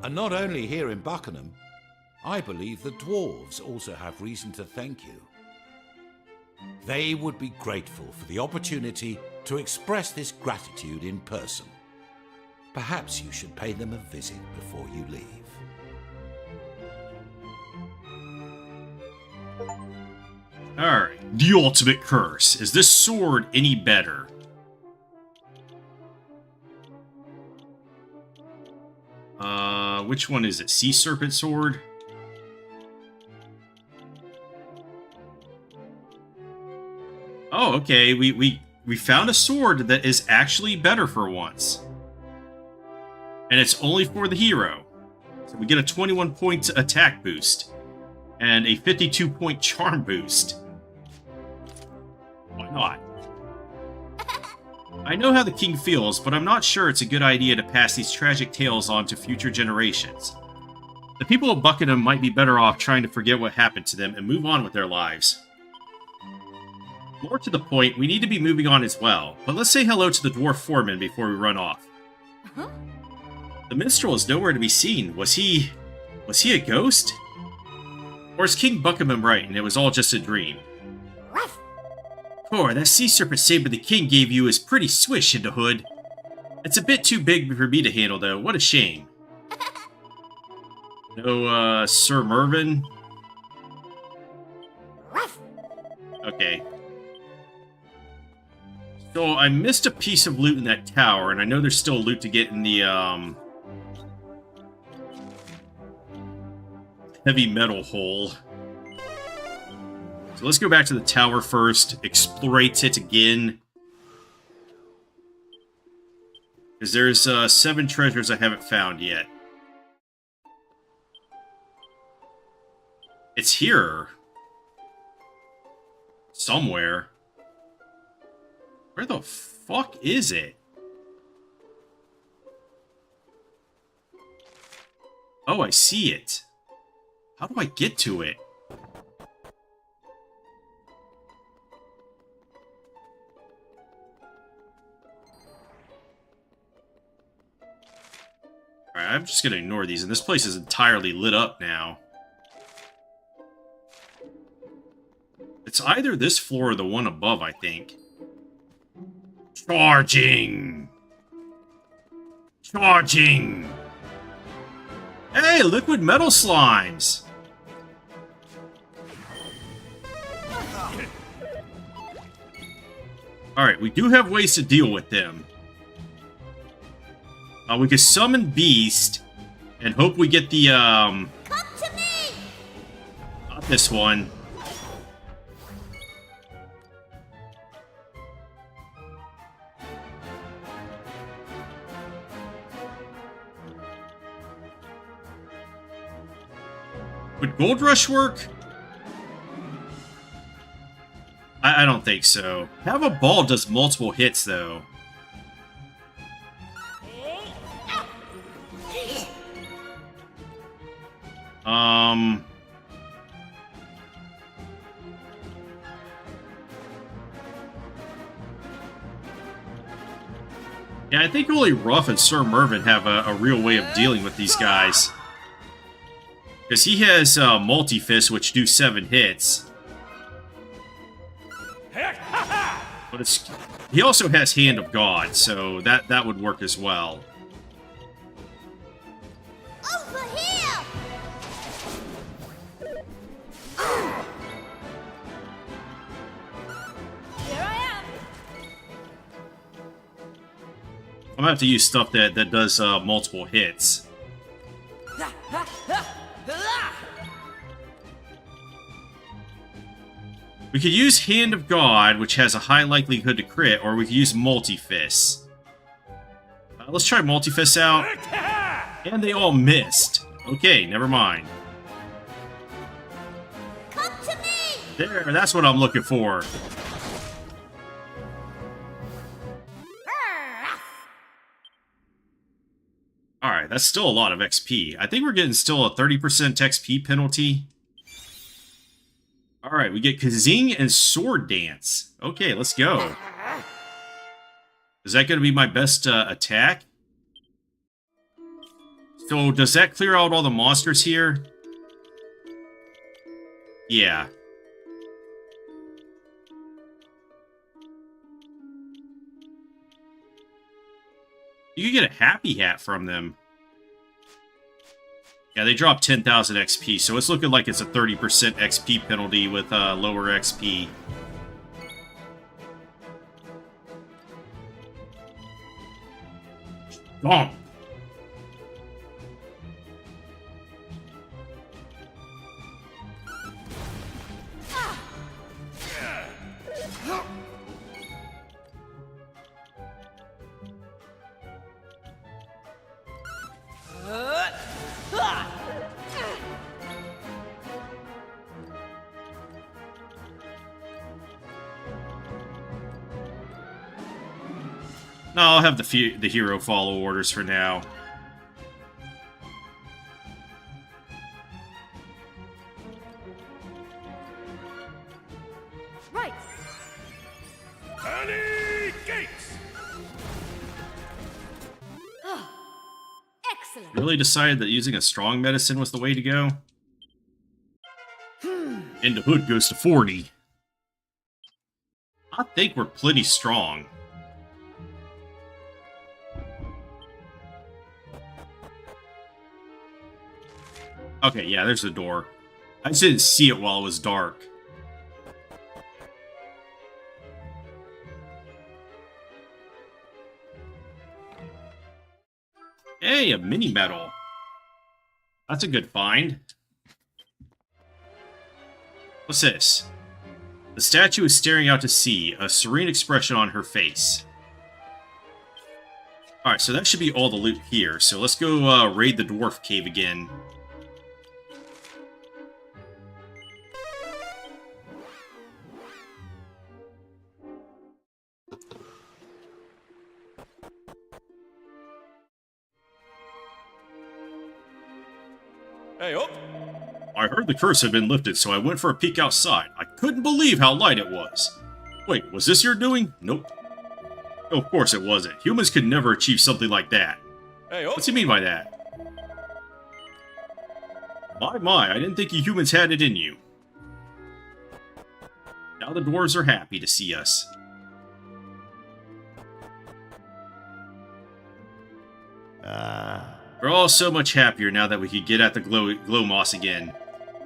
And not only here in Buckingham, I believe the dwarves also have reason to thank you. They would be grateful for the opportunity to express this gratitude in person. Perhaps you should pay them a visit before you leave. Alright, the ultimate curse. Is this sword any better? Which one is it? Sea Serpent Sword? Oh, okay, we found a sword that is actually better for once. And it's only for the hero. So we get a 21-point attack boost. And a 52-point charm boost. Why not? I know how the king feels, but I'm not sure it's a good idea to pass these tragic tales on to future generations. The people of Buckingham might be better off trying to forget what happened to them and move on with their lives. More to the point, we need to be moving on as well, but let's say hello to the dwarf foreman before we run off. Huh? The minstrel is nowhere to be seen. Was he a ghost? Or is King Buckingham right and it was all just a dream? Ruff. Poor, that sea serpent saber the king gave you is pretty swish in the hood. It's a bit too big for me to handle though, what a shame. No, Sir Mervyn? Ruff. Okay. So, I missed a piece of loot in that tower, and I know there's still loot to get in the, heavy metal hole. So let's go back to the tower first, explorate it again. Because there's, 7 treasures I haven't found yet. It's here. Somewhere. Where the fuck is it? Oh, I see it. How do I get to it? Alright, I'm just gonna ignore these, and this place is entirely lit up now. It's either this floor or the one above, I think. Charging! Charging! Hey, liquid metal slimes! Alright, we do have ways to deal with them. We could summon Beast and hope we get the, Come to me! Not this one. Would Gold Rush work? I don't think so. Have a Ball does multiple hits, though. Yeah, I think only Ruff and Sir Mervyn have a real way of dealing with these guys. Because he has Multi-Fist, which do 7 hits. But he also has Hand of God, so that would work as well. Over here! Here I am. I'm gonna have to use stuff that does multiple hits. We could use Hand of God, which has a high likelihood to crit, or we could use Multi-Fist. Let's try Multi-Fist out. And they all missed. Okay, never mind. Come to me! There, that's what I'm looking for. Alright, that's still a lot of XP. I think we're getting still a 30% XP penalty. Alright, we get Kazing and Sword Dance. Okay, let's go. Is that going to be my best attack? So, does that clear out all the monsters here? Yeah. You could get a Happy Hat from them. Yeah, they drop 10,000 XP, so it's looking like it's a 30% XP penalty with lower XP. Bonk! No, I'll have the hero follow orders for now. Excellent. Really decided that using a strong medicine was the way to go? And the hood goes to 40. I think we're plenty strong. Okay, yeah, there's the door. I just didn't see it while it was dark. Hey, a mini medal. That's a good find. What's this? The statue is staring out to sea, a serene expression on her face. Alright, so that should be all the loot here. So let's go raid the dwarf cave again. Hey, up! I heard the curse had been lifted, so I went for a peek outside. I couldn't believe how light it was. Wait, was this your doing? Nope. No, of course it wasn't. Humans could never achieve something like that. Hey, what's he mean by that? My, I didn't think you humans had it in you. Now the dwarves are happy to see us. We're all so much happier now that we could get at the glow moss again.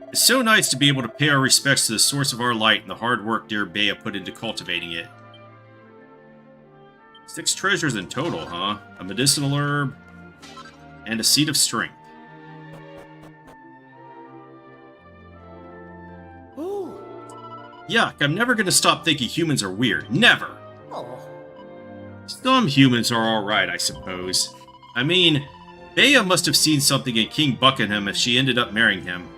It's so nice to be able to pay our respects to the source of our light and the hard work dear Bea put into cultivating it. 6 treasures in total, huh? A medicinal herb and a seed of strength. Ooh. Yuck, I'm never gonna stop thinking humans are weird. Never! Oh. Some humans are alright, I suppose. I mean, Bea must have seen something in King Buckingham if she ended up marrying him.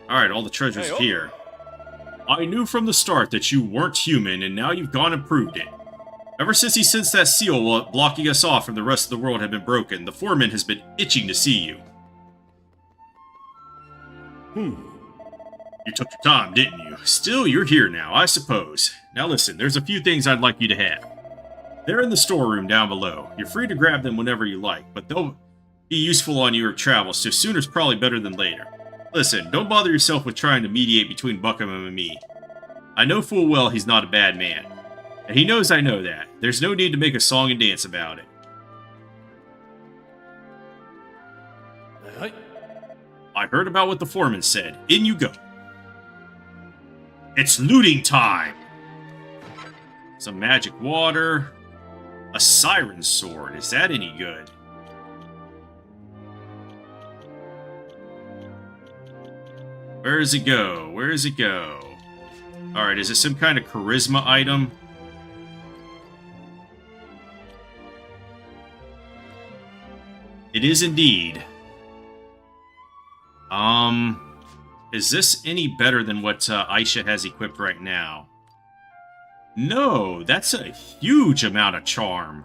Alright, all the treasures here. I knew from the start that you weren't human, and now you've gone and proved it. Ever since he sensed that seal blocking us off from the rest of the world had been broken, the foreman has been itching to see you. You took your time, didn't you? Still, you're here now, I suppose. Now listen, there's a few things I'd like you to have. They're in the storeroom down below. You're free to grab them whenever you like, but they'll be useful on your travels, so sooner's probably better than later. Listen, don't bother yourself with trying to mediate between Buckingham and me. I know full well he's not a bad man. And he knows I know that. There's no need to make a song and dance about it. I heard about what the foreman said. In you go. It's looting time! Some magic water. A siren sword. Is that any good? Where does it go? Where does it go? Alright, is it some kind of charisma item? It is indeed. Is this any better than what Aisha has equipped right now? No, that's a huge amount of charm.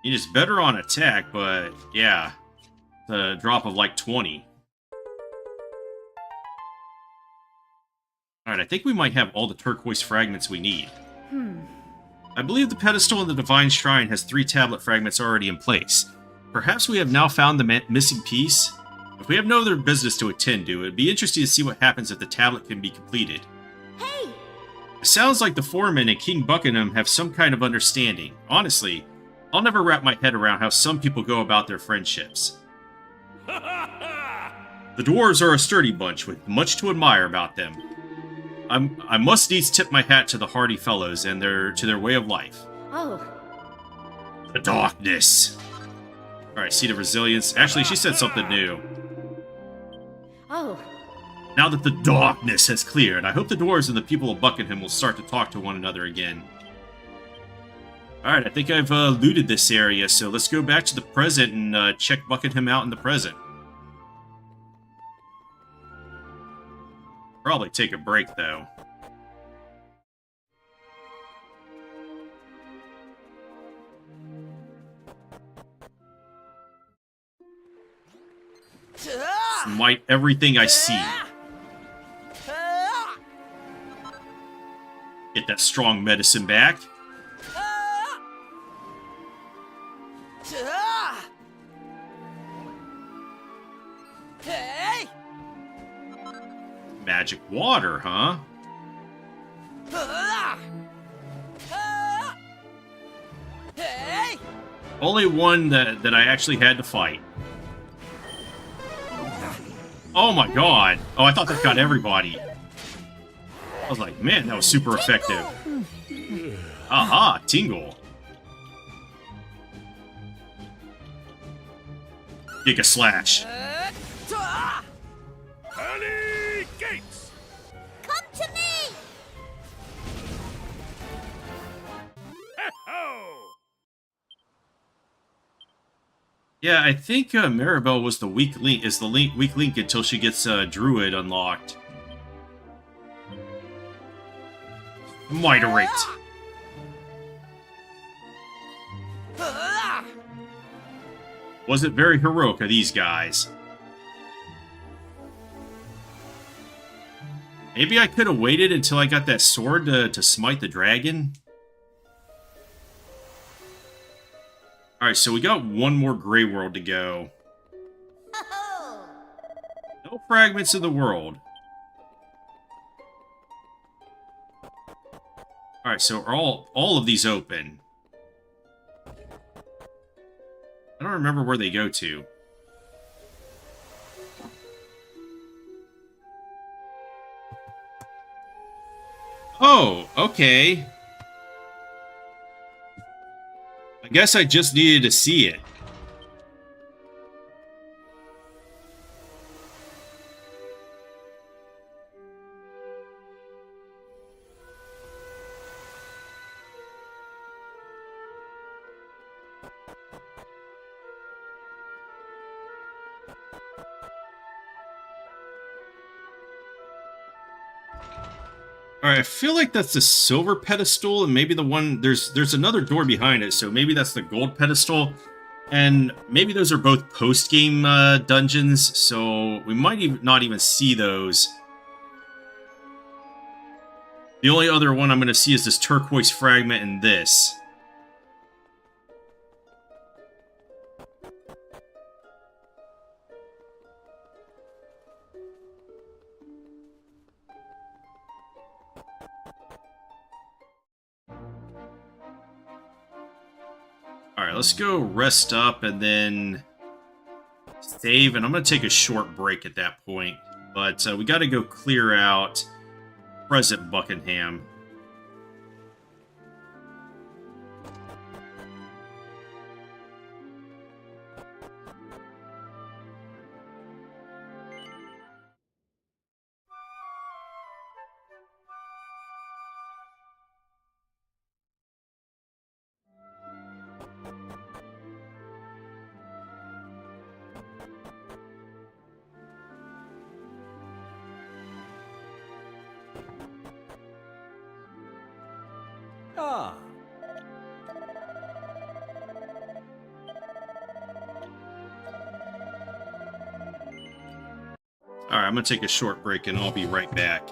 It is better on attack, but yeah, the drop of like 20. Alright, I think we might have all the turquoise fragments we need. I believe the pedestal in the Divine Shrine has 3 tablet fragments already in place. Perhaps we have now found the missing piece? If we have no other business to attend to, it would be interesting to see what happens if the tablet can be completed. Hey! It sounds like the foreman and King Buckingham have some kind of understanding. Honestly, I'll never wrap my head around how some people go about their friendships. The dwarves are a sturdy bunch with much to admire about them. I must needs tip my hat to the hardy fellows and to their way of life. Oh. The darkness. Alright, seed of resilience. Actually, she said something new. Oh. Now that the darkness has cleared, I hope the dwarves and the people of Buckingham will start to talk to one another again. Alright, I think I've looted this area, so let's go back to the present and check Buckingham out in the present. Probably take a break, though. Smite everything I see. Get that strong medicine back. Magic water, huh? Only one that I actually had to fight. Oh my god. Oh, I thought that got everybody. I was like, man, that was super effective. Aha, tingle. Giga slash. Early gates! Come to me! Yeah, I think Maribel was the weak link. Is the weak link until she gets Druid unlocked. Miterate. Wasn't very heroic of these guys. Maybe I could have waited until I got that sword to smite the dragon. Alright, so we got one more Grey World to go. No fragments of the world. Alright, so are all of these open? I don't remember where they go to. Oh, okay. I guess I just needed to see it. Alright, I feel like that's the silver pedestal, and maybe the one... There's another door behind it, so maybe that's the gold pedestal. And maybe those are both post-game dungeons, so we might not even see those. The only other one I'm going to see is this turquoise fragment and this. Alright, let's go rest up and then save, and I'm going to take a short break at that point. But we got to go clear out present Buckingham. Ah. Alright, I'm going to take a short break and I'll be right back.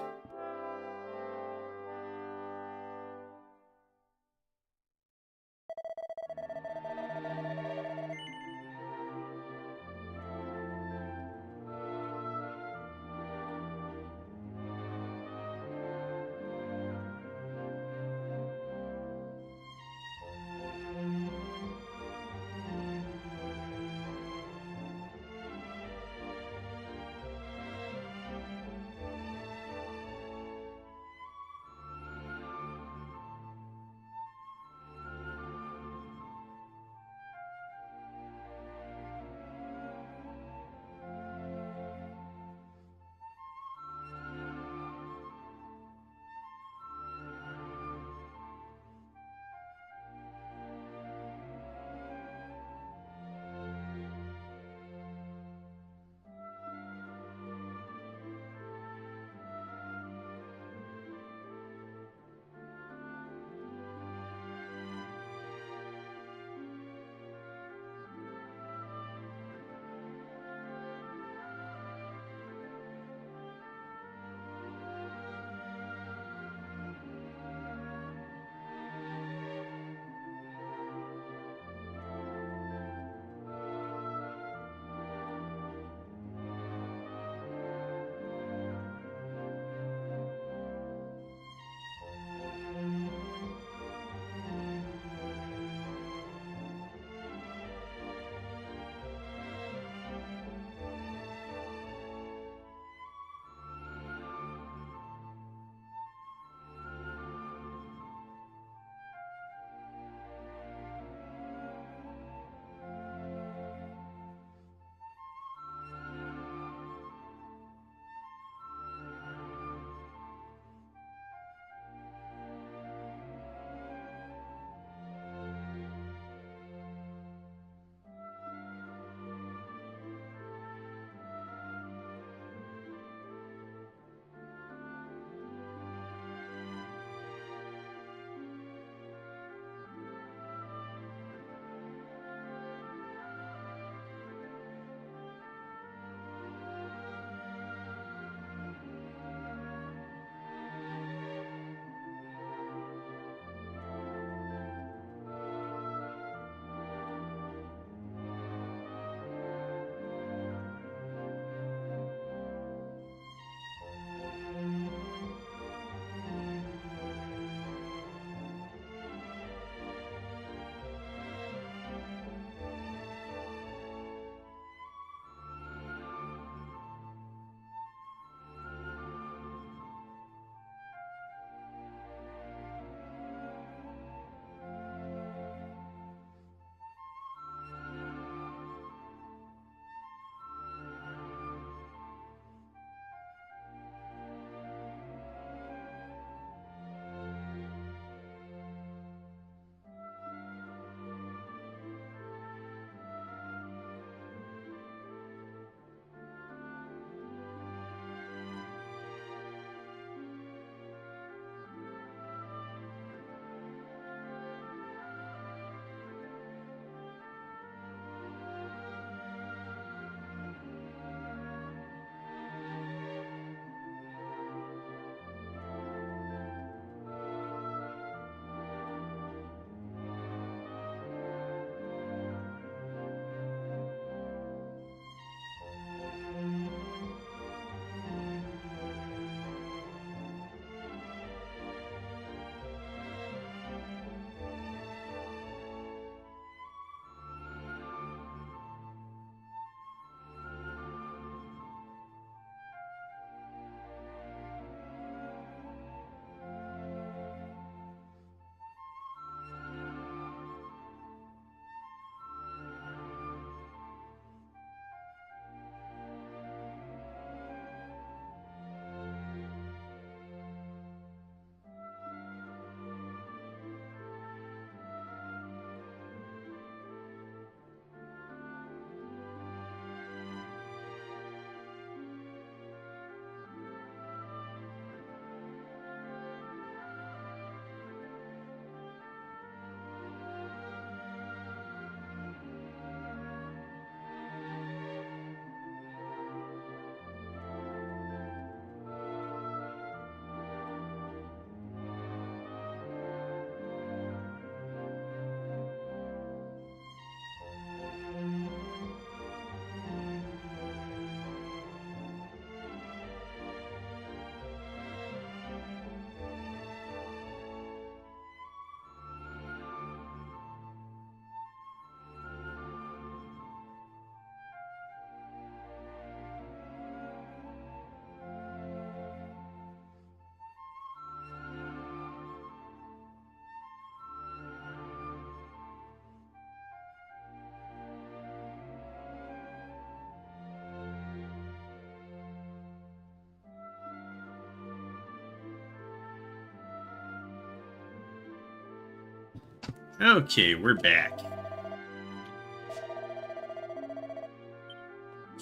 Okay, we're back.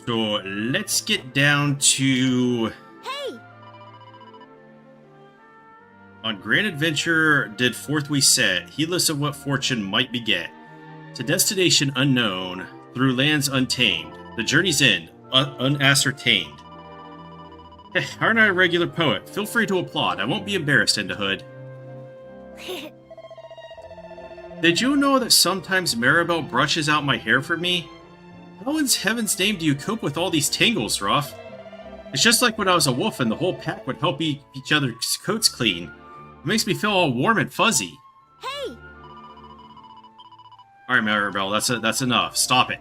So let's get down to... Hey! On grand adventure did forth we set, heedless of what fortune might beget. To destination unknown, through lands untamed, the journey's end, unascertained. Aren't I a regular poet? Feel free to applaud. I won't be embarrassed, Hood. Did you know that sometimes Maribel brushes out my hair for me? How in heaven's name do you cope with all these tangles, Ruff? It's just like when I was a wolf and the whole pack would help each other's coats clean. It makes me feel all warm and fuzzy. Hey! Alright, Maribel, that's enough. Stop it.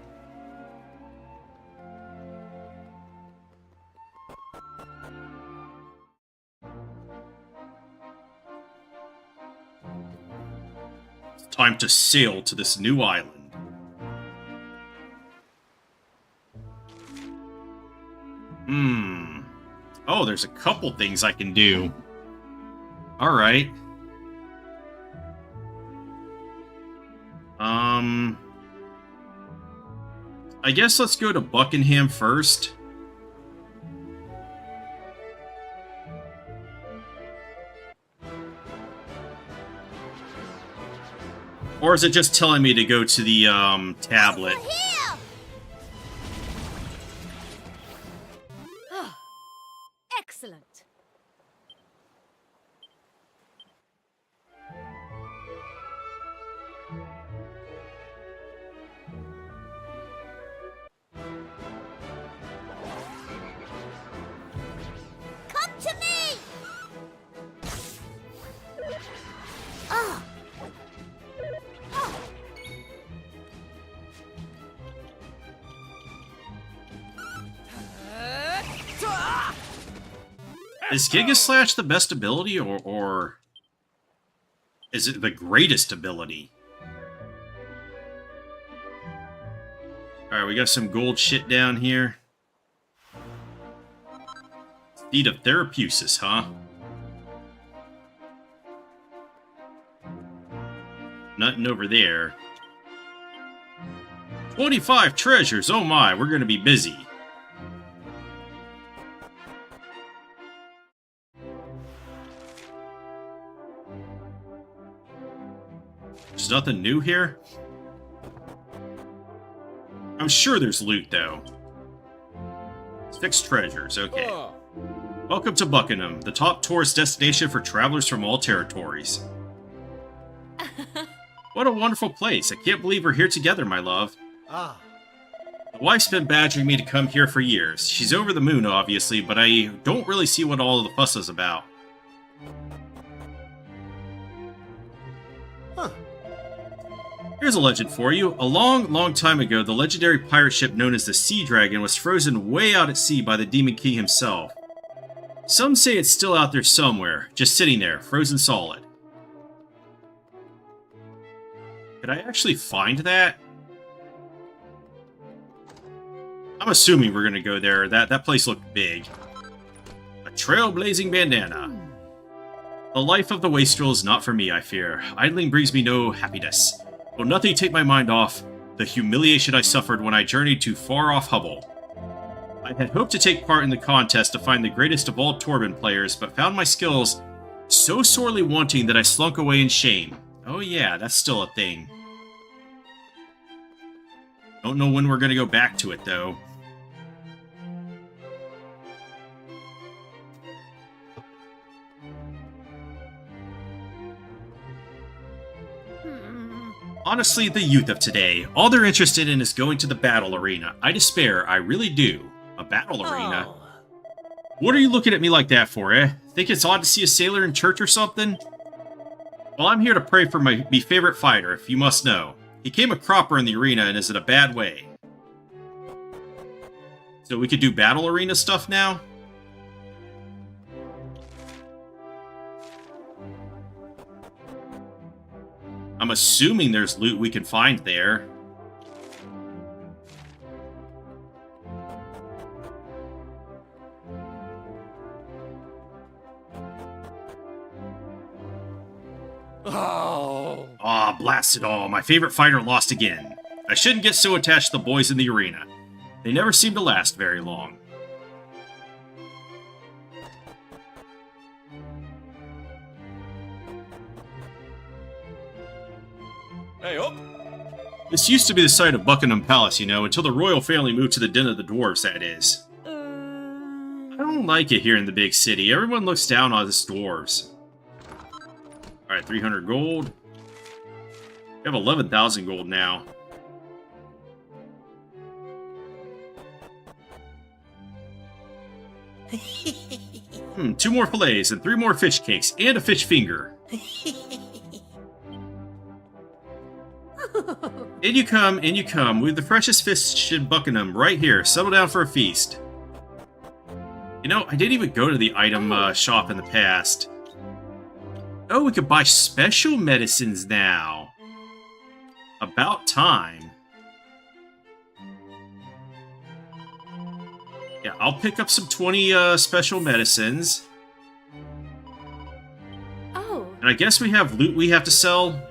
It's time to sail to this new island. Oh, there's a couple things I can do. Alright. I guess let's go to Buckingham first. Or is it just telling me to go to the, tablet? Excellent. Come to me! Ah! Is Giga Slash the best ability, or is it the greatest ability? Alright, we got some gold shit down here. Seed of Therapusis, huh? Nothing over there. 25 treasures, oh my, we're gonna be busy. There's nothing new here? I'm sure there's loot, though. 6 treasures, okay. Welcome to Buckingham, the top tourist destination for travelers from all territories. What a wonderful place. I can't believe we're here together, my love. Ah. The wife's been badgering me to come here for years. She's over the moon, obviously, but I don't really see what all of the fuss is about. Huh. Here's a legend for you. A long, long time ago, the legendary pirate ship known as the Sea Dragon was frozen way out at sea by the Demon King himself. Some say it's still out there somewhere, just sitting there, frozen solid. Could I actually find that? I'm assuming we're gonna go there. That place looked big. A trailblazing bandana. The life of the wastrel is not for me, I fear. Idling brings me no happiness. Will nothing take my mind off the humiliation I suffered when I journeyed to far-off Hubble. I had hoped to take part in the contest to find the greatest of all Torben players, but found my skills so sorely wanting that I slunk away in shame. Oh yeah, that's still a thing. Don't know when we're gonna go back to it, though. Honestly, the youth of today, all they're interested in is going to the battle arena. I despair, I really do. A battle arena? What are you looking at me like that for, eh? Think it's odd to see a sailor in church or something? Well, I'm here to pray for my favorite fighter, if you must know. He came a cropper in the arena and is in a bad way. So we could do battle arena stuff now? I'm assuming there's loot we can find there. Oh. Aw, blast it all. My favorite fighter lost again. I shouldn't get so attached to the boys in the arena. They never seem to last very long. Hey, up! This used to be the site of Buckingham Palace, you know, until the royal family moved to the Den of the Dwarves, that is. I don't like it here in the big city. Everyone looks down on us dwarves. Alright, 300 gold. We have 11,000 gold now. Two more fillets and 3 more fish cakes and a fish finger. In you come, in you come. We have the freshest fish in Buckingham right here. Settle down for a feast. You know, I didn't even go to the item shop in the past. Oh, we could buy special medicines now. About time. Yeah, I'll pick up some 20 special medicines. Oh. And I guess we have loot we have to sell.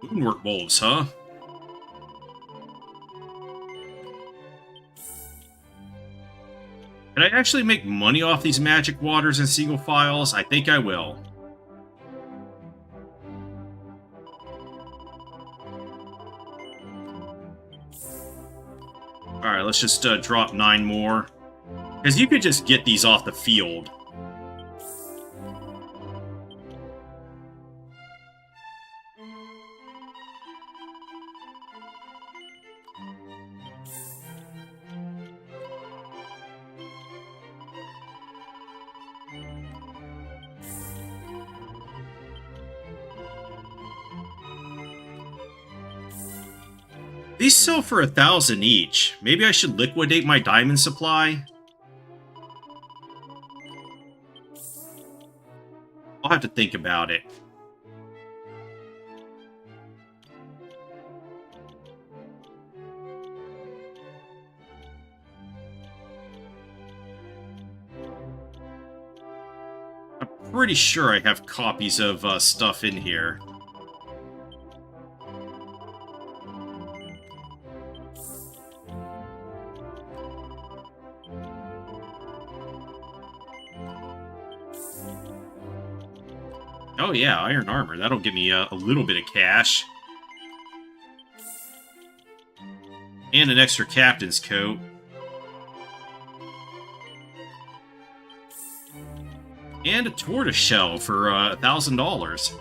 Moonwork bulbs, huh? Can I actually make money off these magic waters and single files? I think I will. Alright, let's just drop 9 more. Because you could just get these off the field. These sell for 1,000 each. Maybe I should liquidate my diamond supply? I'll have to think about it. I'm pretty sure I have copies of stuff in here. Oh yeah, iron armor. That'll give me a little bit of cash. And an extra captain's coat. And a tortoise shell for $1,000.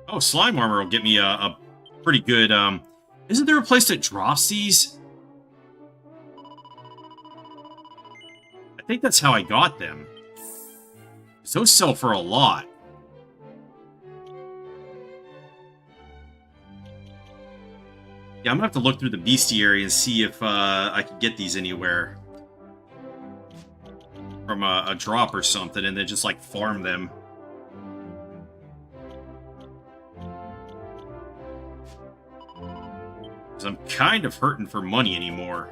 Oh, slime armor will get me a pretty good... Isn't there a place that drops these? I think that's how I got them. Those sell for a lot. Yeah, I'm gonna have to look through the bestiary and see if I can get these anywhere. From a drop or something, and then just, like, farm them. Because I'm kind of hurting for money anymore.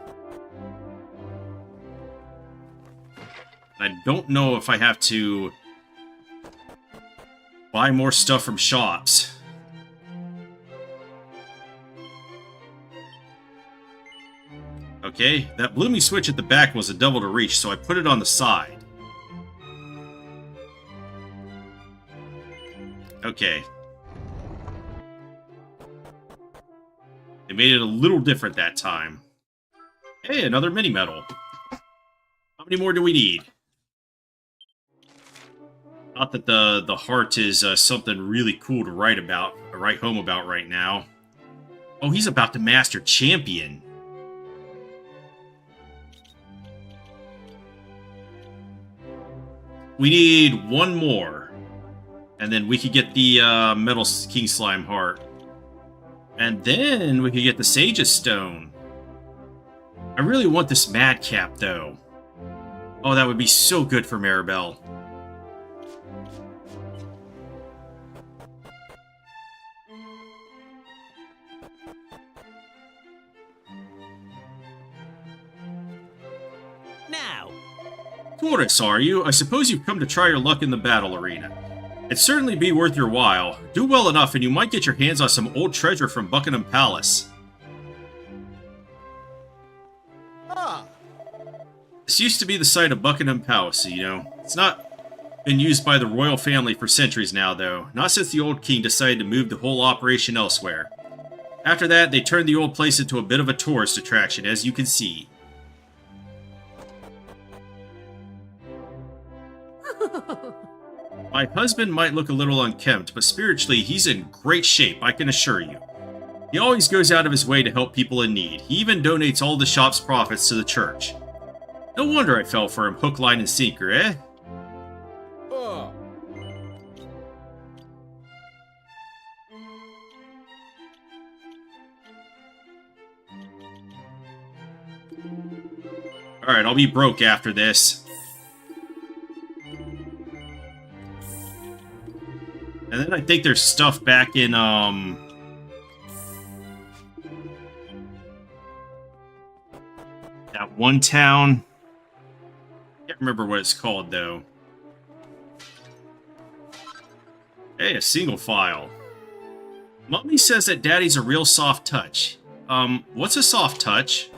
I don't know if I have to buy more stuff from shops. Okay, that blooming switch at the back was a devil to reach, so I put it on the side. Okay. They made it a little different that time. Hey, another mini medal. How many more do we need? Not that the heart is something really cool to write home about right now. Oh, he's about to master champion. We need one more. And then we could get the Metal King Slime heart. And then we could get the Sage's Stone. I really want this Madcap, though. Oh, that would be so good for Maribel. Now. Tourists, are you? I suppose you've come to try your luck in the battle arena. It'd certainly be worth your while. Do well enough and you might get your hands on some old treasure from Buckingham Palace. Ah, This used to be the site of Buckingham Palace, you know. It's not been used by the royal family for centuries now, though. Not since the old king decided to move the whole operation elsewhere. After that, they turned the old place into a bit of a tourist attraction, as you can see. My husband might look a little unkempt, but spiritually, he's in great shape, I can assure you. He always goes out of his way to help people in need. He even donates all the shop's profits to the church. No wonder I fell for him hook, line, and sinker, eh? Alright, I'll be broke after this. And then I think there's stuff back in, that one town. Can't remember what it's called, though. Hey, a single file. Mummy says that Daddy's a real soft touch. What's a soft touch?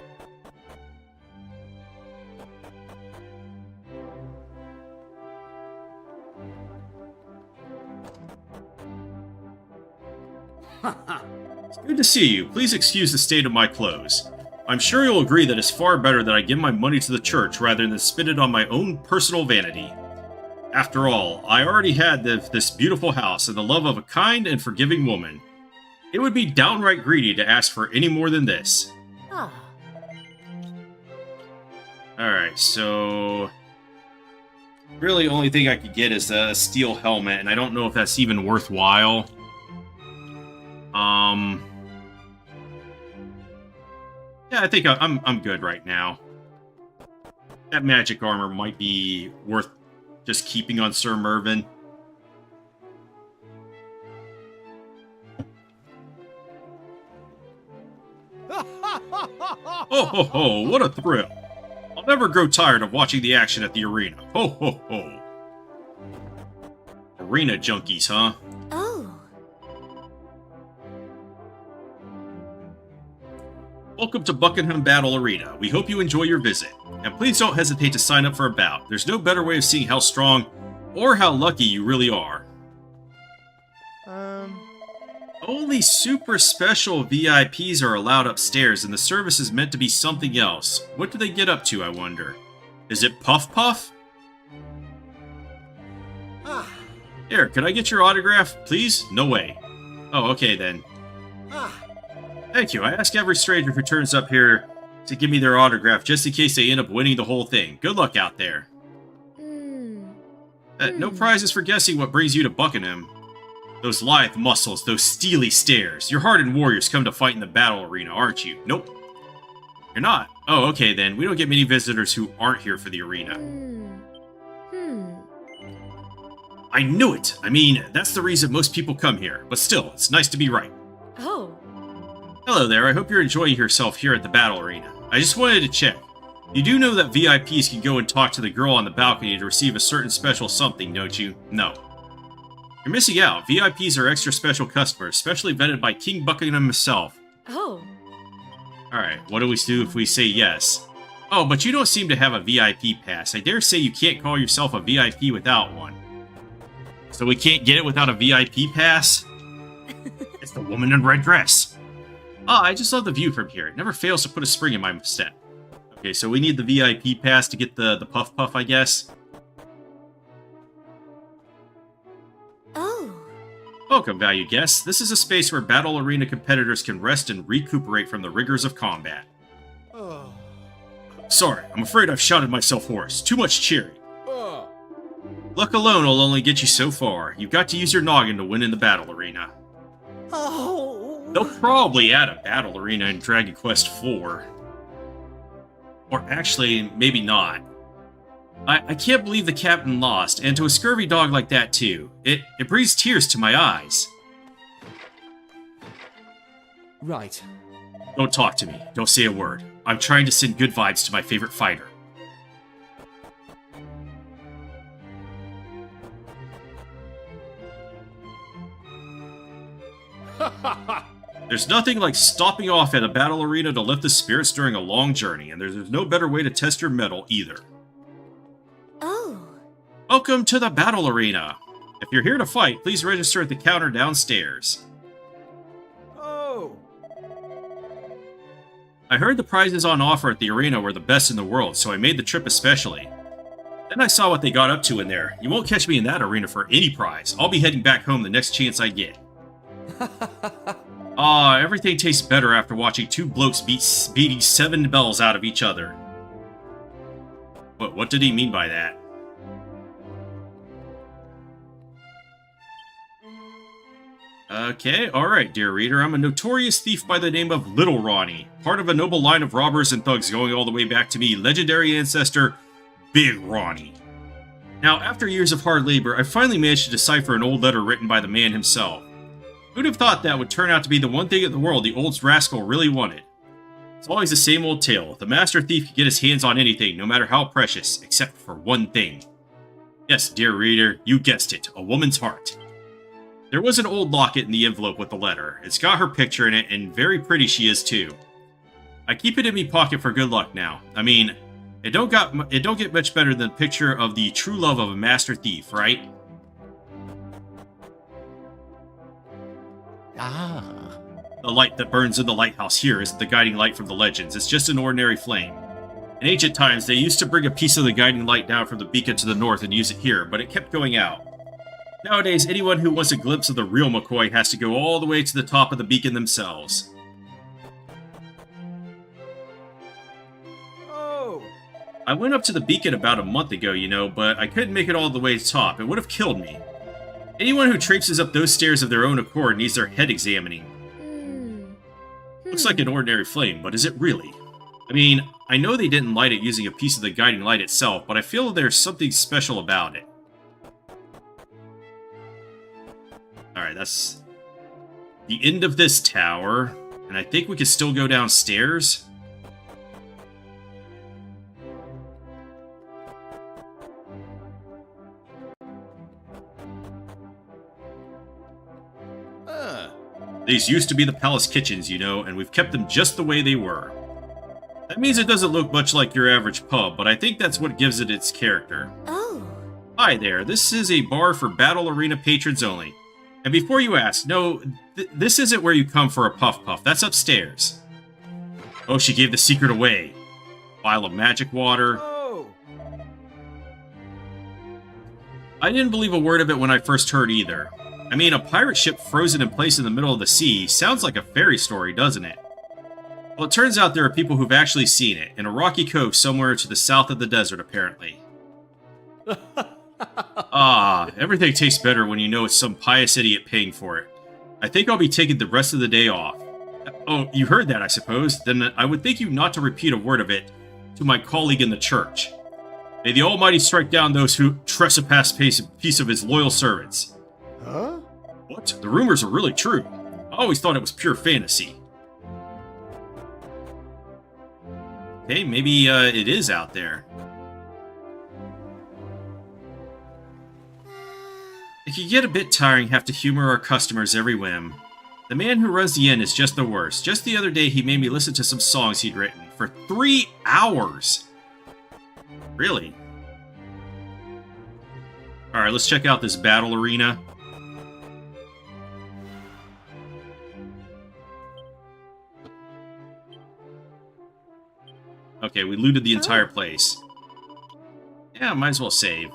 It's good to see you. Please excuse the state of my clothes. I'm sure you'll agree that it's far better that I give my money to the church rather than spend it on my own personal vanity. After all, I already had this beautiful house and the love of a kind and forgiving woman. It would be downright greedy to ask for any more than this. Ah. Alright, so... really, the only thing I could get is a steel helmet, and I don't know if that's even worthwhile. Yeah, I think I'm good right now. That magic armor might be worth just keeping on Sir Mervyn. Ho ho ho, what a thrill. I'll never grow tired of watching the action at the arena. Ho ho ho. Arena junkies, huh? Oh. Welcome to Buckingham Battle Arena. We hope you enjoy your visit. And please don't hesitate to sign up for a bout. There's no better way of seeing how strong or how lucky you really are. Only super special VIPs are allowed upstairs, and the service is meant to be something else. What do they get up to, I wonder? Is it Puff Puff? Here, could I get your autograph, please? No way. Oh, okay then. Thank you. I ask every stranger who turns up here to give me their autograph just in case they end up winning the whole thing. Good luck out there. No prizes for guessing what brings you to Buckingham. Those lithe muscles, those steely stares. You're hardened warriors come to fight in the battle arena, aren't you? Nope. You're not. Oh, okay then. We don't get many visitors who aren't here for the arena. I knew it! I mean, that's the reason most people come here. But still, it's nice to be right. Oh. Hello there, I hope you're enjoying yourself here at the battle arena. I just wanted to check. You do know that VIPs can go and talk to the girl on the balcony to receive a certain special something, don't you? No. You're missing out. VIPs are extra special customers, specially vetted by King Buckingham himself. Oh. Alright, what do we do if we say yes? Oh, but you don't seem to have a VIP pass. I dare say you can't call yourself a VIP without one. So we can't get it without a VIP pass? It's the woman in red dress. Ah, I just love the view from here. It never fails to put a spring in my step. Okay, so we need the VIP pass to get the Puff Puff, I guess. Oh. Welcome, valued guests. This is a space where battle arena competitors can rest and recuperate from the rigors of combat. oh. Sorry, I'm afraid I've shouted myself hoarse. Too much cheering. Luck alone will only get you so far. You've got to use your noggin to win in the battle arena. Oh. They'll probably add a battle arena in Dragon Quest IV. Or actually, maybe not. I can't believe the captain lost, and to a scurvy dog like that too. It brings tears to my eyes. Right. Don't talk to me. Don't say a word. I'm trying to send good vibes to my favorite fighter. There's nothing like stopping off at a battle arena to lift the spirits during a long journey, and there's no better way to test your mettle either. Oh. Welcome to the battle arena. If you're here to fight, please register at the counter downstairs. Oh! I heard the prizes on offer at the arena were the best in the world, so I made the trip especially. Then I saw what they got up to in there. You won't catch me in that arena for any prize. I'll be heading back home the next chance I get. Everything tastes better after watching two blokes beating 7 bells out of each other. What did he mean by that? Okay, alright, dear reader. I'm a notorious thief by the name of Little Ronnie, part of a noble line of robbers and thugs going all the way back to me, legendary ancestor, Big Ronnie. Now, after years of hard labor, I finally managed to decipher an old letter written by the man himself. Who'd have thought that would turn out to be the one thing in the world the old rascal really wanted? It's always the same old tale. The master thief can get his hands on anything, no matter how precious, except for one thing. Yes, dear reader, you guessed it, a woman's heart. There was an old locket in the envelope with the letter. It's got her picture in it, and very pretty she is too. I keep it in me pocket for good luck now. I mean, it don't get much better than a picture of the true love of a master thief, right? The light that burns in the lighthouse here isn't the guiding light from the legends, it's just an ordinary flame. In ancient times, they used to bring a piece of the guiding light down from the beacon to the north and use it here, but it kept going out. Nowadays, anyone who wants a glimpse of the real McCoy has to go all the way to the top of the beacon themselves. Oh! I went up to the beacon about a month ago, you know, but I couldn't make it all the way to the top. It would have killed me. Anyone who traipses up those stairs of their own accord needs their head examining. Looks like an ordinary flame, but is it really? I mean, I know they didn't light it using a piece of the guiding light itself, but I feel there's something special about it. Alright, that's the end of this tower, and I think we can still go downstairs. These used to be the palace kitchens, you know, and we've kept them just the way they were. That means it doesn't look much like your average pub, but I think that's what gives it its character. Oh. Hi there, this is a bar for Battle Arena patrons only. And before you ask, no, this isn't where you come for a puff-puff, that's upstairs. Oh, she gave the secret away. Vial of magic water. Oh! I didn't believe a word of it when I first heard either. I mean, a pirate ship frozen in place in the middle of the sea sounds like a fairy story, doesn't it? Well, it turns out there are people who've actually seen it, in a rocky cove somewhere to the south of the desert, apparently. Everything tastes better when you know it's some pious idiot paying for it. I think I'll be taking the rest of the day off. Oh, you heard that, I suppose? Then I would thank you not to repeat a word of it to my colleague in the church. May the Almighty strike down those who trespass a piece of his loyal servants. Huh? What? The rumors are really true. I always thought it was pure fantasy. Okay, maybe it is out there. It can get a bit tiring have to humor our customers every whim. The man who runs the inn is just the worst. Just the other day he made me listen to some songs he'd written for 3 hours. Really? Alright, let's check out this battle arena. Okay, we looted the entire place. Yeah, might as well save.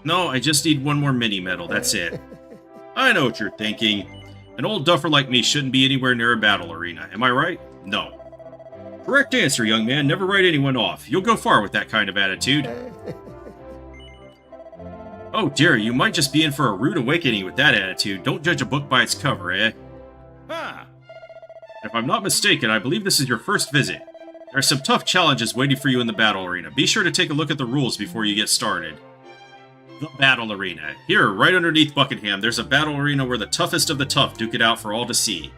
No, I just need one more mini medal, that's it. I know what you're thinking. An old duffer like me shouldn't be anywhere near a battle arena, am I right? No. Correct answer, young man. Never write anyone off. You'll go far with that kind of attitude. Oh dear, you might just be in for a rude awakening with that attitude. Don't judge a book by its cover, eh? Ah. If I'm not mistaken, I believe this is your first visit. There are some tough challenges waiting for you in the battle arena. Be sure to take a look at the rules before you get started. The battle arena. Here, right underneath Buckingham, there's a battle arena where the toughest of the tough duke it out for all to see.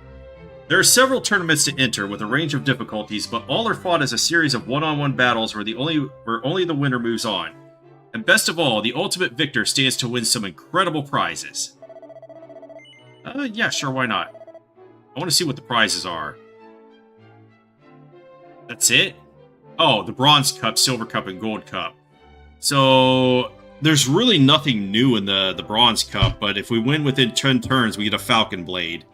There are several tournaments to enter with a range of difficulties, but all are fought as a series of one-on-one battles where only the winner moves on. And best of all, the ultimate victor stands to win some incredible prizes. Yeah, sure, why not? I want to see what the prizes are. That's it? Oh, the Bronze Cup, Silver Cup, and Gold Cup. So, there's really nothing new in the Bronze Cup, but if we win within 10 turns, we get a Falcon Blade.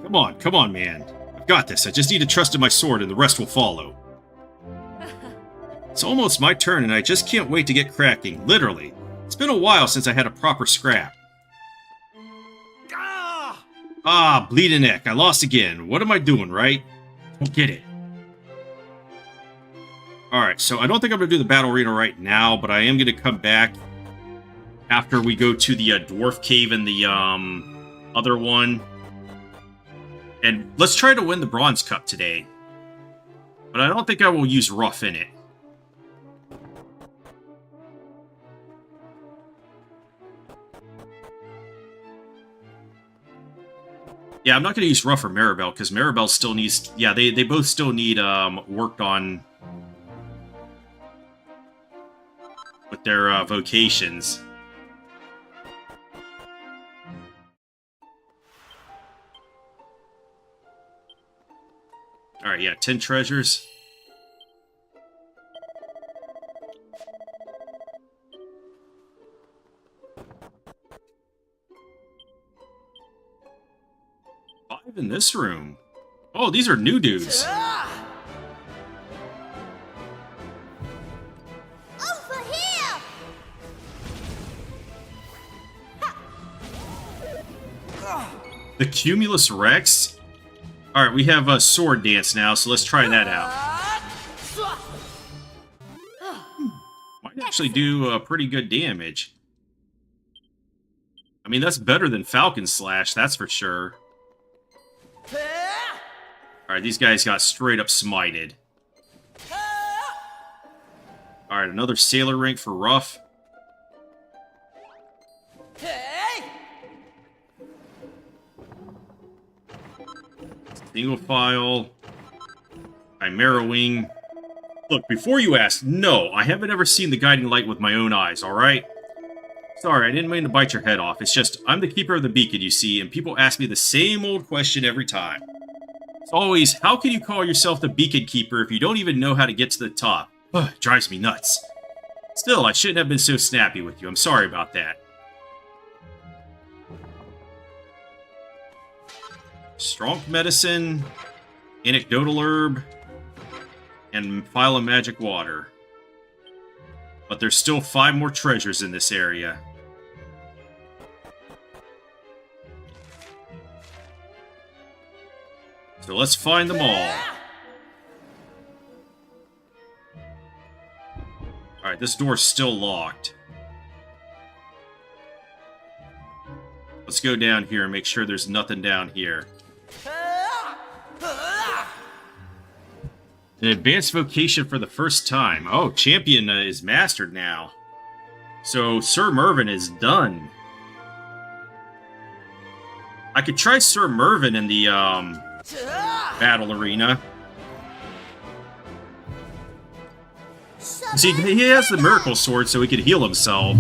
Come on, man. I've got this. I just need to trust in my sword and the rest will follow. It's almost my turn and I just can't wait to get cracking, literally. It's been a while since I had a proper scrap. Ah, bleeding neck. I lost again. What am I doing, right? Don't get it. Alright, so I don't think I'm going to do the battle arena right now, but I am going to come back after we go to the Dwarf Cave and the other one. And let's try to win the Bronze Cup today. But I don't think I will use Rough in it. Yeah, I'm not going to use Ruff or Maribel, because Maribel still needs... Yeah, they both still need work on with their vocations. Alright, yeah, 10 treasures. In this room. Oh, these are new dudes. Over here! The Cumulus Rex? Alright, we have a sword dance now, so let's try that out. Might actually do pretty good damage. I mean, that's better than Falcon Slash, that's for sure. Alright, these guys got straight up smited. Alright, another sailor rank for Ruff. Single file. Chimera Wing. Look, before you ask, no, I haven't ever seen the guiding light with my own eyes, alright? Sorry, I didn't mean to bite your head off. It's just, I'm the keeper of the beacon, you see, and people ask me the same old question every time. It's always, how can you call yourself the beacon keeper if you don't even know how to get to the top? Ugh, it drives me nuts. Still, I shouldn't have been so snappy with you. I'm sorry about that. Strong Medicine, Anecdotal Herb, and File of Magic Water. But there's still 5 more treasures in this area. So let's find them all. Alright, this door's still locked. Let's go down here and make sure there's nothing down here. An advanced vocation for the first time. Oh, champion is mastered now. So Sir Mervyn is done. I could try Sir Mervyn in the battle arena. See, he has the miracle sword so he can heal himself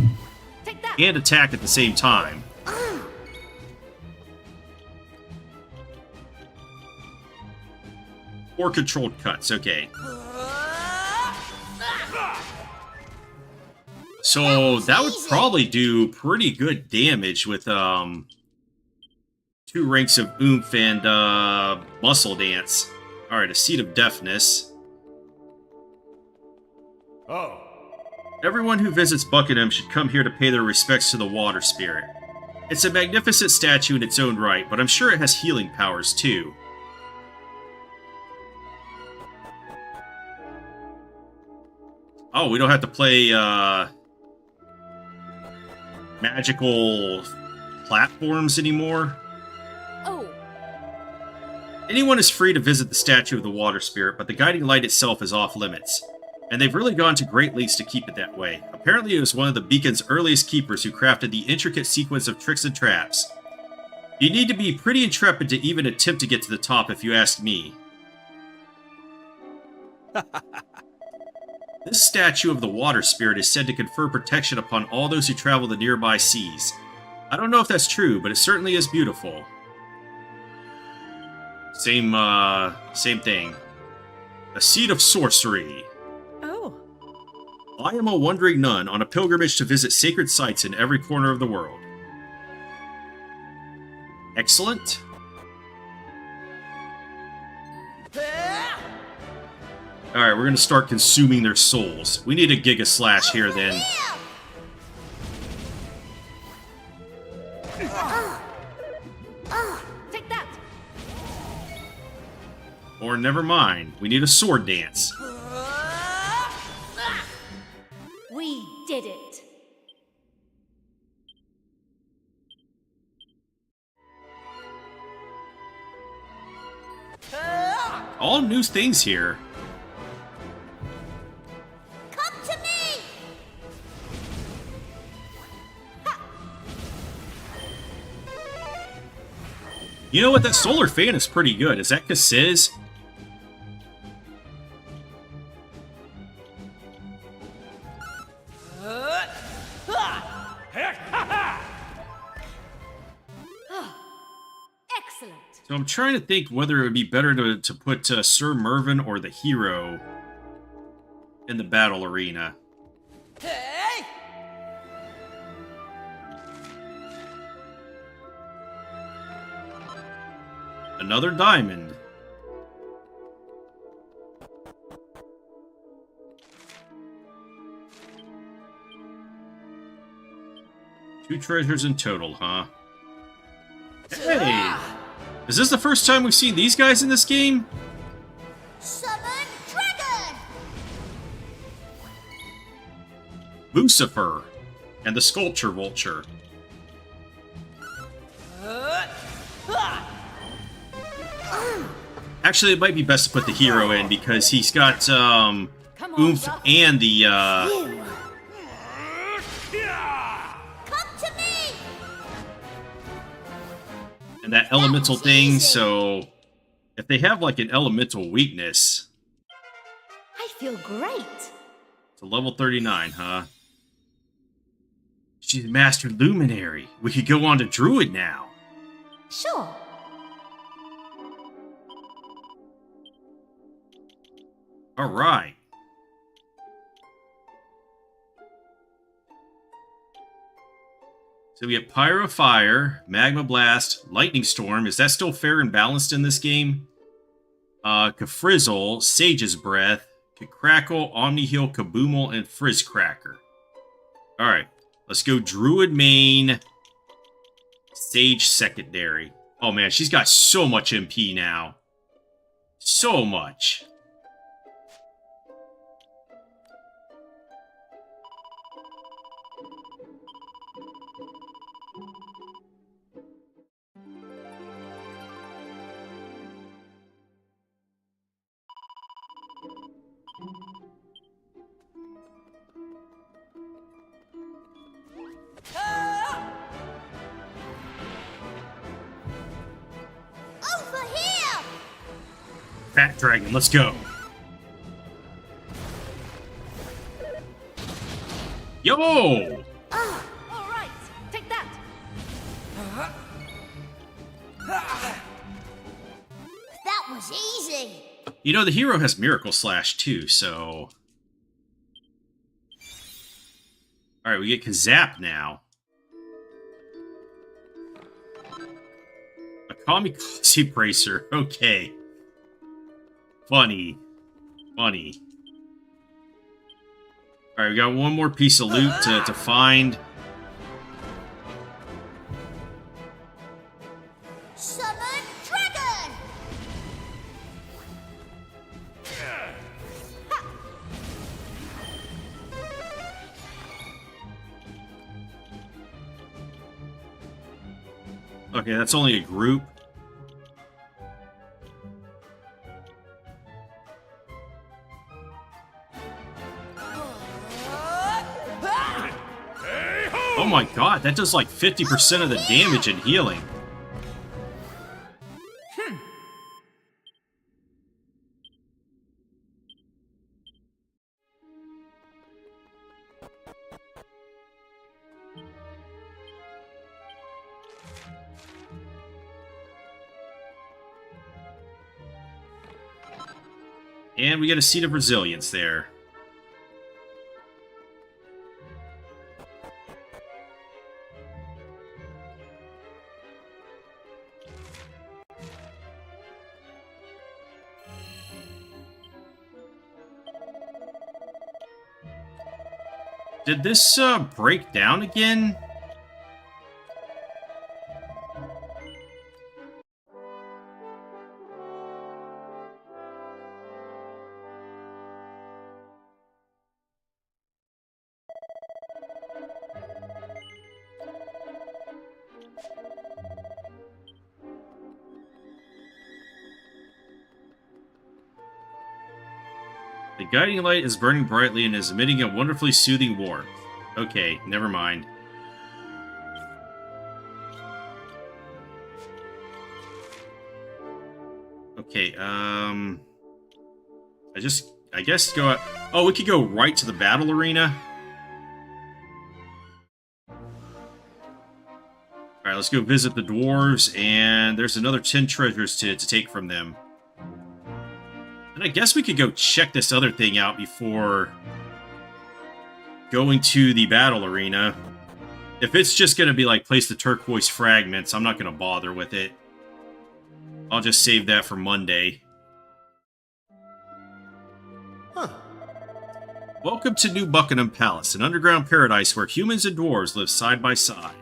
and attack at the same time. Or controlled cuts, okay. So that would probably do pretty good damage with 2 ranks of oomph and muscle dance. Alright, a Seat of Deafness. Oh. Everyone who visits Buckingham should come here to pay their respects to the water spirit. It's a magnificent statue in its own right, but I'm sure it has healing powers too. Oh, we don't have to play, magical platforms anymore? Oh. Anyone is free to visit the statue of the water spirit, but the guiding light itself is off limits. And they've really gone to great lengths to keep it that way. Apparently it was one of the beacon's earliest keepers who crafted the intricate sequence of tricks and traps. You need to be pretty intrepid to even attempt to get to the top, if you ask me. This statue of the water spirit is said to confer protection upon all those who travel the nearby seas. I don't know if that's true, but it certainly is beautiful. Same thing. A seat of sorcery. Oh. I am a wandering nun on a pilgrimage to visit sacred sites in every corner of the world. Excellent. Alright, we're gonna start consuming their souls. We need a Giga Slash here then. Take that! Or never mind, we need a sword dance. We did it! All new things here. Come to me! You know what? That solar fan is pretty good. Is that Kasiz? Excellent! So I'm trying to think whether it would be better to put Sir Mervyn or the hero in the battle arena. Hey! Another diamond. Two treasures in total, huh? Hey! Is this the first time we've seen these guys in this game? Summon Dragon! Lucifer and the Sculpture Vulture. Actually, it might be best to put the hero in because he's got oomph and the and that elemental thing. So if they have like an elemental weakness, I feel great! it's a level 39, huh? She's Master Luminary. We could go on to Druid now. Sure. All right. So we have Pyro Fire, Magma Blast, Lightning Storm. Is that still fair and balanced in this game? Kafrizzle, Sage's Breath, Crackle, Omni Heal, Kaboomal, and Frizzcracker. Alright, let's go Druid main, Sage secondary. Oh man, she's got so much MP now. So much. Over here! Fat Dragon, let's go. Yo! Alright, take that! That was easy! You know, the hero has Miracle Slash too, so... Alright, we get Kazap now. A Kamikaze Bracer, okay. Funny. Funny. Alright, we got one more piece of loot to find. Summon Dragon! Okay, that's only a group. my god, that does like 50% of the damage and healing. And we get a Seat of Resilience there. Did this break down again? The guiding light is burning brightly and is emitting a wonderfully soothing warmth. Okay, never mind. Okay, I guess go out. Oh, we could go right to the battle arena. Alright, let's go visit the dwarves, and there's another 10 treasures to take from them. And I guess we could go check this other thing out before going to the battle arena. If it's just going to be like place the turquoise fragments, I'm not going to bother with it. I'll just save that for Monday. Huh. Welcome to New Buckingham Palace, an underground paradise where humans and dwarves live side by side.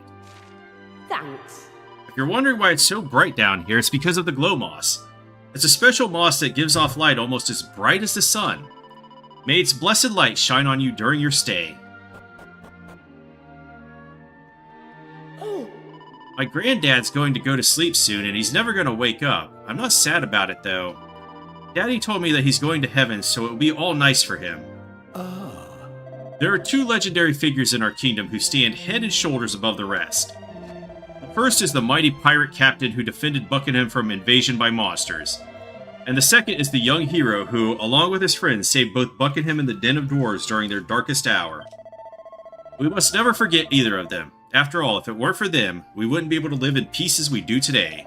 Thanks. If you're wondering why it's so bright down here, it's because of the glow moss. It's a special moss that gives off light almost as bright as the sun. May its blessed light shine on you during your stay. Oh. My granddad's going to go to sleep soon, and he's never going to wake up. I'm not sad about it, though. Daddy told me that he's going to heaven, so it will be all nice for him. There are 2 legendary figures in our kingdom who stand head and shoulders above the rest. The first is the mighty pirate captain who defended Buckingham from invasion by monsters. And the second is the young hero who, along with his friends, saved both Buckingham and the den of dwarves during their darkest hour. We must never forget either of them. After all, if it weren't for them, we wouldn't be able to live in peace as we do today.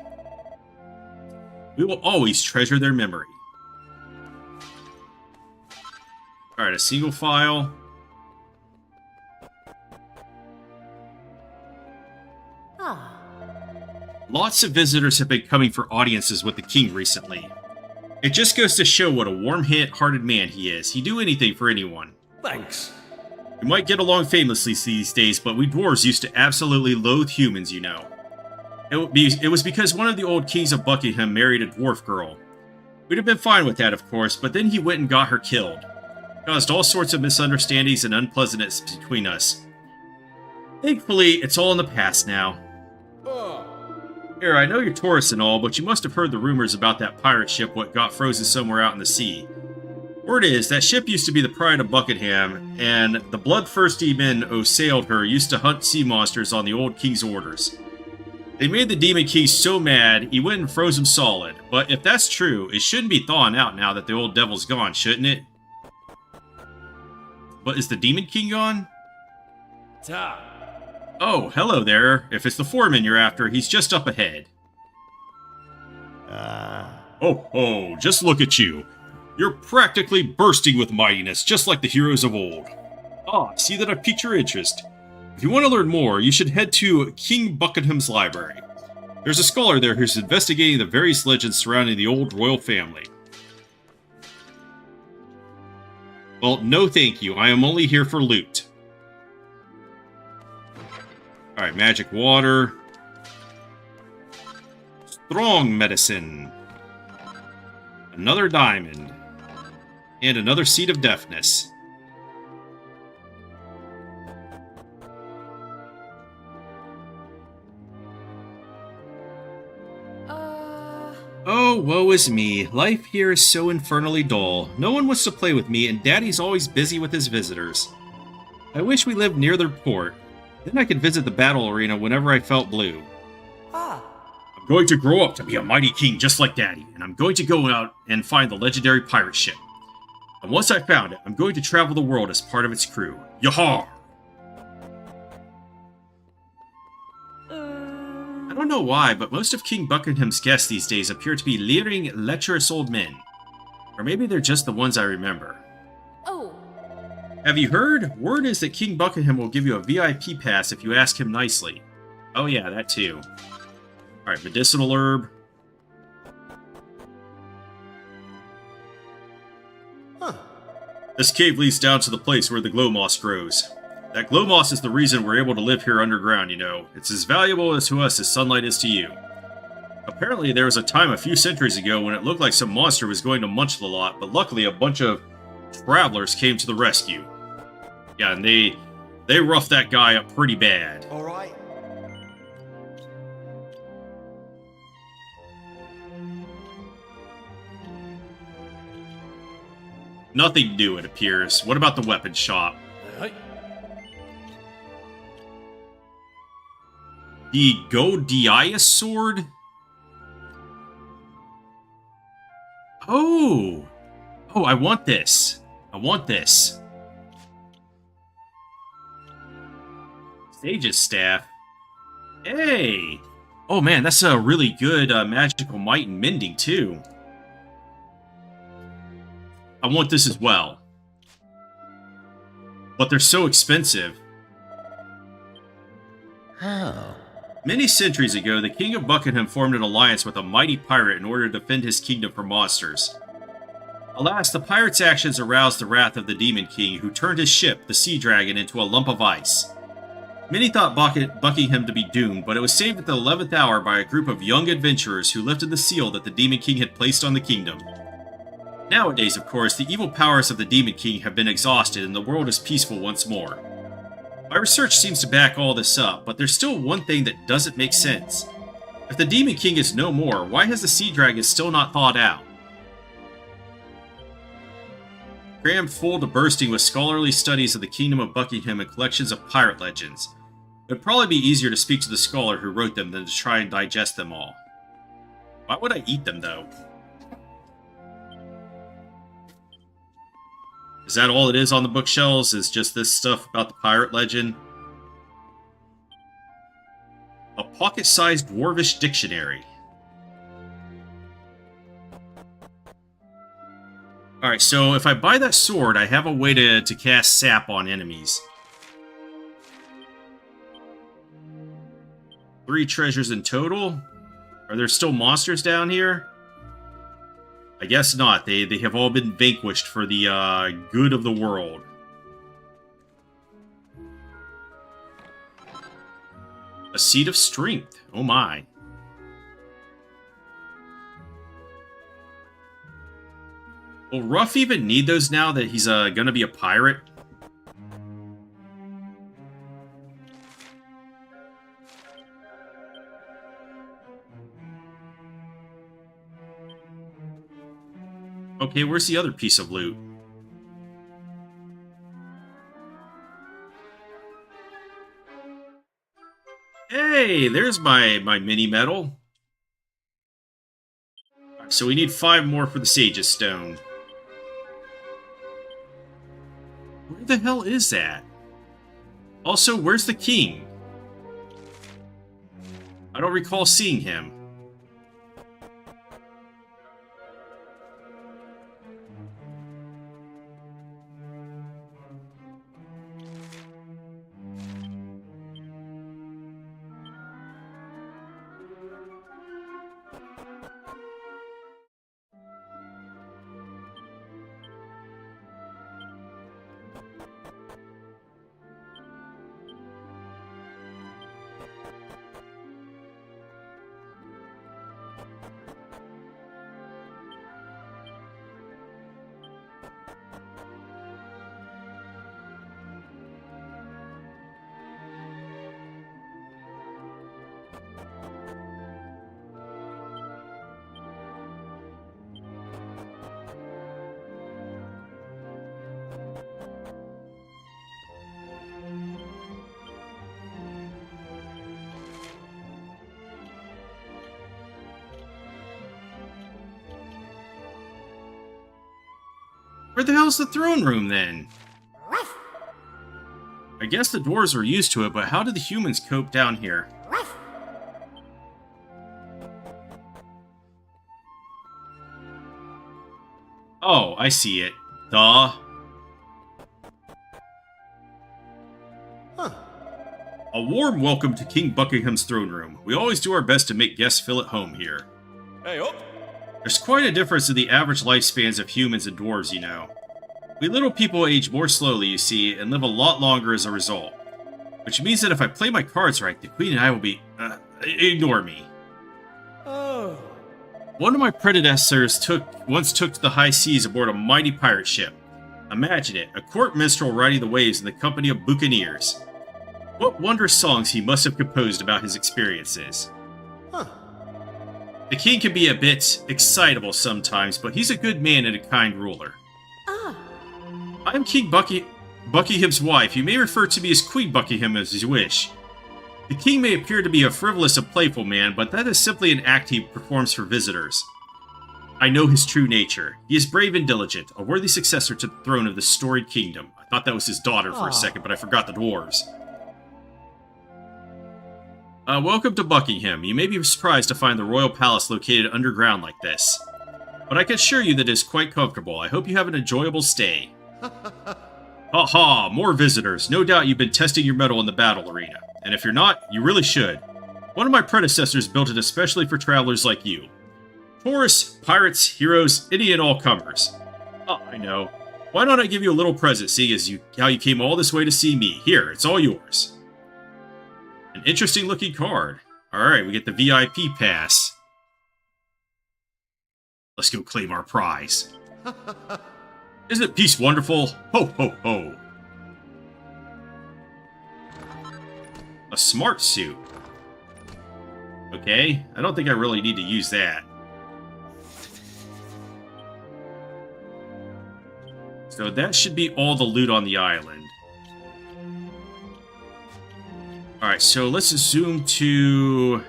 We will always treasure their memory. Alright, a single file. Lots of visitors have been coming for audiences with the king recently. It just goes to show what a warm-hearted man he is. He'd do anything for anyone. Thanks. We might get along famously these days, but we dwarves used to absolutely loathe humans, you know. It was because one of the old kings of Buckingham married a dwarf girl. We'd have been fine with that, of course, but then he went and got her killed. Caused all sorts of misunderstandings and unpleasantness between us. Thankfully, it's all in the past now. Here, I know you're tourists and all, but you must have heard the rumors about that pirate ship what got frozen somewhere out in the sea. Word is, that ship used to be the pride of Buckingham, and the bloodthirsty men who sailed her used to hunt sea monsters on the old king's orders. They made the demon king so mad, he went and froze him solid. But if that's true, it shouldn't be thawing out now that the old devil's gone, shouldn't it? But is the demon king gone? Ta. Oh, hello there. If it's the foreman you're after, he's just up ahead. Oh, just look at you. You're practically bursting with mightiness, just like the heroes of old. Ah, see that I've piqued your interest. If you want to learn more, you should head to King Buckingham's library. There's a scholar there who's investigating the various legends surrounding the old royal family. Well, no thank you. I am only here for loot. Alright, magic water. Strong medicine. Another diamond. And another seed of deafness. Oh, woe is me. Life here is so infernally dull. No one wants to play with me, and Daddy's always busy with his visitors. I wish we lived near their port. Then I could visit the battle arena whenever I felt blue. Ah. I'm going to grow up to be a mighty king just like Daddy, and I'm going to go out and find the legendary pirate ship. And once I found it, I'm going to travel the world as part of its crew. Yahar! I don't know why, but most of King Buckingham's guests these days appear to be leering, lecherous old men. Or maybe they're just the ones I remember. Oh. Have you heard? Word is that King Buckingham will give you a VIP pass if you ask him nicely. Oh yeah, that too. Alright, medicinal herb. Huh. This cave leads down to the place where the glow moss grows. That glow moss is the reason we're able to live here underground, you know. It's as valuable to us as sunlight is to you. Apparently there was a time a few centuries ago when it looked like some monster was going to munch the lot, but luckily a bunch of travelers came to the rescue. Yeah, and they roughed that guy up pretty bad. All right. Nothing new, it appears. What about the weapon shop? The Godiaus sword? Oh! Oh, I want this. I want this. Sage's staff. Hey! Oh man, that's a really good magical might and mending too. I want this as well. But they're so expensive. Oh. Many centuries ago, the King of Buckingham formed an alliance with a mighty pirate in order to defend his kingdom from monsters. Alas, the pirate's actions aroused the wrath of the Demon King, who turned his ship, the Sea Dragon, into a lump of ice. Many thought Buckingham to be doomed, but it was saved at the 11th hour by a group of young adventurers who lifted the seal that the Demon King had placed on the kingdom. Nowadays, of course, the evil powers of the Demon King have been exhausted and the world is peaceful once more. My research seems to back all this up, but there's still one thing that doesn't make sense. If the Demon King is no more, why has the Sea Dragon still not thawed out? Crammed full to bursting with scholarly studies of the Kingdom of Buckingham and collections of pirate legends. It would probably be easier to speak to the scholar who wrote them than to try and digest them all. Why would I eat them, though? Is that all it is on the bookshelves? Is just this stuff about the pirate legend? A pocket-sized dwarvish dictionary. Alright, so if I buy that sword, I have a way to cast sap on enemies. 3 treasures in total? Are there still monsters down here? I guess not. They have all been vanquished for the good of the world. A seed of strength. Oh my. Will Ruff even need those now that he's gonna be a pirate? Okay, where's the other piece of loot? Hey, there's my mini medal. Alright, so we need 5 more for the Sage's Stone. Where the hell is that? Also, where's the king? I don't recall seeing him. Where the hell's the throne room, then? I guess the dwarves are used to it, but how did the humans cope down here? Oh, I see it. Duh. A warm welcome to King Buckingham's throne room. We always do our best to make guests feel at home here. Hey, up! There's quite a difference in the average lifespans of humans and dwarves, you know. We little people age more slowly, you see, and live a lot longer as a result. Which means that if I play my cards right, the Queen and I will be... ignore me. Oh. One of my predecessors once took to the high seas aboard a mighty pirate ship. Imagine it, a court minstrel riding the waves in the company of buccaneers. What wondrous songs he must have composed about his experiences. The king can be a bit excitable sometimes, but he's a good man and a kind ruler. I am King Buckingham's wife. You may refer to me as Queen Buckingham as you wish. The king may appear to be a frivolous and playful man, but that is simply an act he performs for visitors. I know his true nature. He is brave and diligent, a worthy successor to the throne of this storied kingdom. I thought that was his daughter for a second, but I forgot the dwarves. Welcome to Buckingham. You may be surprised to find the royal palace located underground like this. But I can assure you that it is quite comfortable. I hope you have an enjoyable stay. Ha! More visitors. No doubt you've been testing your mettle in the battle arena. And if you're not, you really should. One of my predecessors built it especially for travelers like you. Tourists, pirates, heroes, any and all comers. Oh, I know. Why don't I give you a little present, seeing as how you came all this way to see me? Here, it's all yours. An interesting looking card. Alright, we get the VIP pass. Let's go claim our prize. Isn't peace wonderful? Ho, ho, ho. A smart suit. Okay, I don't think I really need to use that. So that should be all the loot on the island. Alright, so let's zoom to...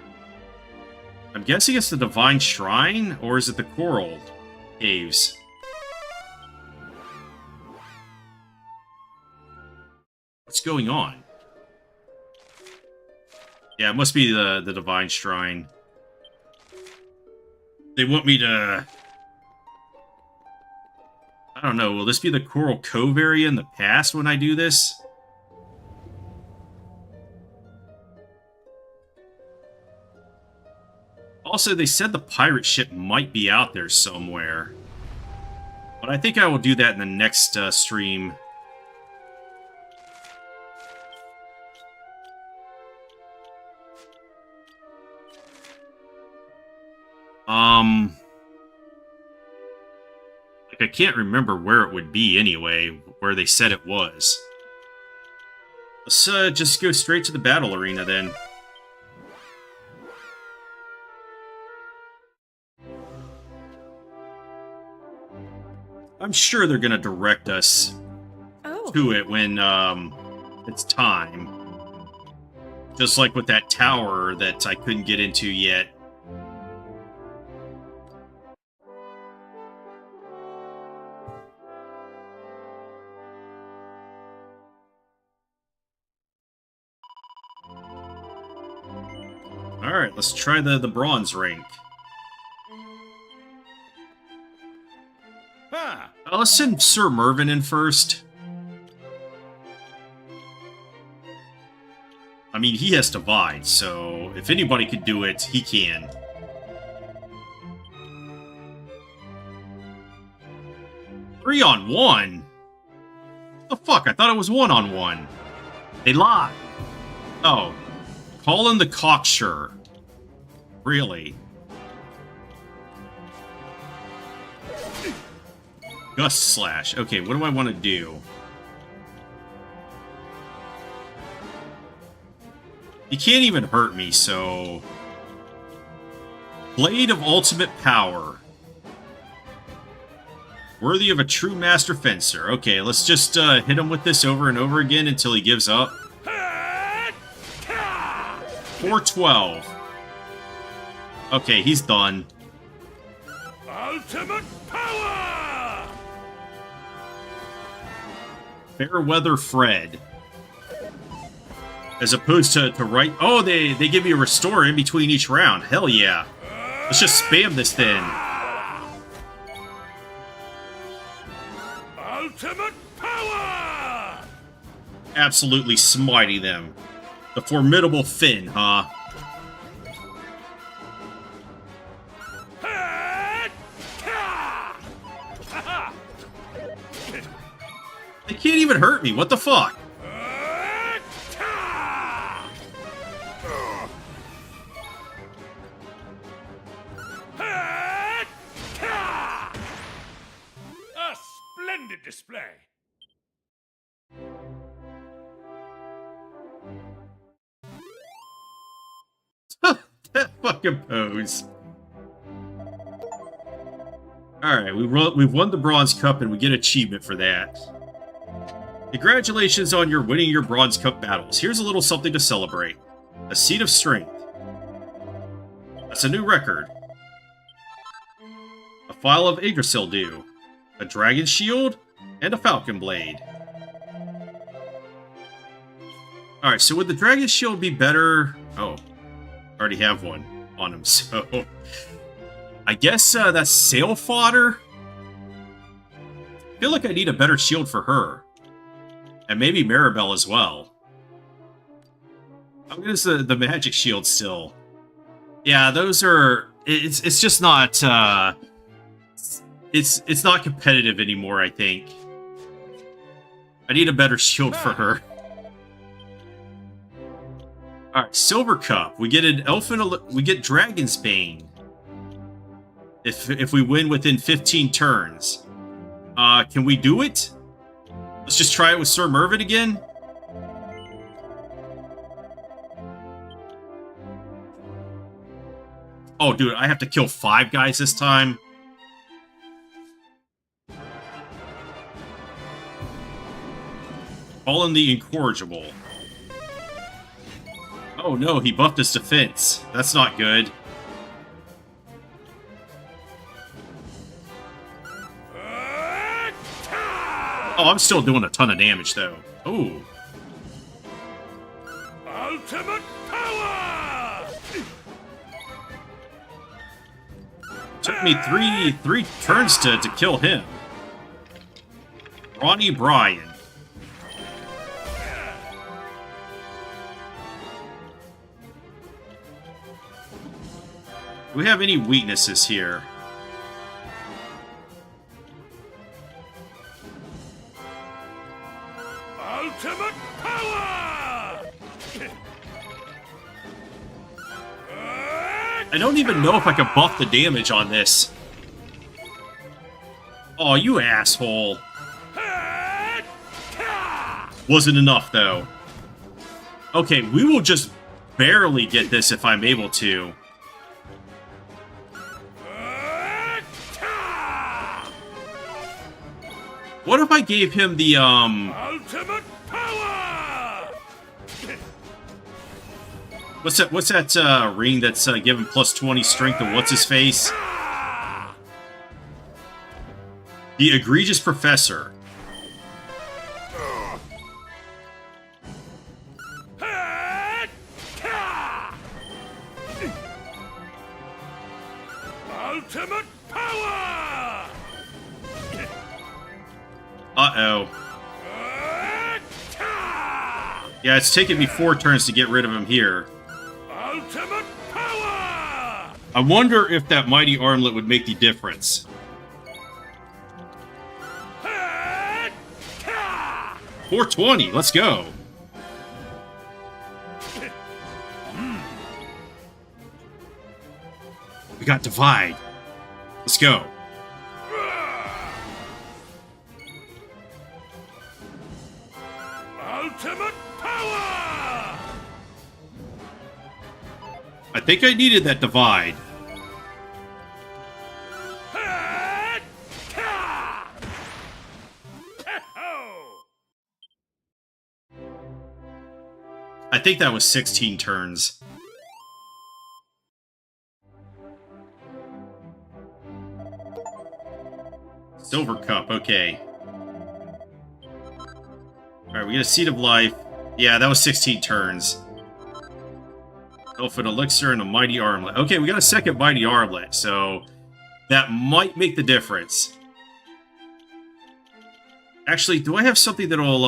I'm guessing it's the Divine Shrine, or is it the Coral Caves? What's going on? Yeah, it must be the Divine Shrine. They want me to... I don't know, will this be the Coral Cove area in the past when I do this? Also, they said the pirate ship might be out there somewhere. But I think I will do that in the next stream. Like, I can't remember where it would be anyway, where they said it was. Let's just go straight to the battle arena then. I'm sure they're gonna direct us to it when it's time. Just like with that tower that I couldn't get into yet. Alright, let's try the bronze rank. Let's send Sir Mervyn in first. I mean, he has Divide, so if anybody could do it, he can. Three on one? What the fuck? I thought it was 1-on-1. They lied. Oh. Colin the Cocksure. Really? Gust Slash. Okay, what do I want to do? He can't even hurt me, so... Blade of Ultimate Power. Worthy of a true master fencer. Okay, let's just hit him with this over and over again until he gives up. 412. Okay, he's done. Ultimate power! Fairweather Fred. As opposed to right... Oh, they give you a restore in between each round. Hell yeah. Let's just spam this thing. Ultimate power! Absolutely smiting them. The formidable Finn, huh? They can't even hurt me. What the fuck? A splendid display. That fucking pose. Alright, we've won the Bronze Cup and we get achievement for that. Congratulations on your winning your Bronze Cup battles. Here's a little something to celebrate. A Seat of Strength. That's a new record. A File of Yggdrasil Dew. A Dragon Shield. And a Falcon Blade. Alright, so would the Dragon Shield be better? Oh, I already have one on him, so... I guess that's Sail Fodder? I feel like I need a better shield for her. And maybe Maribel as well. How good is the magic shield still? Yeah, those are... It's just not... It's not competitive anymore, I think. I need a better shield for her. Alright, Silver Cup. We get an we get Dragon's Bane. If we win within 15 turns. Can we do it? Let's just try it with Sir Mervyn again. Oh, dude, I have to kill 5 guys this time. Fallen the Incorrigible. Oh no, he buffed his defense. That's not good. Oh, I'm still doing a ton of damage, though. Ooh. Ultimate power! Took me three turns to kill him. Ronnie Bryan. Do we have any weaknesses here? Ultimate power! I don't even know if I can buff the damage on this. Oh, you asshole. Wasn't enough, though. Okay, we will just barely get this if I'm able to. What if I gave him the, Ultimate power! What's that ring that's giving plus 20 strength to what's-his-face? The Egregious Professor. Ultimate power! Uh-oh. Yeah, it's taken me 4 turns to get rid of him here. Ultimate power! I wonder if that Mighty Armlet would make the difference. 420, let's go. We got Divide. Let's go. Ultimate power! I think I needed that Divide. I think that was 16 turns. Silver Cup, okay. Alright, we get a Seed of Life. Yeah, that was 16 turns. Elfin Elixir and a Mighty Armlet. Okay, we got a second Mighty Armlet, so that might make the difference. Actually, do I have something that'll,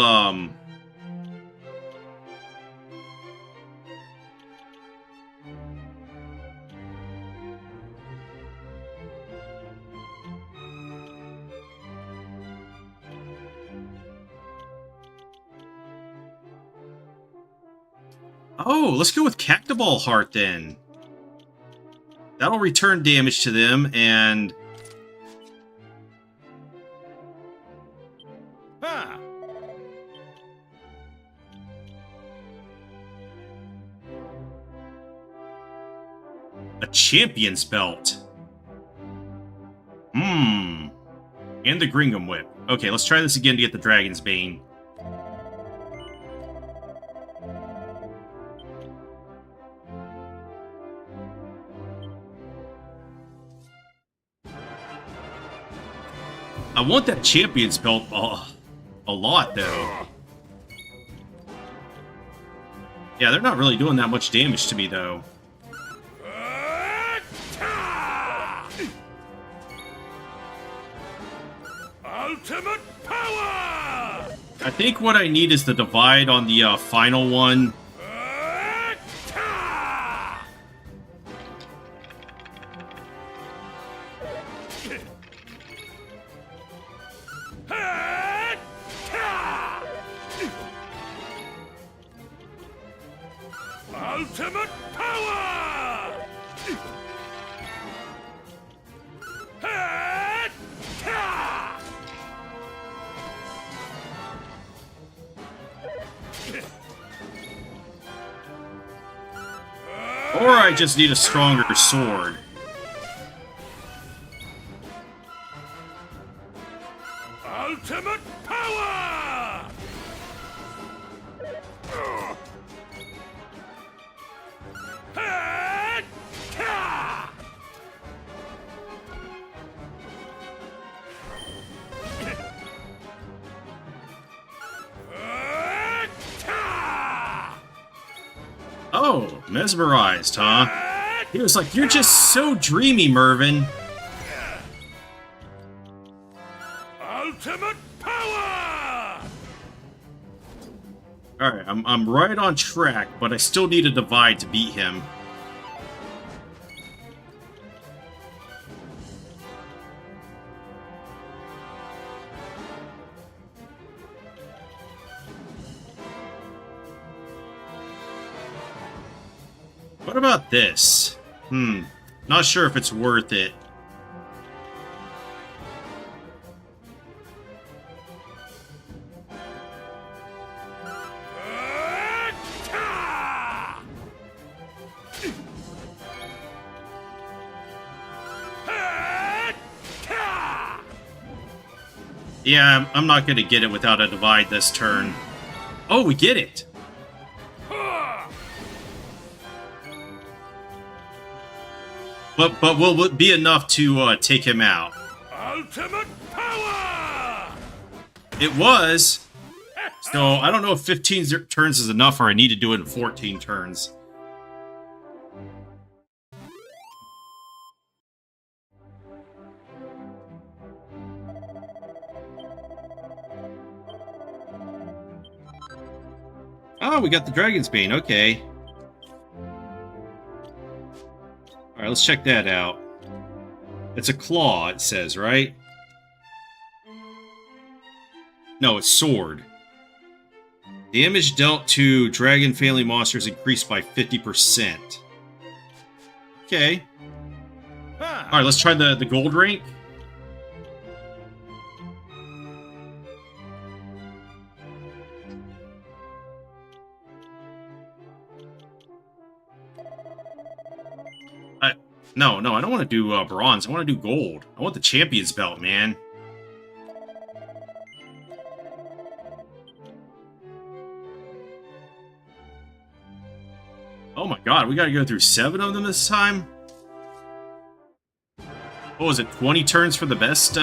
Oh, let's go with Cactoball Heart then. That'll return damage to them, and... Ah. A Champion's Belt. And the Gringham Whip. Okay, let's try this again to get the Dragon's Bane. I want that Champion's Belt a lot, though. Yeah, they're not really doing that much damage to me, though. Ultimate power! I think what I need is the divide on the final one. Ultimate power! Or I just need a stronger sword. Ultimate power! Oh, mesmerized, huh? He was like, "You're just so dreamy, Mervin." Ultimate power! Alright, I'm right on track, but I still need a divide to beat him. What about this? Not sure if it's worth it. Yeah, I'm not going to get it without a divide this turn. Oh, we get it! But will it be enough to take him out? Ultimate power! It was! So, I don't know if 15 turns is enough or I need to do it in 14 turns. Oh, we got the Dragon's Bane, okay. Alright, let's check that out. It's a claw, it says, right? No, it's sword. Damage dealt to dragon family monsters increased by 50%. Okay. Alright, let's try the gold rank. No, I don't want to do bronze. I want to do gold. I want the champion's belt, man. Oh my god, we gotta go through 7 of them this time? What was it, 20 turns for the best?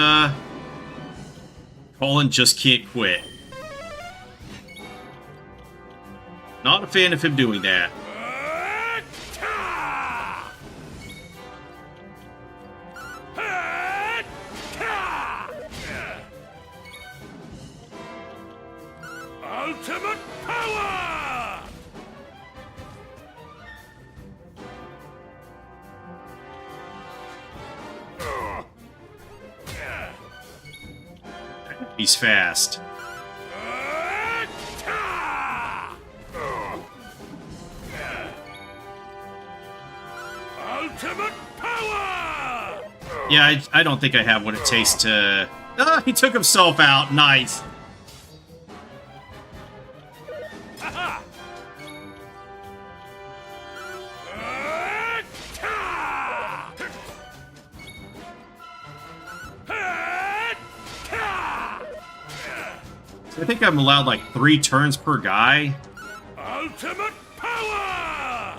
Colin just can't quit. Not a fan of him doing that. Ultimate power! He's fast. Ultimate power! Yeah, I don't think I have what it takes to... Ah, he took himself out. Nice. I think I'm allowed like 3 turns per guy. Ultimate power!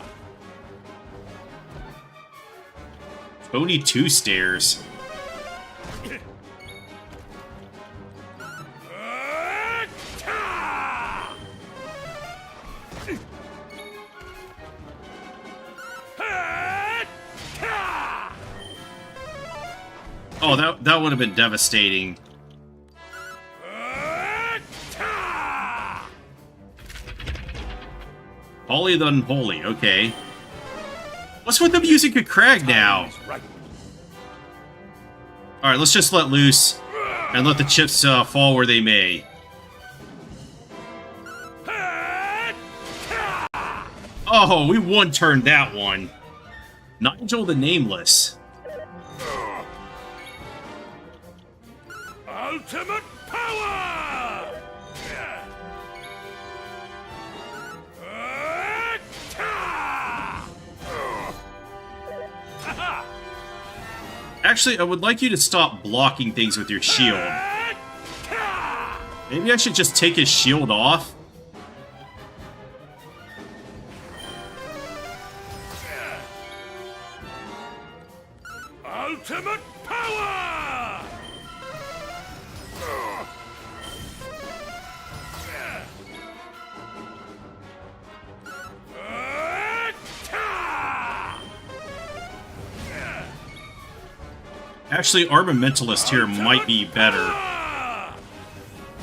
Only 2 stairs. Oh, that would have been devastating. Holy the Unholy, okay. What's with them using a crag now? Alright, let's just let loose and let the chips fall where they may. Oh, we one-turned that one. Nigel the Nameless. Ultimate power! Actually, I would like you to stop blocking things with your shield. Maybe I should just take his shield off? Ultimate power! Actually, Armamentalist here might be better.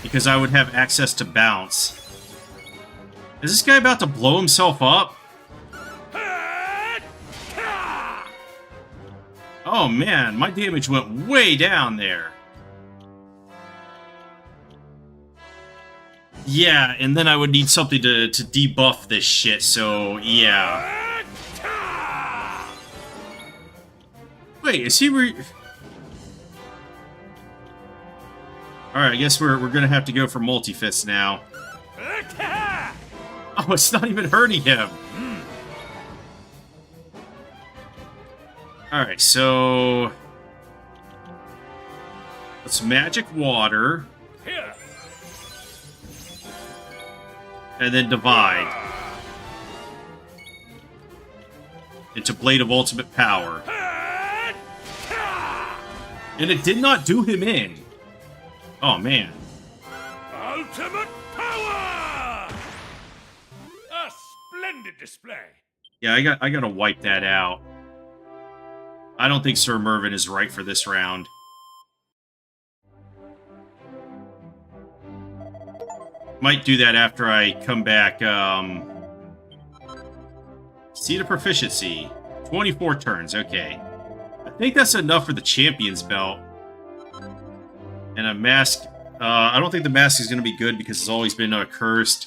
Because I would have access to bounce. Is this guy about to blow himself up? Oh man, my damage went way down there. Yeah, and then I would need something to debuff this shit, so yeah. Wait, is he Alright, I guess we're gonna have to go for multi-fist now. Oh, it's not even hurting him! Alright, so... let's magic water. And then divide. Into Blade of Ultimate Power. And it did not do him in. Oh, man. Ultimate power! A splendid display. Yeah, I gotta wipe that out. I don't think Sir Mervyn is right for this round. Might do that after I come back. Seat of Proficiency. 24 turns, okay. I think that's enough for the Champion's Belt. And a mask. I don't think the mask is going to be good because it's always been cursed.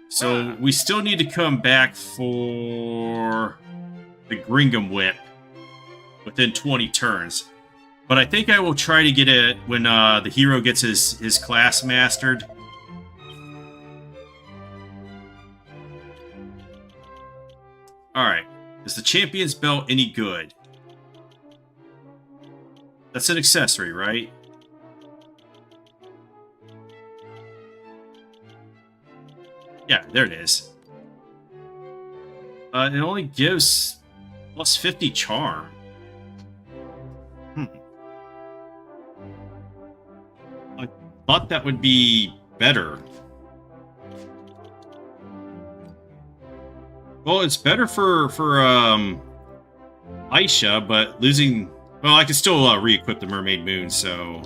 So we still need to come back for the Gringham Whip within 20 turns. But I think I will try to get it when the hero gets his class mastered. Alright. Is the Champion's Belt any good? That's an accessory, right? Yeah, there it is. It only gives plus 50 charm. I thought that would be better. Well, it's better for Aisha, but losing... Well, I can still re-equip the Mermaid Moon, so...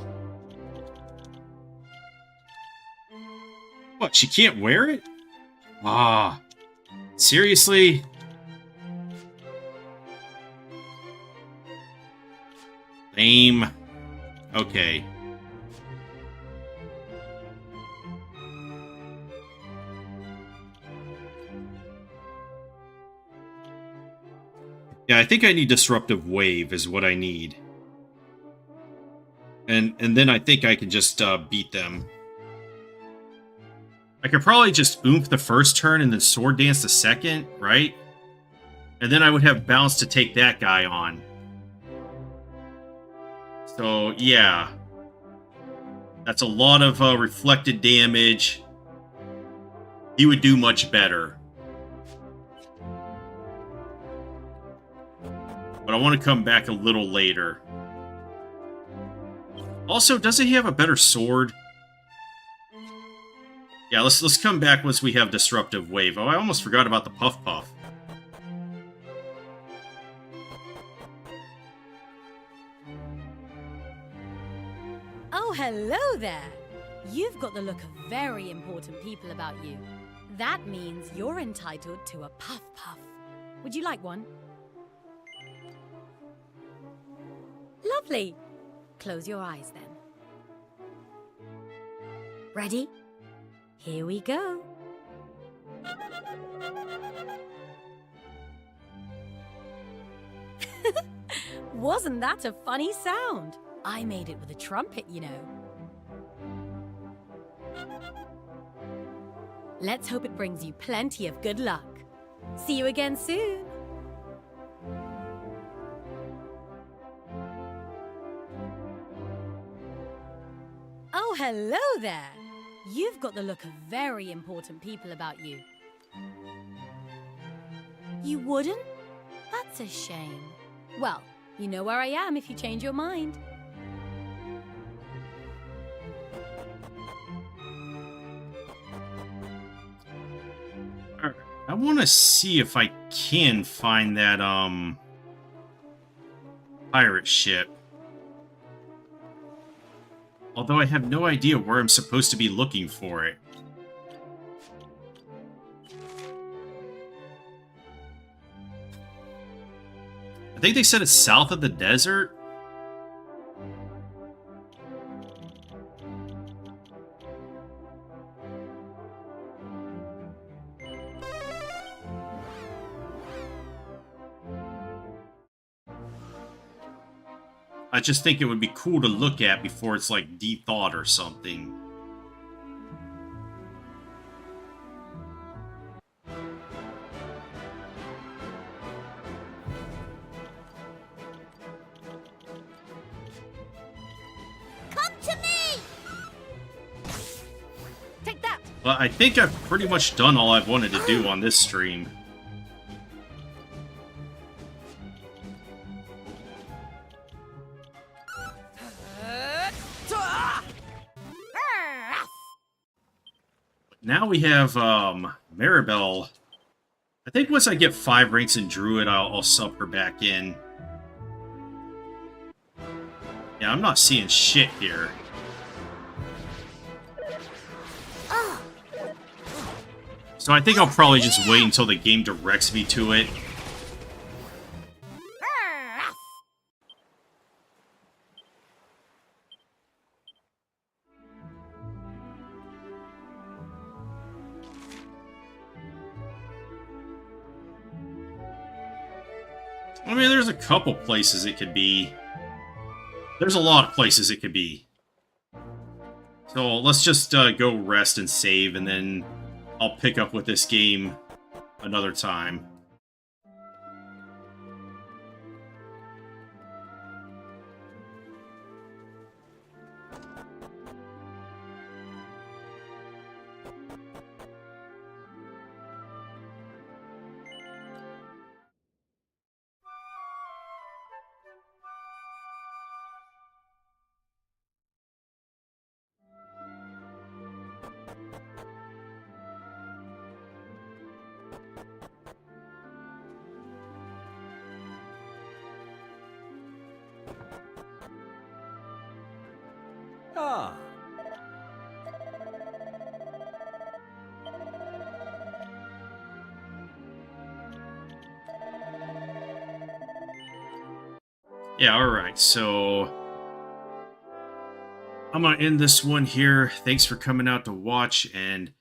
What, she can't wear it? Ah, seriously? Lame. Okay. Yeah, I think I need Disruptive Wave is what I need. And then I think I can just beat them. I could probably just oomph the first turn and then Sword Dance the second, right? And then I would have bounce to take that guy on. So, yeah. That's a lot of reflected damage. He would do much better. But I want to come back a little later. Also, doesn't he have a better sword? Yeah, let's come back once we have Disruptive Wave. Oh, I almost forgot about the Puff Puff. Oh, hello there! You've got the look of very important people about you. That means you're entitled to a Puff Puff. Would you like one? Lovely! Close your eyes then. Ready? Here we go. Wasn't that a funny sound? I made it with a trumpet, you know. Let's hope it brings you plenty of good luck. See you again soon. Oh, hello there. You've got the look of very important people about you. You wouldn't? That's a shame. Well, you know where I am if you change your mind. Alright, I want to see if I can find that, pirate ship. Although I have no idea where I'm supposed to be looking for it. I think they said it's south of the desert. I just think it would be cool to look at before it's like de-thawed or something. Come to me! Take that! But I think I've pretty much done all I've wanted to do on this stream. Now we have Maribel. I think once I get 5 ranks in Druid, I'll sub her back in. Yeah, I'm not seeing shit here. So I think I'll probably just wait until the game directs me to it. I mean, there's a couple places it could be. There's a lot of places it could be. So let's just go rest and save, and then I'll pick up with this game another time. Ah. Yeah, alright, so I'm gonna end this one here. Thanks for coming out to watch, and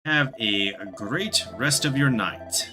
have a great rest of your night.